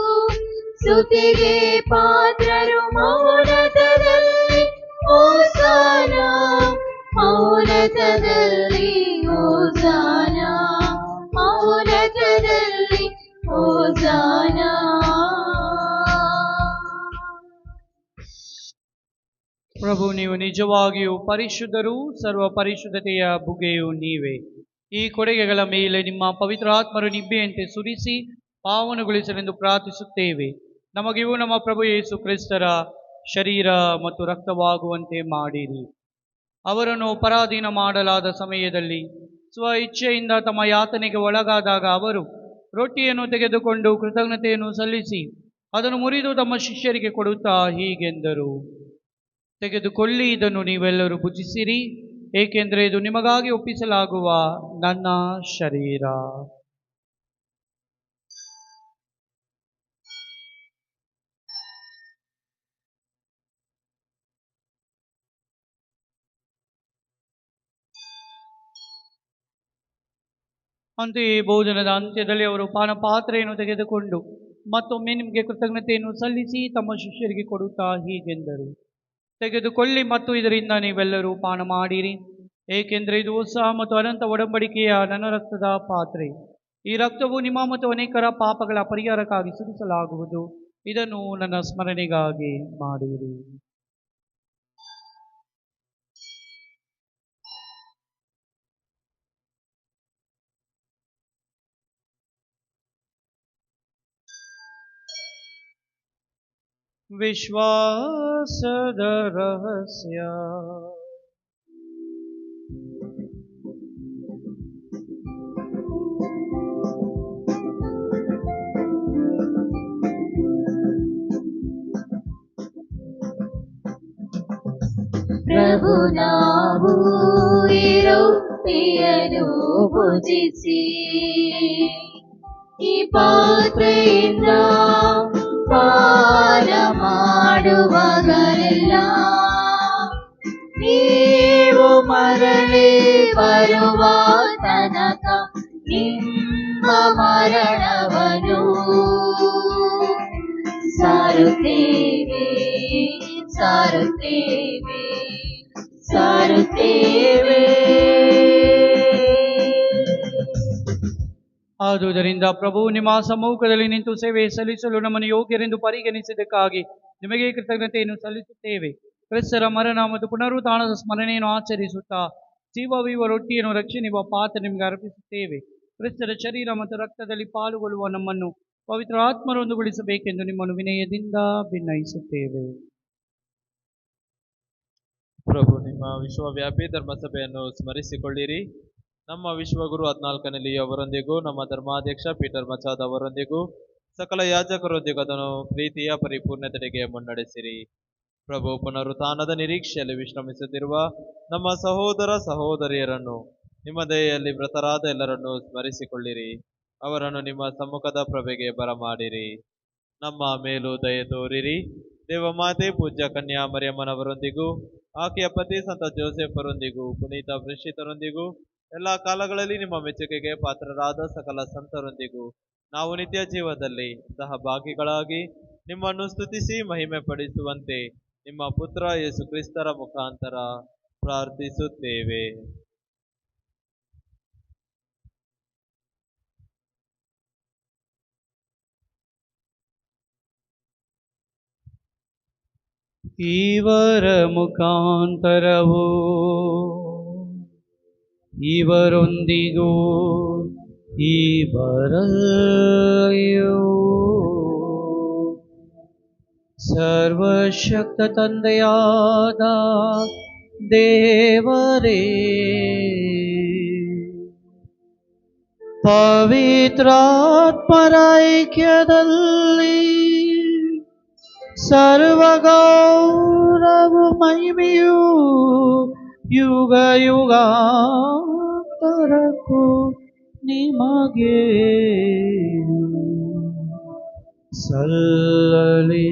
[SPEAKER 6] ಸ್ತುತಿಗೆ ಪಾತ್ರರು. ಮಹೋನ್ನತದಲ್ಲಿ ಹೋಸಾನ, ಮಹೋನ್ನತದಲ್ಲಿ ಹೋಸಾನ, ಮಹೋನ್ನತದಲ್ಲಿ ಹೋಸಾನ.
[SPEAKER 2] ಪ್ರಭು, ನೀವು ನಿಜವಾಗಿಯೂ ಪರಿಶುದ್ಧರು, ಸರ್ವ ಪರಿಶುದ್ಧತೆಯ ಬುಗ್ಗೆಯು ನೀವೇ. ಈ ಕೊಡುಗೆಗಳ ಮೇಲೆ ನಿಮ್ಮ ಪವಿತ್ರ ಆತ್ಮರು ನಿಬ್ಬೆಯಂತೆ ಸುರಿಸಿ ಪಾವನಗೊಳಿಸಲೆಂದು ಪ್ರಾರ್ಥಿಸುತ್ತೇವೆ. ನಮಗಿವು ನಮ್ಮ ಪ್ರಭು ಯೇಸು ಕ್ರಿಸ್ತರ ಶರೀರ ಮತ್ತು ರಕ್ತವಾಗುವಂತೆ ಮಾಡಿರಿ. ಅವರನ್ನು ಪರಾಧೀನ ಮಾಡಲಾದ ಸಮಯದಲ್ಲಿ ಸ್ವ ಇಚ್ಛೆಯಿಂದ ತಮ್ಮ ಯಾತನೆಗೆ ಒಳಗಾದಾಗ ಅವರು ರೊಟ್ಟಿಯನ್ನು ತೆಗೆದುಕೊಂಡು ಕೃತಜ್ಞತೆಯನ್ನು ಸಲ್ಲಿಸಿ ಅದನ್ನು ಮುರಿದು ತಮ್ಮ ಶಿಷ್ಯರಿಗೆ ಕೊಡುತ್ತಾ ಹೀಗೆಂದರು: ತೆಗೆದುಕೊಳ್ಳಿ, ಇದನ್ನು ನೀವೆಲ್ಲರೂ ಭುಜಿಸಿರಿ, ಏಕೆಂದರೆ ಇದು ನಿಮಗಾಗಿ ಒಪ್ಪಿಸಲಾಗುವ ನನ್ನ ಶರೀರ. ಅಂತೆಯೇ ಭೋಜನದ ಅಂತ್ಯದಲ್ಲಿ ಅವರು ಪಾನಪಾತ್ರೆಯನ್ನು ತೆಗೆದುಕೊಂಡು ಮತ್ತೊಮ್ಮೆ ನಿಮಗೆ ಕೃತಜ್ಞತೆಯನ್ನು ಸಲ್ಲಿಸಿ ತಮ್ಮ ಶಿಷ್ಯರಿಗೆ ಕೊಡುತ್ತಾ ಹೀಗೆಂದರು: ತೆಗೆದುಕೊಳ್ಳಿ ಮತ್ತು ಇದರಿಂದ ನೀವೆಲ್ಲರೂ ಪಾನ ಮಾಡಿರಿ, ಏಕೆಂದರೆ ಇದು ಹೊಸ ಮತ್ತು ಅನಂತ ಒಡಂಬಡಿಕೆಯ ನನ್ನ ರಕ್ತದ ಪಾತ್ರೆ. ಈ ರಕ್ತವು ನಿಮ್ಮ ಮತ್ತು ಅನೇಕರ ಪಾಪಗಳ ಪರಿಹಾರಕ್ಕಾಗಿ ಸುರಿಸಲಾಗುವುದು. ಇದನ್ನು ನನ್ನ ಸ್ಮರಣೆಗಾಗಿ ಮಾಡಿರಿ. ವಿಶ್ವಾಸದ ರಹಸ್ಯ.
[SPEAKER 6] ಪ್ರಭು, ನಾವು ಈ ರೊಟ್ಟಿಯನ್ನು ಭುಜಿಸಿ ಈ ಪಾತ್ರೆಯಿಂದ ಪಾನ ಮಾಡುವಾಗಲೆಲ್ಲ ನೀವು ಮರಳಿ ಬರುವ ತನಕ ನಿಮ್ಮ ಮರಣವನ್ನು ಸಾರುತ್ತೇವೆ, ಸಾರುತ್ತೇವೆ, ಸಾರುತ್ತೇವೆ.
[SPEAKER 2] ಆದುದರಿಂದ ಪ್ರಭು, ನಿಮ್ಮ ಸಮ್ಮುಖದಲ್ಲಿ ನಿಂತು ಸೇವೆ ಸಲ್ಲಿಸಲು ನಮ್ಮನ್ನು ಯೋಗ್ಯರೆಂದು ಪರಿಗಣಿಸಿದ್ದಕ್ಕಾಗಿ ನಿಮಗೆ ಕೃತಜ್ಞತೆಯನ್ನು ಸಲ್ಲಿಸುತ್ತೇವೆ. ಕ್ರಿಸ್ತರ ಮರಣ ಮತ್ತು ಪುನರುತ್ಥಾನದ ಸ್ಮರಣೆಯನ್ನು ಆಚರಿಸುತ್ತಾ ಜೀವವಿವ ರೊಟ್ಟಿಯನ್ನು ರಕ್ಷಣೆಯುವ ಪಾತ್ರ ನಿಮಗೆ ಅರ್ಪಿಸುತ್ತೇವೆ. ಕ್ರಿಸ್ತರ ಶರೀರ ಮತ್ತು ರಕ್ತದಲ್ಲಿ ಪಾಲ್ಗೊಳ್ಳುವ ನಮ್ಮನ್ನು ಪವಿತ್ರ ಆತ್ಮರೊಂದುಗೊಳಿಸಬೇಕೆಂದು ನಿಮ್ಮನ್ನು ವಿನಯದಿಂದ ಭಿನ್ನಯಿಸುತ್ತೇವೆ.
[SPEAKER 5] ಪ್ರಭು, ನಿಮ್ಮ ವಿಶ್ವವ್ಯಾಪಿ ಧರ್ಮಸಭೆಯನ್ನು ಸ್ಮರಿಸಿಕೊಳ್ಳಿರಿ. ನಮ್ಮ ವಿಶ್ವಗುರು 14ನೇ ಅವರೊಂದಿಗೂ ನಮ್ಮ ಧರ್ಮಾಧ್ಯಕ್ಷ ಪೀಟರ್ ಮಚಾದ್ ಅವರೊಂದಿಗೂ ಸಕಲ ಯಾಜಕರೊಂದಿಗೂ ಅದನ್ನು ಪ್ರೀತಿಯ ಪರಿಪೂರ್ಣತೆಗೆ ಮುನ್ನಡೆಸಿರಿ. ಪ್ರಭು, ಪುನರುತ್ಥಾನದ ನಿರೀಕ್ಷೆಯಲ್ಲಿ ವಿಶ್ರಮಿಸುತ್ತಿರುವ ನಮ್ಮ ಸಹೋದರ ಸಹೋದರಿಯರನ್ನು ನಿಮ್ಮ ದಯೆಯಲ್ಲಿ ಮೃತರಾದ ಎಲ್ಲರನ್ನೂ ಸ್ಮರಿಸಿಕೊಳ್ಳಿರಿ. ಅವರನ್ನು ನಿಮ್ಮ ಸಮ್ಮುಖದ ಪ್ರಭೆಗೆ ಬರಮಾಡಿರಿ. ನಮ್ಮ ಮೇಲೂ ದಯೆ ತೋರಿರಿ. ದೇವಮಾತೆ ಪೂಜ್ಯ ಕನ್ಯಾ ಮರಿಯಮ್ಮನವರೊಂದಿಗೂ ಆಕೆಯ ಪತಿ ಸಂತ ಜೋಸೆಫರೊಂದಿಗೂ ಪುನೀತ ಪ್ರೇಷಿತರೊಂದಿಗೂ ಎಲ್ಲ ಕಾಲಗಳಲ್ಲಿ ನಿಮ್ಮ ಮೆಚ್ಚುಗೆಗೆ ಪಾತ್ರರಾದ ಸಕಲ ಸಂತರೊಂದಿಗೂ ನಾವು ನಿತ್ಯ ಜೀವದಲ್ಲಿ ಸಹಭಾಗಿಗಳಾಗಿ ನಿಮ್ಮನ್ನು ಸ್ತುತಿಸಿ ಮಹಿಮೆ ಪಡಿಸುವಂತೆ ನಿಮ್ಮ ಪುತ್ರ ಯೇಸು ಕ್ರಿಸ್ತರ ಮುಖಾಂತರ ಪ್ರಾರ್ಥಿಸುತ್ತೇವೆ.
[SPEAKER 2] ಇವರ ಮುಖಾಂತರವೂ ಇವರೊಂದಿಗೂ ಇವರಲ್ಲಿಯೂ ಸರ್ವಶಕ್ತ ತಂದೆಯಾದ ದೇವರೇ, ಪವಿತ್ರಾತ್ಮರ ಐಕ್ಯದಲ್ಲಿ ಸರ್ವಗೌರವ ಮಹಿಮೆಯು ಯುಗ ಯುಗಾಂತರಕ್ಕೂ ನಿಮಗೆ ಸಲ್ಲಲಿ.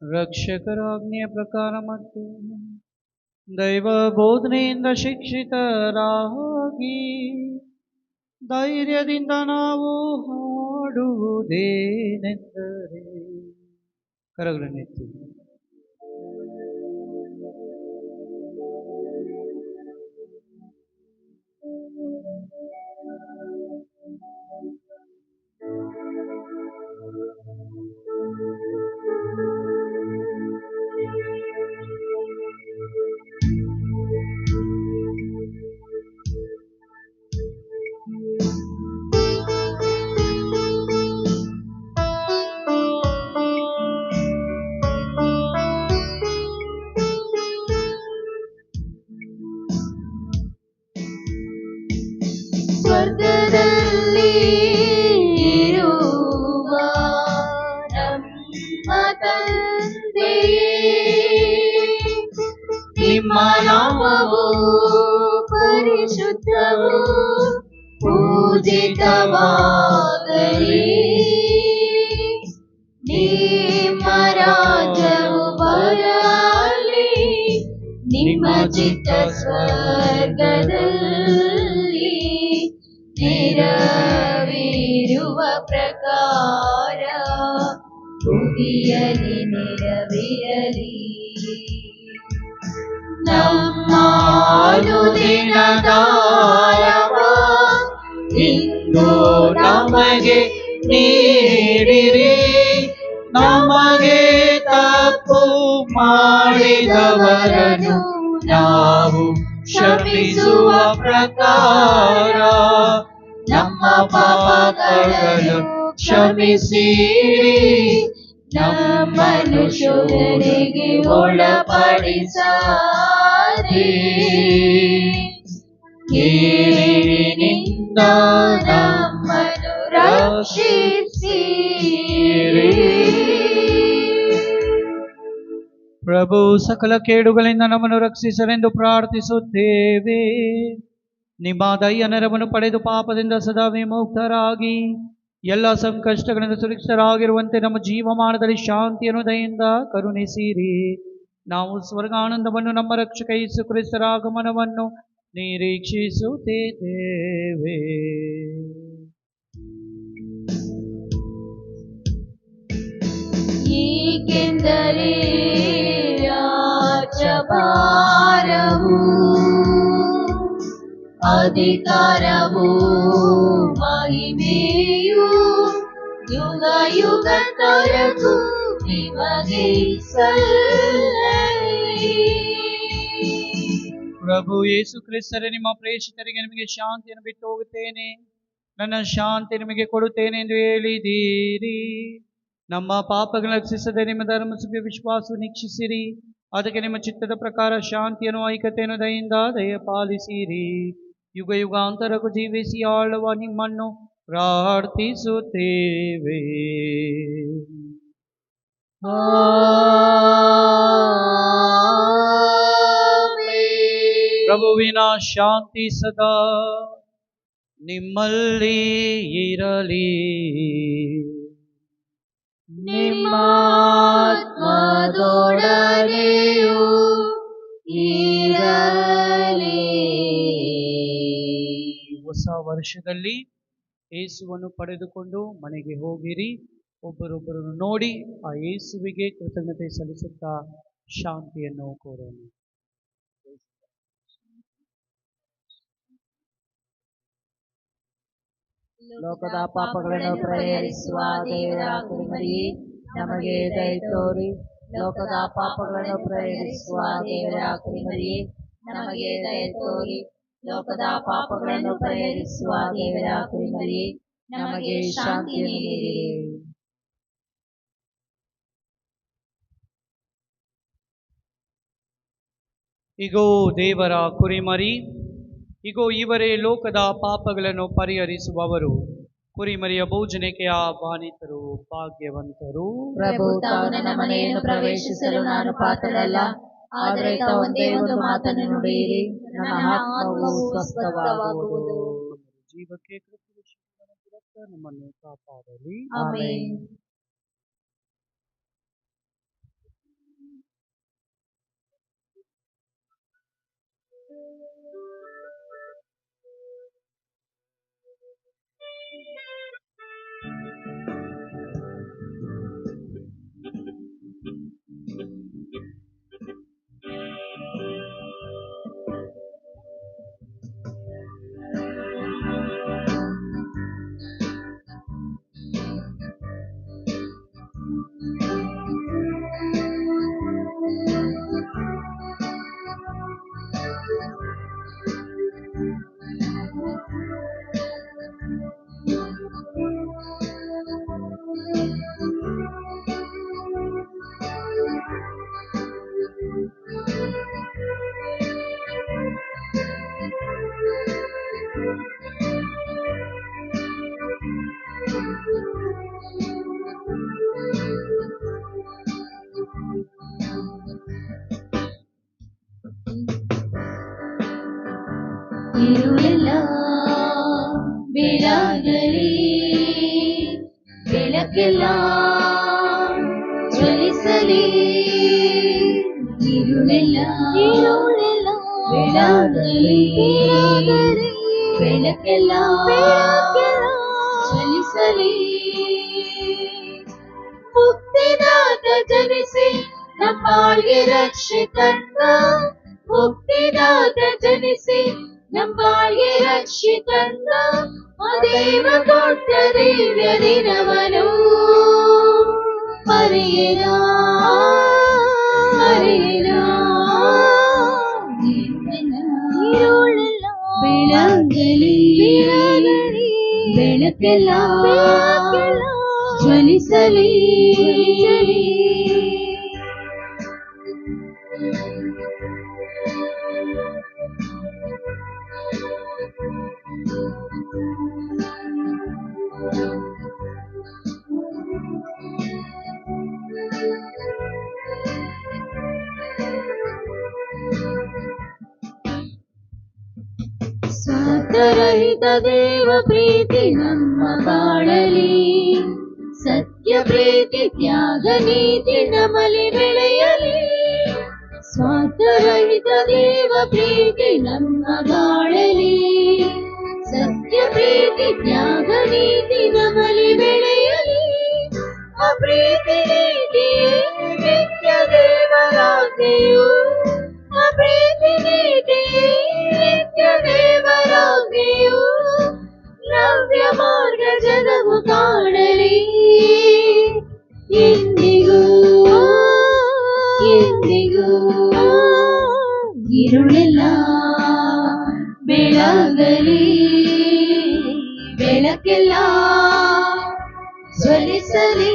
[SPEAKER 2] ರಕ್ಷಕರ ಆಜ್ಞೆಯ ಪ್ರಕಾರ ಮತ್ತು ದೈವ ಬೋಧನೆಯಿಂದ ಶಿಕ್ಷಿತರಾಗಿ ಧೈರ್ಯದಿಂದ ನಾವು ಹಾಡುವುದೇನೆಂದರೆ, ಕರಗಳನ್ನೆತ್ತಿ
[SPEAKER 6] ಸ್ವರ್ಗದಲ್ಲಿ ಇರುವ ನಮ್ಮ ತಂದೆಯೇ, ನಿಮ್ಮ ನಾಮವು ಪರಿಶುದ್ಧವು ಪೂಜಿತವಾಗಲಿ. ನಿಮ್ಮ ರಾಜ್ಯವು ಬರಲಿ. ನಿಮ್ಮ ಚಿತ್ತ ಸ್ವರ್ಗದಲ್ಲಿ ನೆರವೇರುವ ಪ್ರಕಾರ ಭೂಮಿಯಲ್ಲಿ ನೆರವೇರಲಿ. ನಮ್ಮ ಅನುದಿನದಾಹಾರವ ಇಂದು ನಮಗೆ ನೀಡಿರಿ. ನಮಗೆ ತಪ್ಪು ಮಾಡಿದವರನ್ನು ನಾವು ಕ್ಷಮಿಸುವ ಪ್ರಕಾರ ನಮ್ಮ ಪಾಪಗಳನ್ನು ಕ್ಷಮಿಸಿರಿ. ನಮ್ಮನ್ನು ಶೋಧನೆಗೆ ಒಳಪಡಿಸದೆ ಕೇಳಿನಿಂದ ನಮ್ಮನ್ನು ರಕ್ಷಿಸಿರಿ.
[SPEAKER 2] ಪ್ರಭು ಸಕಲ ಕೇಡುಗಳಿಂದ ನಮ್ಮನ್ನು ರಕ್ಷಿಸಲೆಂದು ಪ್ರಾರ್ಥಿಸುತ್ತೇವೆ. ನಿಮ್ಮ ದಯ್ಯ ನೆರವನ್ನು ಪಡೆದು ಪಾಪದಿಂದ ಸದಾ ವಿಮುಕ್ತರಾಗಿ ಎಲ್ಲ ಸಂಕಷ್ಟಗಳಿಂದ ಸುರಕ್ಷಿತರಾಗಿರುವಂತೆ ನಮ್ಮ ಜೀವಮಾನದಲ್ಲಿ ಶಾಂತಿಯನ್ನು ದಯೆಯಿಂದ ಕರುಣಿಸಿರಿ. ನಾವು ಸ್ವರ್ಗಾನಂದವನ್ನು ನಮ್ಮ ರಕ್ಷಕ ಯೇಸು ಕ್ರಿಸ್ತರ ಆಗಮನವನ್ನು ನಿರೀಕ್ಷಿಸುತ್ತಿದ್ದೇವೆ.
[SPEAKER 6] ಏಕೆಂದರೆ ರಾಜ್ಯಭಾರವು ಅಧಿಕಾರವು ಮಹಿಮೆಯು ಯುಗ ಯುಗದವರೆಗೂ ನಿಮಗೆ ಸಲ್ಲಲಿ.
[SPEAKER 2] ಪ್ರಭು ಯೇಸು ಕ್ರಿಸ್ತರೇ, ನಿಮ್ಮ ಪ್ರೇಷಿತರಿಗೆ ನಿಮಗೆ ಶಾಂತಿಯನ್ನು ಬಿಟ್ಟು ಹೋಗುತ್ತೇನೆ, ನನ್ನ ಶಾಂತಿ ನಿಮಗೆ ಕೊಡುತ್ತೇನೆ ಎಂದು ಹೇಳಿದ್ದೀರಿ. ನಮ್ಮ ಪಾಪಗಳನ್ನು ರಕ್ಷಿಸದೆ ನಿಮ್ಮ ಧರ್ಮಸಭೆಯ ವಿಶ್ವಾಸವನ್ನು ನಿರೀಕ್ಷಿಸಿರಿ. ಅದಕ್ಕೆ ನಿಮ್ಮ ಚಿತ್ತದ ಪ್ರಕಾರ ಶಾಂತಿಯನ್ನು ಐಕ್ಯತೆಯನ್ನು ದಯೆಯಿಂದ ದಯಪಾಲಿಸಿರಿ. ಯುಗ ಯುಗಾಂತರಕ್ಕೂ ಜೀವಿಸಿ ಆಳುವ ನಿಮ್ಮನ್ನು ಪ್ರಾರ್ಥಿಸುತ್ತೇವೆ. ಪ್ರಭುವಿನ ಶಾಂತಿ ಸದಾ ನಿಮ್ಮಲ್ಲಿ ಇರಲಿ.
[SPEAKER 6] ನಿಮ್ಮ ಆತ್ಮದೊಡನೆಯೂ ಇರಲಿ.
[SPEAKER 2] ಹೊಸ ವರ್ಷದಲ್ಲಿ ಯೇಸುವನ್ನು ಪಡೆದುಕೊಂಡು ಮನೆಗೆ ಹೋಗಿರಿ. ಒಬ್ಬರೊಬ್ಬರನ್ನು ನೋಡಿ ಆ ಯೇಸುವಿಗೆ ಕೃತಜ್ಞತೆ ಸಲ್ಲಿಸುತ್ತಾ ಶಾಂತಿಯನ್ನು ಕೋರೋಣ.
[SPEAKER 7] ಲೋಕದ ಪಾಪಗಳನ್ನು ಪರಿಹರಿಸುವ ದೇವರ ಕುರಿಮರಿಯೇ, ನಮಗೆ ದಯ ತೋರಿ. ಲೋಕದ ಪಾಪಗಳನ್ನು ಪರಿಹರಿಸುವ ದೇವರ ಕುರಿಮರಿಯೇ, ನಮಗೆ ದಯ ತೋರಿ. ಲೋಕದ ಪಾಪಗಳನ್ನು ಪರಿಹರಿಸುವ ದೇವರ ಕುರಿಮರಿಯೇ, ನಮಗೆ ಶಾಂತಿಯನ್ನು ನೀಡಿರಿ.
[SPEAKER 2] ಇಗೋ ದೇವರ ಕುರಿಮರಿ, ಇಗೋ ಇವರೇ ಲೋಕದ ಪಾಪಗಳನ್ನು ಪರಿಹರಿಸುವವರು. ಕುರಿಮರಿಯ ಭೋಜನಕ್ಕೆ ಆಹ್ವಾನಿತರು ಭಾಗ್ಯವಂತರು.
[SPEAKER 6] ಪ್ರಭು, ತಾವು ನನ್ನ ಮನೆಯನ್ನು ಪ್ರವೇಶಿಸಲು ನಾನು ಪಾತ್ರರಲ್ಲ, ಆದರೆ ಒಂದೇ ಒಂದು ಮಾತನ್ನು ನುಡಿಯಿರಿ, ನನ್ನ ಆತ್ಮವು ಸ್ವಸ್ಥವಾಗುವುದು.
[SPEAKER 2] ಜೀವಕ್ಕೆ ಕೃಪೆ ನಮ್ಮನ್ನು ಕಾಪಾಡಲಿ.
[SPEAKER 6] ಆಮೆನ್. ഇരുളെಲ್ಲ ಬೆಳಗಲಿ, ಬೆಳಕೆಲ್ಲ ಜ್ವಲಿಸಲಿ. ഇരുളെಲ್ಲ ಬೆಳಗಲಿ, ಬೆಳಕೆಲ್ಲ ಜ್ವಲಿಸಲಿ. ಮುಕ್ತಿದಾತ ಜನಿಸಿ ನಮ್ಮಾಳ್ಗೆ ರಕ್ಷಿತನ್ನ, ಮುಕ್ತಿದಾತ ಜನಿಸಿ ನಮ್ಮಾಳ್ಗೆ ರಕ್ಷಿತನ್ನ, ಅದೇವ ಕೊಟ್ಟ ದಿವ್ಯ ದಿನವನು ಮರೆಯರ ಮರೆಯರ. ಬೆಳಗಲಿ, ಬೆಳಕೆಲ್ಲ ಜ್ವಲಿಸಲಿ. ಸ್ವಾರ್ಥರಹಿತ ದೇವ ಪ್ರೀತಿ ನಮ್ಮ ಬಾಳಲಿ, ಸತ್ಯ ಪ್ರೀತಿ ತ್ಯಾಗ ನೀತಿ ನಮ್ಮಲ್ಲಿ ಬೆಳೆಯಲಿ. ಸ್ವಾರ್ಥರಹಿತ ದೇವ ಪ್ರೀತಿ ನಮ್ಮ ಬಾಳಲಿ, ಸತ್ಯ ಪ್ರೀತಿ ತ್ಯಾಗ ನೀತಿ ನಮ್ಮಲ್ಲಿ ಬೆಳೆಯಲಿ. ಆ ಪ್ರೀತಿ ನೀತಿಯೇ ನಿತ್ಯ ದೇವರಾಜ್ಞೆಯು, ಆ ಪ್ರೀತಿ ನೀತಿಯೇ ನಿತ್ಯ ದೇವರಾಜ್ಞೆಯು. ನವ್ಯ ಮಾರ್ಗ ಜಗವು ಕಾಣಲಿ, ಎಂದಿಗೂ ಎಂದಿಗೂ. ഇരുಳೆಲ್ಲ ಬೆಳಗಲಿ, ಬೆಳಕೆಲ್ಲ ಜ್ವಲಿಸಲಿ.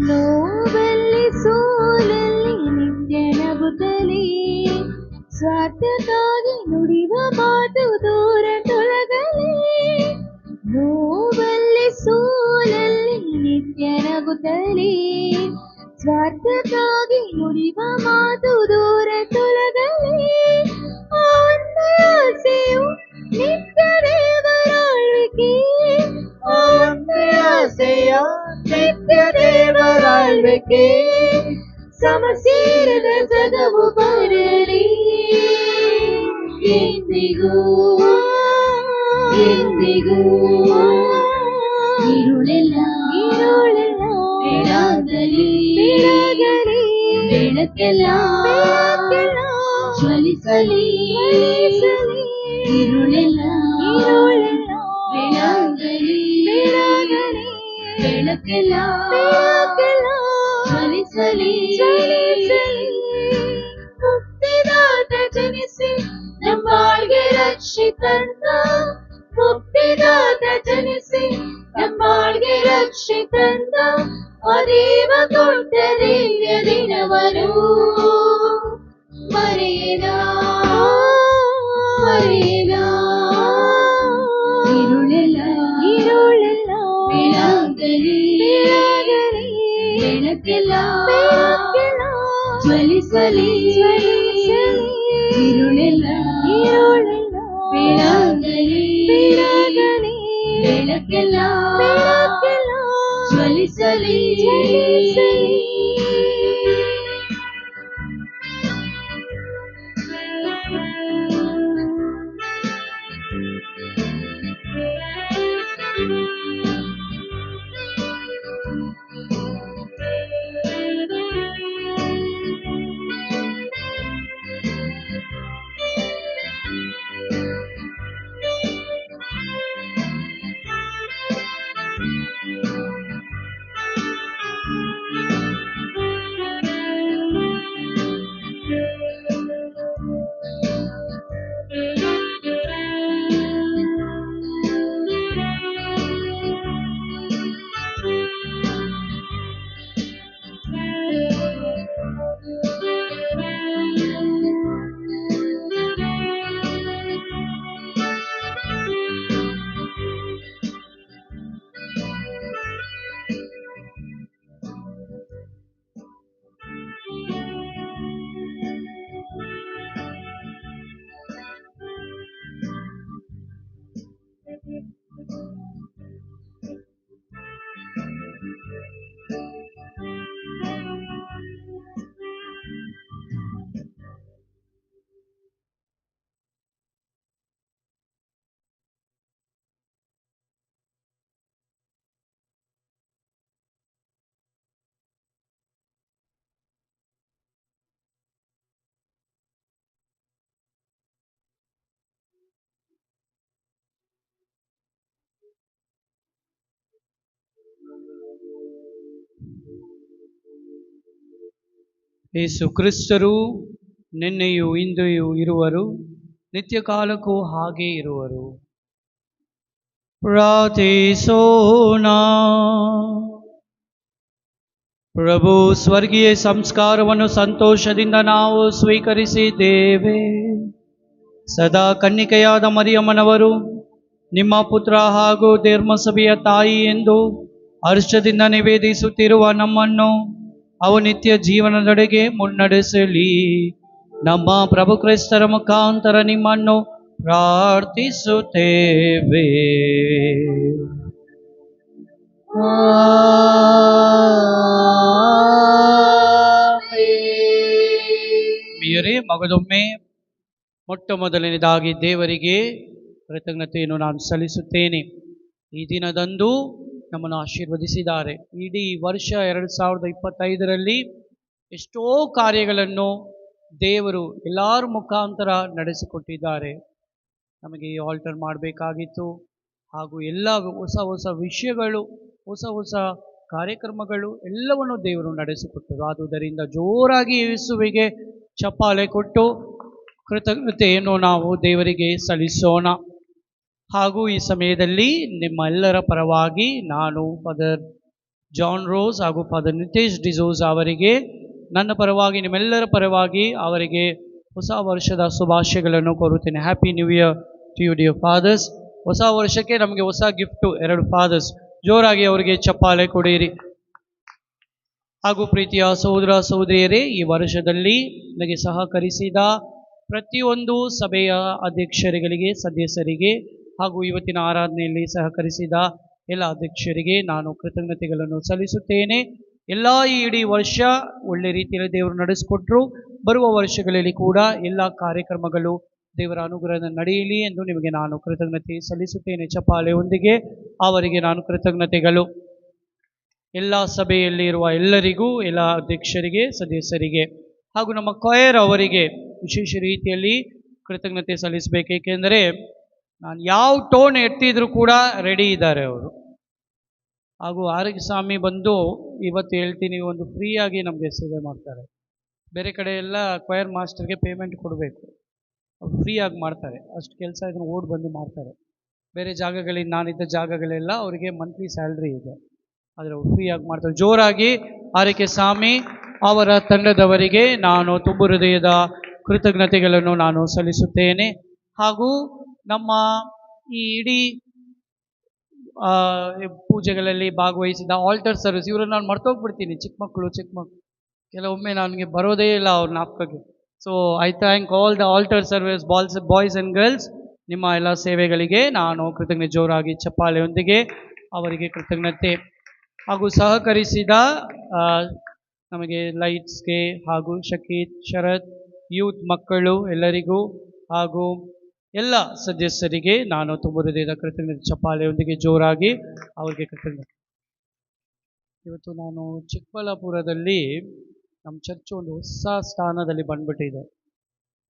[SPEAKER 6] ನೋವಲ್ಲಿ ಸೋಲಲ್ಲಿ ನಿತ್ಯ ನಗುತ್ತಲೇ, ಸ್ವಾರ್ಥಕ್ಕಾಗಿ ನುಡಿವ ಮಾತು ದೂರ ತೊಲಗಲಿ. ನೋವಲ್ಲಿ ಸೋಲಲ್ಲಿ ನಿತ್ಯ ನಗುತ್ತಲೇ, ಸ್ವಾರ್ಥಕ್ಕಾಗಿ ನುಡಿವ ಮಾತು ದೂರ ತೊಲಗಲಿ. ಒಂದೇ ಆಸೆಯು ನಿತ್ಯ ದೇವರಾಳ್ವಿಕೆ, ಒಂದೇ ಆಸೆಯ ನಿತ್ಯ ದೇವರಾಳ್ವಿಕೆ. ಸಮಸೇರದ ಜಗವು ಬರಲಿ, ಎಂದಿಗೂ ಎಂದಿಗೂ. ഇരുಳೆಲ್ಲ ಬೆಳಗಲಿ, ಬೆಳಕೆಲ್ಲ ಜ್ವಲಿಸಲಿ. ഇരുಳೆಲ್ಲ ಬೆಳಗಲಿ, ಬೆಳಕೆಲ್ಲ ಜ್ವಲಿಸಲಿ. ಜನಿಸಿ ನಮ್ಮಾಳ್ಗೆ ರಕ್ಷಿತನ್ನ, ಮುಕ್ತಿದಾತ ಜನಿಸಿ ನಮ್ಮಾಳ್ಗೆ ರಕ್ಷಿತನ್ನ, ಅದೇವ ಕೊಟ್ಟ ದಿವ್ಯ ದಿನವನು ಮರೆಯದ ಮರೆಯದ. ഇരുളെಲ್ಲ ಬೆಳಗಲಿ ಬೆಳಕೆಲ್ಲ ಜ್ವಲಿಸಲಿ, ഇരുಳೆಲ್ಲ ಬೆಳಗಲಿ ಬೆಳಕೆಲ್ಲ ಜ್ವಲಿಸಲಿ.
[SPEAKER 2] ಯೇಸು ಕ್ರಿಸ್ತರು ನಿನ್ನೆಯೂ ಇಂದೆಯೂ ಇರುವರು, ನಿತ್ಯ ಕಾಲಕ್ಕೂ ಹಾಗೆ ಇರುವರು. ಪ್ರಾರ್ಥಿಸೋಣ. ಪ್ರಭು, ಸ್ವರ್ಗೀಯ ಸಂಸ್ಕಾರವನ್ನು ಸಂತೋಷದಿಂದ ನಾವು ಸ್ವೀಕರಿಸಿದ್ದೇವೆ. ಸದಾ ಕನ್ನಿಕೆಯಾದ ಮರಿಯಮ್ಮನವರು ನಿಮ್ಮ ಪುತ್ರ ಹಾಗೂ ಧರ್ಮಸಭೆಯ ತಾಯಿ ಎಂದು ಹರ್ಷದಿಂದ ನಿವೇದಿಸುತ್ತಿರುವ ನಮ್ಮನ್ನು ಅವು ನಿತ್ಯ ಜೀವನದೆಡೆಗೆ ಮುನ್ನಡೆಸಲಿ. ನಮ್ಮ ಪ್ರಭು ಕ್ರಿಸ್ತರ ಮುಖಾಂತರ ನಿಮ್ಮನ್ನು ಪ್ರಾರ್ಥಿಸುತ್ತೇವೆ. ಪ್ರಿಯರೇ, ಮಗದೊಮ್ಮೆ ಮೊಟ್ಟ ಮೊದಲನೇದಾಗಿ ದೇವರಿಗೆ ಕೃತಜ್ಞತೆಯನ್ನು ನಾನು ಸಲ್ಲಿಸುತ್ತೇನೆ. ಈ ದಿನದಂದು ನಮ್ಮನ್ನು ಆಶೀರ್ವದಿಸಿದ್ದಾರೆ. ಇಡೀ ವರ್ಷ 2025ರಲ್ಲಿ ಎಷ್ಟೋ ಕಾರ್ಯಗಳನ್ನು ದೇವರು ಎಲ್ಲರ ಮುಖಾಂತರ ನಡೆಸಿಕೊಟ್ಟಿದ್ದಾರೆ. ನಮಗೆ ಈ ಆಲ್ಟರ್ ಮಾಡಬೇಕಾಗಿತ್ತು, ಹಾಗೂ ಎಲ್ಲ ಹೊಸ ಹೊಸ ವಿಷಯಗಳು, ಹೊಸ ಹೊಸ ಕಾರ್ಯಕ್ರಮಗಳು ಎಲ್ಲವನ್ನು ದೇವರು ನಡೆಸಿಕೊಟ್ಟರು. ಆದುದರಿಂದ ಜೋರಾಗಿ ಯೇಸುವಿಗೆ ಚಪ್ಪಾಳೆ ಕೊಟ್ಟು ಕೃತಜ್ಞತೆಯನ್ನು ನಾವು ದೇವರಿಗೆ ಸಲ್ಲಿಸೋಣ. ಹಾಗೂ ಈ ಸಮಯದಲ್ಲಿ ನಿಮ್ಮೆಲ್ಲರ ಪರವಾಗಿ ನಾನು ಫಾದರ್ ಜಾನ್ ರೋಸ್ ಹಾಗೂ ಫಾದರ್ ನಿತೇಶ್ ಡಿಸೋಜ್ ಅವರಿಗೆ ನನ್ನ ಪರವಾಗಿ, ನಿಮ್ಮೆಲ್ಲರ ಪರವಾಗಿ ಅವರಿಗೆ ಹೊಸ ವರ್ಷದ ಶುಭಾಶಯಗಳನ್ನು ಕೋರುತ್ತೇನೆ. Happy new year to you dear fathers. ಹೊಸ ವರ್ಷಕ್ಕೆ ನಮಗೆ ಹೊಸ ಗಿಫ್ಟು 2 ಫಾದರ್ಸ್. ಜೋರಾಗಿ ಅವರಿಗೆ ಚಪ್ಪಾಳೆ ಕೊಡಿರಿ. ಹಾಗೂ ಪ್ರೀತಿಯ ಸಹೋದರ ಸಹೋದರಿಯರೇ, ಈ ವರ್ಷದಲ್ಲಿ ನನಗೆ ಸಹಕರಿಸಿದ ಪ್ರತಿಯೊಂದು ಸಭೆಯ ಅಧ್ಯಕ್ಷರುಗಳಿಗೆ, ಸದಸ್ಯರಿಗೆ ಹಾಗೂ ಇವತ್ತಿನ ಆರಾಧನೆಯಲ್ಲಿ ಸಹಕರಿಸಿದ ಎಲ್ಲ ಅಧ್ಯಕ್ಷರಿಗೆ ನಾನು ಕೃತಜ್ಞತೆಗಳನ್ನು ಸಲ್ಲಿಸುತ್ತೇನೆ. ಎಲ್ಲ ಈ ಇಡೀ ವರ್ಷ ಒಳ್ಳೆ ರೀತಿಯಲ್ಲಿ ದೇವರು ನಡೆಸಿಕೊಟ್ರು. ಬರುವ ವರ್ಷಗಳಲ್ಲಿ ಕೂಡ ಎಲ್ಲ ಕಾರ್ಯಕ್ರಮಗಳು ದೇವರ ಅನುಗ್ರಹದಿಂದ ನಡೆಯಲಿ ಎಂದು ನಿಮಗೆ ನಾನು ಕೃತಜ್ಞತೆ ಸಲ್ಲಿಸುತ್ತೇನೆ. ಚಪ್ಪಾಳೆಯೊಂದಿಗೆ ಅವರಿಗೆ ನಾನು ಕೃತಜ್ಞತೆಗಳು. ಎಲ್ಲ ಸಭೆಯಲ್ಲಿ ಇರುವ ಎಲ್ಲರಿಗೂ, ಎಲ್ಲ ಅಧ್ಯಕ್ಷರಿಗೆ, ಸದಸ್ಯರಿಗೆ ಹಾಗೂ ನಮ್ಮ ಕೊಯರ್ ಅವರಿಗೆ ವಿಶೇಷ ರೀತಿಯಲ್ಲಿ ಕೃತಜ್ಞತೆ ಸಲ್ಲಿಸಬೇಕು. ಏಕೆಂದರೆ ನಾನು ಯಾವ ಟೋನ್ ಎತ್ತಿದ್ರೂ ಕೂಡ ರೆಡಿ ಇದ್ದಾರೆ ಅವರು. ಹಾಗೂ ಆರೋಗ್ಯ ಸ್ವಾಮಿ ಬಂದು ಇವತ್ತು ಹೇಳ್ತೀನಿ, ಒಂದು ಫ್ರೀಯಾಗಿ ನಮಗೆ ಸೇವೆ ಮಾಡ್ತಾರೆ. ಬೇರೆ ಕಡೆ ಎಲ್ಲ ಕೊಯರ್ ಮಾಸ್ಟರ್ಗೆ ಪೇಮೆಂಟ್ ಕೊಡಬೇಕು. ಫ್ರೀಯಾಗಿ ಮಾಡ್ತಾರೆ. ಅಷ್ಟು ಕೆಲಸ ಇದನ್ನು ಓಡಿ ಬಂದು ಮಾಡ್ತಾರೆ. ಬೇರೆ ಜಾಗಗಳಲ್ಲಿ ನಾನಿದ್ದ ಜಾಗಗಳೆಲ್ಲ ಅವರಿಗೆ ಮಂತ್ಲಿ ಸ್ಯಾಲ್ರಿ ಇದೆ, ಆದರೆ ಅವ್ರು ಫ್ರೀಯಾಗಿ ಮಾಡ್ತಾರೆ. ಜೋರಾಗಿ ಆರೈಕೆ ಸ್ವಾಮಿ ಅವರ ತಂಡದವರಿಗೆ ನಾನು ತುಂಬು ಹೃದಯದ ಕೃತಜ್ಞತೆಗಳನ್ನು ನಾನು ಸಲ್ಲಿಸುತ್ತೇನೆ. ಹಾಗೂ ನಮ್ಮ ಈ ಇಡೀ ಪೂಜೆಗಳಲ್ಲಿ ಭಾಗವಹಿಸಿದ ಆಲ್ಟರ್ ಸರ್ವಿಸ್, ಇವರನ್ನು ನಾನು ಮರ್ತೋಗ್ಬಿಡ್ತೀನಿ. ಚಿಕ್ಕ ಮಕ್ಕಳು ಕೆಲವೊಮ್ಮೆ ನನಗೆ ಬರೋದೇ ಇಲ್ಲ ಅವ್ರ ಜ್ಞಾಪಕಕ್ಕೆ. So I thank all the altar service boys and girls. ನಿಮ್ಮ ಎಲ್ಲ ಸೇವೆಗಳಿಗೆ ನಾನು ಕೃತಜ್ಞತೆ, ಜೋರಾಗಿ ಚಪ್ಪಾಳೆಯೊಂದಿಗೆ ಅವರಿಗೆ ಕೃತಜ್ಞತೆ. ಹಾಗೂ ಸಹಕರಿಸಿದ ನಮಗೆ ಲೈಟ್ಸ್ಗೆ ಹಾಗೂ ಶಕೀತ್, ಶರತ್, ಯೂತ್ ಮಕ್ಕಳು ಎಲ್ಲರಿಗೂ ಹಾಗೂ ಎಲ್ಲ ಸದಸ್ಯರಿಗೆ ನಾನು ತುಂಬ ಹೃದಯದ ಕೃತಜ್ಞತೆ, ಚಪ್ಪಾಳೆಯೊಂದಿಗೆ ಜೋರಾಗಿ ಅವರಿಗೆ ಕೃತಜ್ಞತೆ. ಇವತ್ತು ನಾನು ಚಿಕ್ಕಬಳ್ಳಾಪುರದಲ್ಲಿ ನಮ್ಮ ಚರ್ಚ್ ಒಂದು ಹೊಸ ಸ್ಥಾನದಲ್ಲಿ ಬಂದ್ಬಿಟ್ಟಿದೆ.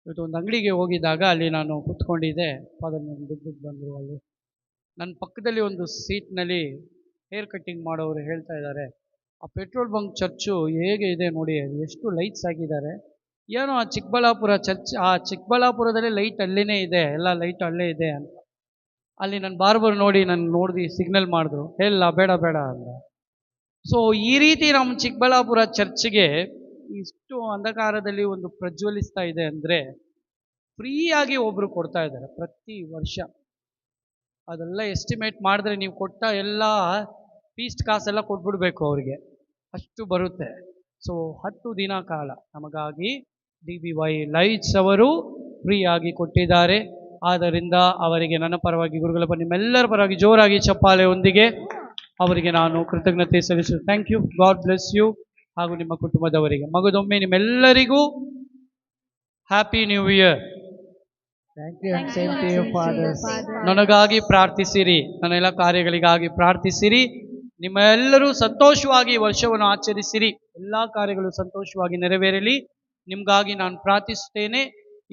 [SPEAKER 2] ಇವತ್ತು ಒಂದು ಅಂಗಡಿಗೆ ಹೋಗಿದ್ದಾಗ ಅಲ್ಲಿ ನಾನು ಕೂತ್ಕೊಂಡಿದ್ದೆ, ಅದನ್ನು ಬಿದ್ದು ಬಂದರು. ಅಲ್ಲಿ ನನ್ನ ಪಕ್ಕದಲ್ಲಿ ಒಂದು ಸೀಟ್ನಲ್ಲಿ ಹೇರ್ ಕಟ್ಟಿಂಗ್ ಮಾಡೋರು ಹೇಳ್ತಾ ಇದ್ದಾರೆ, ಆ ಪೆಟ್ರೋಲ್ ಬಂಕ್ ಚರ್ಚು ಹೇಗೆ ಇದೆ ನೋಡಿ, ಎಷ್ಟು ಲೈಟ್ಸ್ ಆಗಿದ್ದಾರೆ. ಏನೋ ಆ ಚಿಕ್ಕಬಳ್ಳಾಪುರ ಚರ್ಚ್, ಆ ಚಿಕ್ಕಬಳ್ಳಾಪುರದಲ್ಲಿ ಲೈಟ್ ಅಲ್ಲೇ ಇದೆ, ಎಲ್ಲ ಲೈಟ್ ಅಲ್ಲೇ ಇದೆ ಅಂತ. ಅಲ್ಲಿ ನನ್ನ ಬಾರ್ಬರ್ ನೋಡಿ ನನ್ನ ನೋಡಿದು ಸಿಗ್ನಲ್ ಮಾಡಿದ್ರು, ಇಲ್ಲ ಬೇಡ ಅಂದ. ಸೊ ಈ ರೀತಿ ನಮ್ಮ ಚಿಕ್ಕಬಳ್ಳಾಪುರ ಚರ್ಚ್ಗೆ ಇಷ್ಟು ಅಂಧಕಾರದಲ್ಲಿ ಒಂದು ಪ್ರಜ್ವಲಿಸ್ತಾ ಇದೆ ಅಂದರೆ ಫ್ರೀಯಾಗಿ ಒಬ್ಬರು ಕೊಡ್ತಾ ಇದ್ದಾರೆ ಪ್ರತಿ ವರ್ಷ. ಅದೆಲ್ಲ ಎಸ್ಟಿಮೇಟ್ ಮಾಡಿದ್ರೆ ನೀವು ಕೊಟ್ಟ ಎಲ್ಲ ಫೀಸ್ಟ್ ಕಾಸೆಲ್ಲ ಕೊಟ್ಬಿಡ್ಬೇಕು ಅವರಿಗೆ, ಅಷ್ಟು ಬರುತ್ತೆ. ಸೊ 10 ದಿನ ಕಾಲ ನಮಗಾಗಿ DBY ಲೈಟ್ಸ್ ಅವರು ಫ್ರೀಯಾಗಿ ಕೊಟ್ಟಿದ್ದಾರೆ. ಆದ್ದರಿಂದ ಅವರಿಗೆ ನನ್ನ ಪರವಾಗಿ, ಗುರುಗಳ ಪರ, ನಿಮ್ಮೆಲ್ಲರ ಪರವಾಗಿ ಜೋರಾಗಿ ಚಪ್ಪಾಳೆಯೊಂದಿಗೆ ಅವರಿಗೆ ನಾನು ಕೃತಜ್ಞತೆ ಸಲ್ಲಿಸುತ್ತೇನೆ. Thank you, God bless you. ಹಾಗೂ ನಿಮ್ಮ ಕುಟುಂಬದವರಿಗೆ ಮಗದೊಮ್ಮೆ ನಿಮ್ಮೆಲ್ಲರಿಗೂ happy new year.
[SPEAKER 7] Thank you and same to you, fathers.
[SPEAKER 2] ನನಗಾಗಿ ಪ್ರಾರ್ಥಿಸಿರಿ, ನನ್ನ ಎಲ್ಲ ಕಾರ್ಯಗಳಿಗಾಗಿ ಪ್ರಾರ್ಥಿಸಿರಿ. ನಿಮ್ಮ ಎಲ್ಲರೂ ಸಂತೋಷವಾಗಿ ಈ ವರ್ಷವನ್ನು ಆಚರಿಸಿರಿ, ಎಲ್ಲ ಕಾರ್ಯಗಳು ಸಂತೋಷವಾಗಿ ನೆರವೇರಲಿ. ನಿಮಗಾಗಿ ನಾನು ಪ್ರಾರ್ಥಿಸುತ್ತೇನೆ.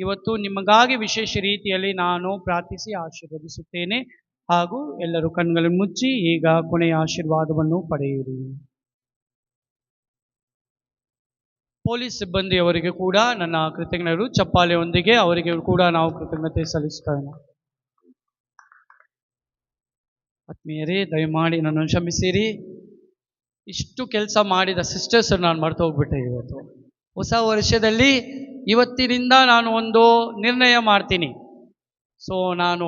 [SPEAKER 2] ಇವತ್ತು ನಿಮಗಾಗಿ ವಿಶೇಷ ರೀತಿಯಲ್ಲಿ ನಾನು ಪ್ರಾರ್ಥಿಸಿ ಆಶೀರ್ವದಿಸುತ್ತೇನೆ. ಹಾಗೂ ಎಲ್ಲರೂ ಕಣ್ಗಳನ್ನು ಮುಚ್ಚಿ ಈಗ ಕೊನೆಯ ಆಶೀರ್ವಾದವನ್ನು ಪಡೆಯಿರಿ. ಪೊಲೀಸ್ ಸಿಬ್ಬಂದಿಯವರಿಗೆ ಕೂಡ ನನ್ನ ಕೃತಜ್ಞರು, ಚಪ್ಪಾಳೆಯೊಂದಿಗೆ ಅವರಿಗೆ ಕೂಡ ನಾವು ಕೃತಜ್ಞತೆ ಸಲ್ಲಿಸ್ತೇವೆ. ಆತ್ಮೀಯರೇ, ದಯಮಾಡಿ ನನ್ನನ್ನು ಕ್ಷಮಿಸಿರಿ. ಇಷ್ಟು ಕೆಲಸ ಮಾಡಿದ ಸಿಸ್ಟರ್ಸ್ ನಾನು ಮರ್ತು ಹೋಗ್ಬಿಟ್ಟೆ. ಇವತ್ತು ಹೊಸ ವರ್ಷದಲ್ಲಿ ಇವತ್ತಿನಿಂದ ನಾನು ಒಂದು ನಿರ್ಣಯ ಮಾಡ್ತೀನಿ. ಸೊ ನಾನು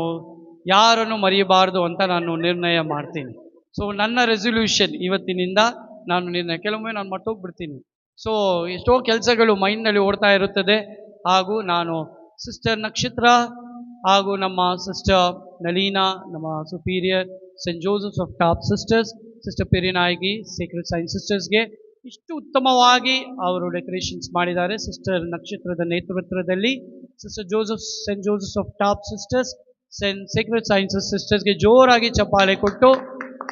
[SPEAKER 2] ಯಾರನ್ನು ಮರೆಯಬಾರ್ದು ಅಂತ ನಾನು ನಿರ್ಣಯ ಮಾಡ್ತೀನಿ. ಸೊ ನನ್ನ ರೆಸೊಲ್ಯೂಷನ್ ಇವತ್ತಿನಿಂದ ನಾನು ನಿರ್ಣಯ, ಕೆಲವೊಮ್ಮೆ ನಾನು ಮರ್ತೋಗ್ಬಿಡ್ತೀನಿ. ಸೊ ಎಷ್ಟೋ ಕೆಲಸಗಳು ಮೈಂಡ್ನಲ್ಲಿ ಓಡ್ತಾ ಇರುತ್ತದೆ. ಹಾಗೂ ನಾನು ಸಿಸ್ಟರ್ ನಕ್ಷತ್ರ ಹಾಗೂ ನಮ್ಮ ಸಿಸ್ಟರ್ ನಲೀನಾ, ನಮ್ಮ superior saint Joseph's of top sisters, sister Perinayagi secret science ಸಿಸ್ಟರ್ಸ್ಗೆ ಇಷ್ಟು ಉತ್ತಮವಾಗಿ ಅವರು ಡೆಕೋರೇಷನ್ಸ್ ಮಾಡಿದ್ದಾರೆ. ಸಿಸ್ಟರ್ ನಕ್ಷತ್ರದ ನೇತೃತ್ವದಲ್ಲಿ sister saint Joseph's of top sisters, secret sciences ಸಿಸ್ಟರ್ಸ್ಗೆ ಜೋರಾಗಿ ಚಪ್ಪಾಳೆ ಕೊಟ್ಟು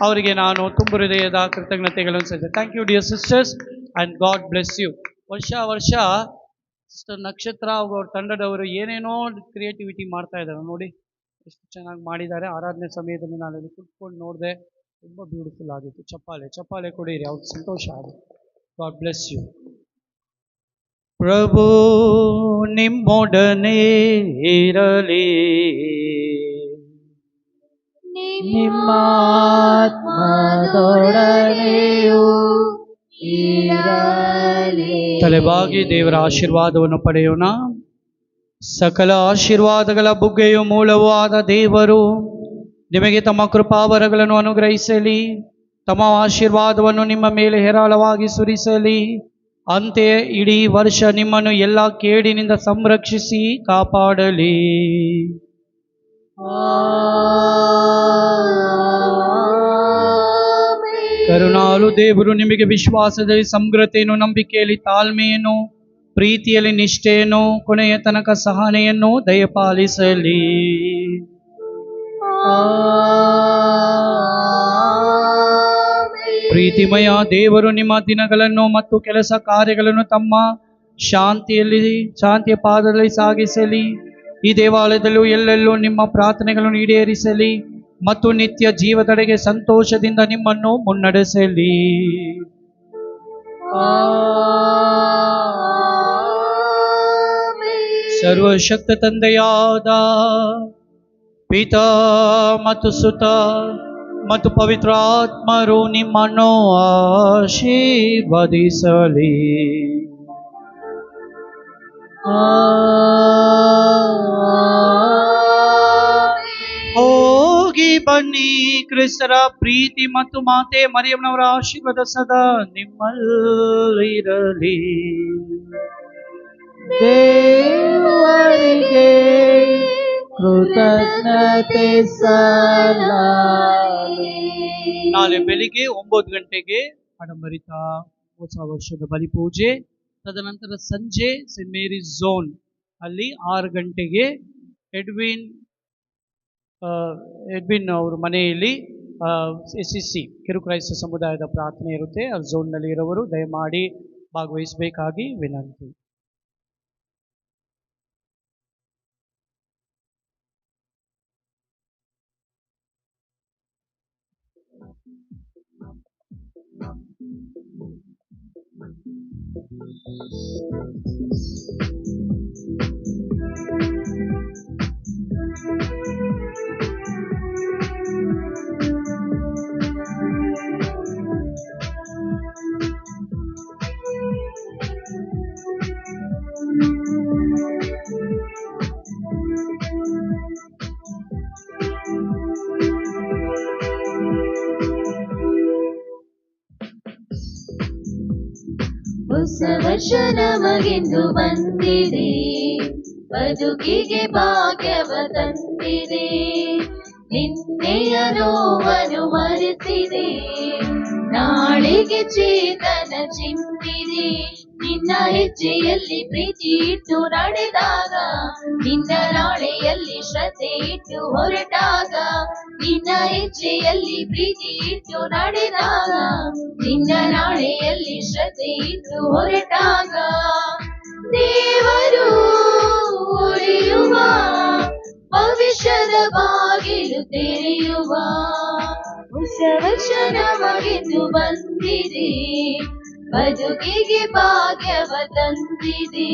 [SPEAKER 2] ಅವರಿಗೆ ನಾನು ತುಂಬ ಹೃದಯದ ಕೃತಜ್ಞತೆಗಳನ್ನು ಸಲ್ಲಿಸ್ತೇನೆ. Thank you dear sisters and God bless you. ವರ್ಷ ಸಿಸ್ಟರ್ ನಕ್ಷತ್ರ ಅವ್ರ ತಂಡದವರು ಏನೇನೋ ಕ್ರಿಯೇಟಿವಿಟಿ ಮಾಡ್ತಾ ಇದ್ದಾರೆ ನೋಡಿ, ಎಷ್ಟು ಚೆನ್ನಾಗಿ ಮಾಡಿದ್ದಾರೆ. ಆರಾಧನೆ ಸಮಯದಲ್ಲಿ ನಾನು ಅಲ್ಲಿ ಕುತ್ಕೊಂಡು ನೋಡಿದೆ, ತುಂಬ ಬ್ಯೂಟಿಫುಲ್ ಆಗಿತ್ತು. ಚಪ್ಪಾಳೆ ಕೊಡಿರಿ, ಅವ್ರಿಗೆ ಸಂತೋಷ ಆಗುತ್ತೆ. God bless you. ಪ್ರಭು ನಿಮ್ಮೊಡನೆ ಇರಲಿ,
[SPEAKER 7] ನಿಮ್ಮ ಆತ್ಮದೊಡನೆಯೂ ಇರಲಿ.
[SPEAKER 2] ತಲೆಬಾಗಿ ದೇವರ ಆಶೀರ್ವಾದವನ್ನು ಪಡೆಯೋಣ. ಸಕಲ ಆಶೀರ್ವಾದಗಳ ಬುಗ್ಗೆಯು ಮೂಲವೂ ಆದ ದೇವರು ನಿಮಗೆ ತಮ್ಮ ಕೃಪಾವರಗಳನ್ನು ಅನುಗ್ರಹಿಸಲಿ, ತಮ್ಮ ಆಶೀರ್ವಾದವನ್ನು ನಿಮ್ಮ ಮೇಲೆ ಹೇರಾಳವಾಗಿ ಸುರಿಸಲಿ. ಅಂತೆಯೇ ಇಡೀ ವರ್ಷ ನಿಮ್ಮನ್ನು ಎಲ್ಲ ಕೇಡಿನಿಂದ ಸಂರಕ್ಷಿಸಿ ಕಾಪಾಡಲಿ. ಕರುಣಾಳು ದೇವರು ನಿಮಗೆ ವಿಶ್ವಾಸದಲ್ಲಿ ಸಮಗ್ರತೆಯನ್ನು, ನಂಬಿಕೆಯಲ್ಲಿ ತಾಳ್ಮೆಯನ್ನು, ಪ್ರೀತಿಯಲ್ಲಿ ನಿಷ್ಠೆಯನ್ನು, ಕೊನೆಯ ತನಕ ಸಹನೆಯನ್ನು ದಯಪಾಲಿಸಲಿ. ಪ್ರೀತಿಮಯ ದೇವರು ನಿಮ್ಮ ದಿನಗಳನ್ನು ಮತ್ತು ಕೆಲಸ ಕಾರ್ಯಗಳನ್ನು ತಮ್ಮ ಶಾಂತಿಯ ಪಾದದಲ್ಲಿ ಸಾಗಿಸಲಿ. ಈ ದೇವಾಲಯದಲ್ಲೂ ಎಲ್ಲೆಲ್ಲೂ ನಿಮ್ಮ ಪ್ರಾರ್ಥನೆಗಳನ್ನು ಈಡೇರಿಸಲಿ ಮತ್ತು ನಿತ್ಯ ಜೀವದೆಡೆಗೆ ಸಂತೋಷದಿಂದ ನಿಮ್ಮನ್ನು ಮುನ್ನಡೆಸಲಿ. ಸರ್ವಶಕ್ತ ತಂದೆಯಾದ ಪಿತಾ ಮತ್ತು ಸುತ ಮತ್ತು ಪವಿತ್ರಾತ್ಮರು ನಿಮ್ಮನ್ನು ಆಶೀರ್ವದಿಸಲಿ. ಹೋಗಿ ಬನ್ನಿ. ಕ್ರಿಸ್ತರ ಪ್ರೀತಿ ಮತ್ತು ಮಾತೆ ಮರಿಯಮ್ಮನವರ ಆಶೀರ್ವಾದ ಸದಾ ನಿಮ್ಮಲ್ಲಿರಲಿ.
[SPEAKER 7] ದೇವರಿಗೆ ಕೃತಜ್ಞತೆ ಸಲ್ಲಲಿ.
[SPEAKER 2] ನಾಳೆ ಬೆಳಿಗ್ಗೆ 9 ಗಂಟೆಗೆ ಆಡಂಬರಿತ ಹೊಸ ವರ್ಷದ ಬಲಿಪೂಜೆ, ತದನಂತರ ಸಂಜೆ ಸೇಂಟ್ ಮೇರಿಸ್ ಝೋನ್ ಅಲ್ಲಿ 6 ಗಂಟೆಗೆ ಎಡ್ವಿನ್ ಅವ್ರ ಮನೆಯಲ್ಲಿ SCC ಕಿರುಕ್ರೈಸ್ತ ಸಮುದಾಯದ ಪ್ರಾರ್ಥನೆ ಇರುತ್ತೆ. ಆ ಝೋನ್ನಲ್ಲಿ ಇರೋರು ದಯಮಾಡಿ ಭಾಗವಹಿಸಬೇಕಾಗಿ ವಿನಂತಿ.
[SPEAKER 6] ಹೊಸ ವರ್ಷ ನಮಗೆಂದು ಬಂದಿದೆ, ಬದುಕಿಗೆ ಭಾಗ್ಯವ ತಂದಿದೆ. ನಿನ್ನೆಯ ನೋವನ್ನು ಮರೆತಿದೆ, ನಾಳೆಗೆ ಚೇತನ ಚಿಮ್ಮಿದೆ. ನಿನ್ನ ಹೆಜ್ಜೆಯಲ್ಲಿ ಪ್ರೀತಿ ಇಟ್ಟು ನಡೆದಾಗ, ನಿನ್ನ ನಾಳೆಯಲ್ಲಿ ಶ್ರದ್ಧೆ ಇಟ್ಟು ಹೊರಟಾಗ, ನಿನ್ನ ಹೆಜ್ಜೆಯಲ್ಲಿ ಪ್ರೀತಿ ಇಟ್ಟು ನಡೆದಾಗ, ನಿನ್ನ ನಾಳೆಯಲ್ಲಿ ಶ್ರದ್ಧೆ ಇಟ್ಟು ಹೊರಟಾಗ, ದೇವರು ಉಳಿಯುವ ಭವಿಷ್ಯದ ಬಾಗಿಲು ತೆರೆಯುವ ಹೊಸ ವರ್ಷ ನಮಗೆಂದು ಬಂದಿದೆ, ಬದುಕಿಗೆ ಭಾಗ್ಯವ ತಂದಿದೆ.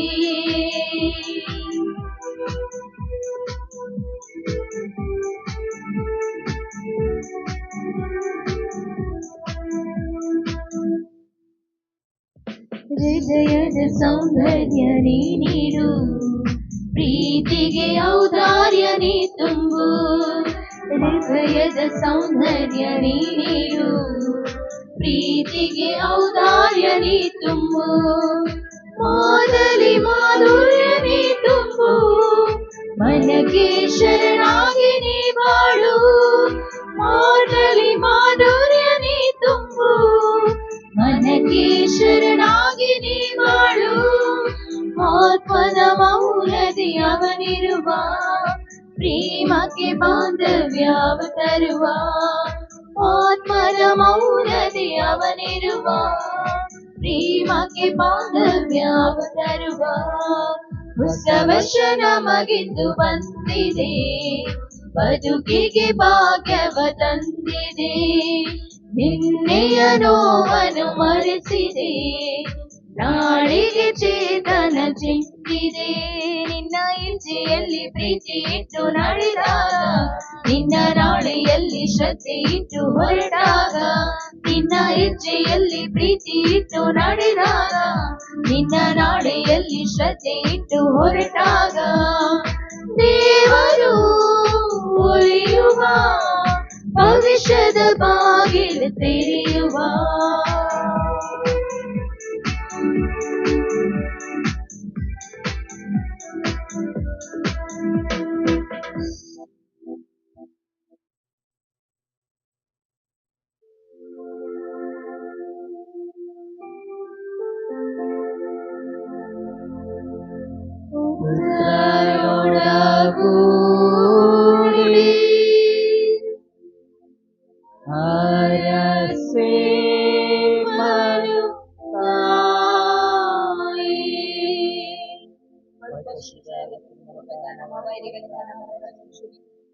[SPEAKER 6] ಹೃದಯದ ಸೌಂದರ್ಯ ನೀಡು, ಪ್ರೀತಿಗೆ ಔದಾರ್ಯ ನೀ ತುಂಬು. ಹೃದಯದ ಸೌಂದರ್ಯ ನೀಡು, ಪ್ರೀತಿಗೆ ಔದಾರ್ಯ ನೀ ತುಂಬು. ಮಾದಲಿ ಮಾಧುರ್ಯ ನೀ ತುಂಬು, ಮನಕ್ಕೆ ಶರಣಾಗಿ ನೀ ಬಾಳು. ಮಾದಲಿ ಮಾಧುರ್ಯ ನೀ ತುಂಬು, ಮನಕ್ಕೆ ಶರಣಾಗಿ ನೀ ಬಾಳು. ಆತ್ಮದ ಮೌನದಿ ಅವನಿರುವ, ಪ್ರೇಮಕ್ಕೆ ಬಾಂಧವ್ಯವ ತರುವ. ಆತ್ಮದ ಮೌನದಿ ಅವನಿರುವ, ಪ್ರೇಮಕ್ಕೆ ಬಾಂಧವ್ಯವ ತರುವ. ಹೊಸ ವರ್ಷ ನಮಗೆಂದು ಬಂದಿದೆ, ಬದುಕಿಗೆ ಭಾಗ್ಯವ ತಂದಿದೆ. ನಿನ್ನೆಯ ನೋವನ್ನು ಮರೆಸಿದೆ, ನಾಳೆಗೆ ಚೇತನ ಚಿಮ್ಮಿದೆ. ನಿನ್ನ ಹೆಜ್ಜೆಯಲ್ಲಿ ಪ್ರೀತಿ ಇಟ್ಟು ನಡೆದಾಗ, ನಿನ್ನ ನಾಳೆಯಲ್ಲಿ ಶ್ರದ್ಧೆ ಇಟ್ಟು ಹೊರಟಾಗ, ನಿನ್ನ ಹೆಜ್ಜೆಯಲ್ಲಿ ಪ್ರೀತಿ ಇಟ್ಟು ನಡೆದಾಗ, ನಿನ್ನ ನಾಳೆಯಲ್ಲಿ ಶ್ರದ್ಧೆ ಇಟ್ಟು ಹೊರಟಾಗ, ದೇವರು ಉಳಿಯುವ ಭವಿಷ್ಯದ ಬಾಗಿಲು ತೆರೆಯುವ.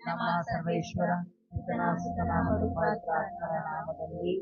[SPEAKER 7] ನಮ್ಮ ಸರ್ವೇಶ್ವರ ನಾಮದಲ್ಲಿ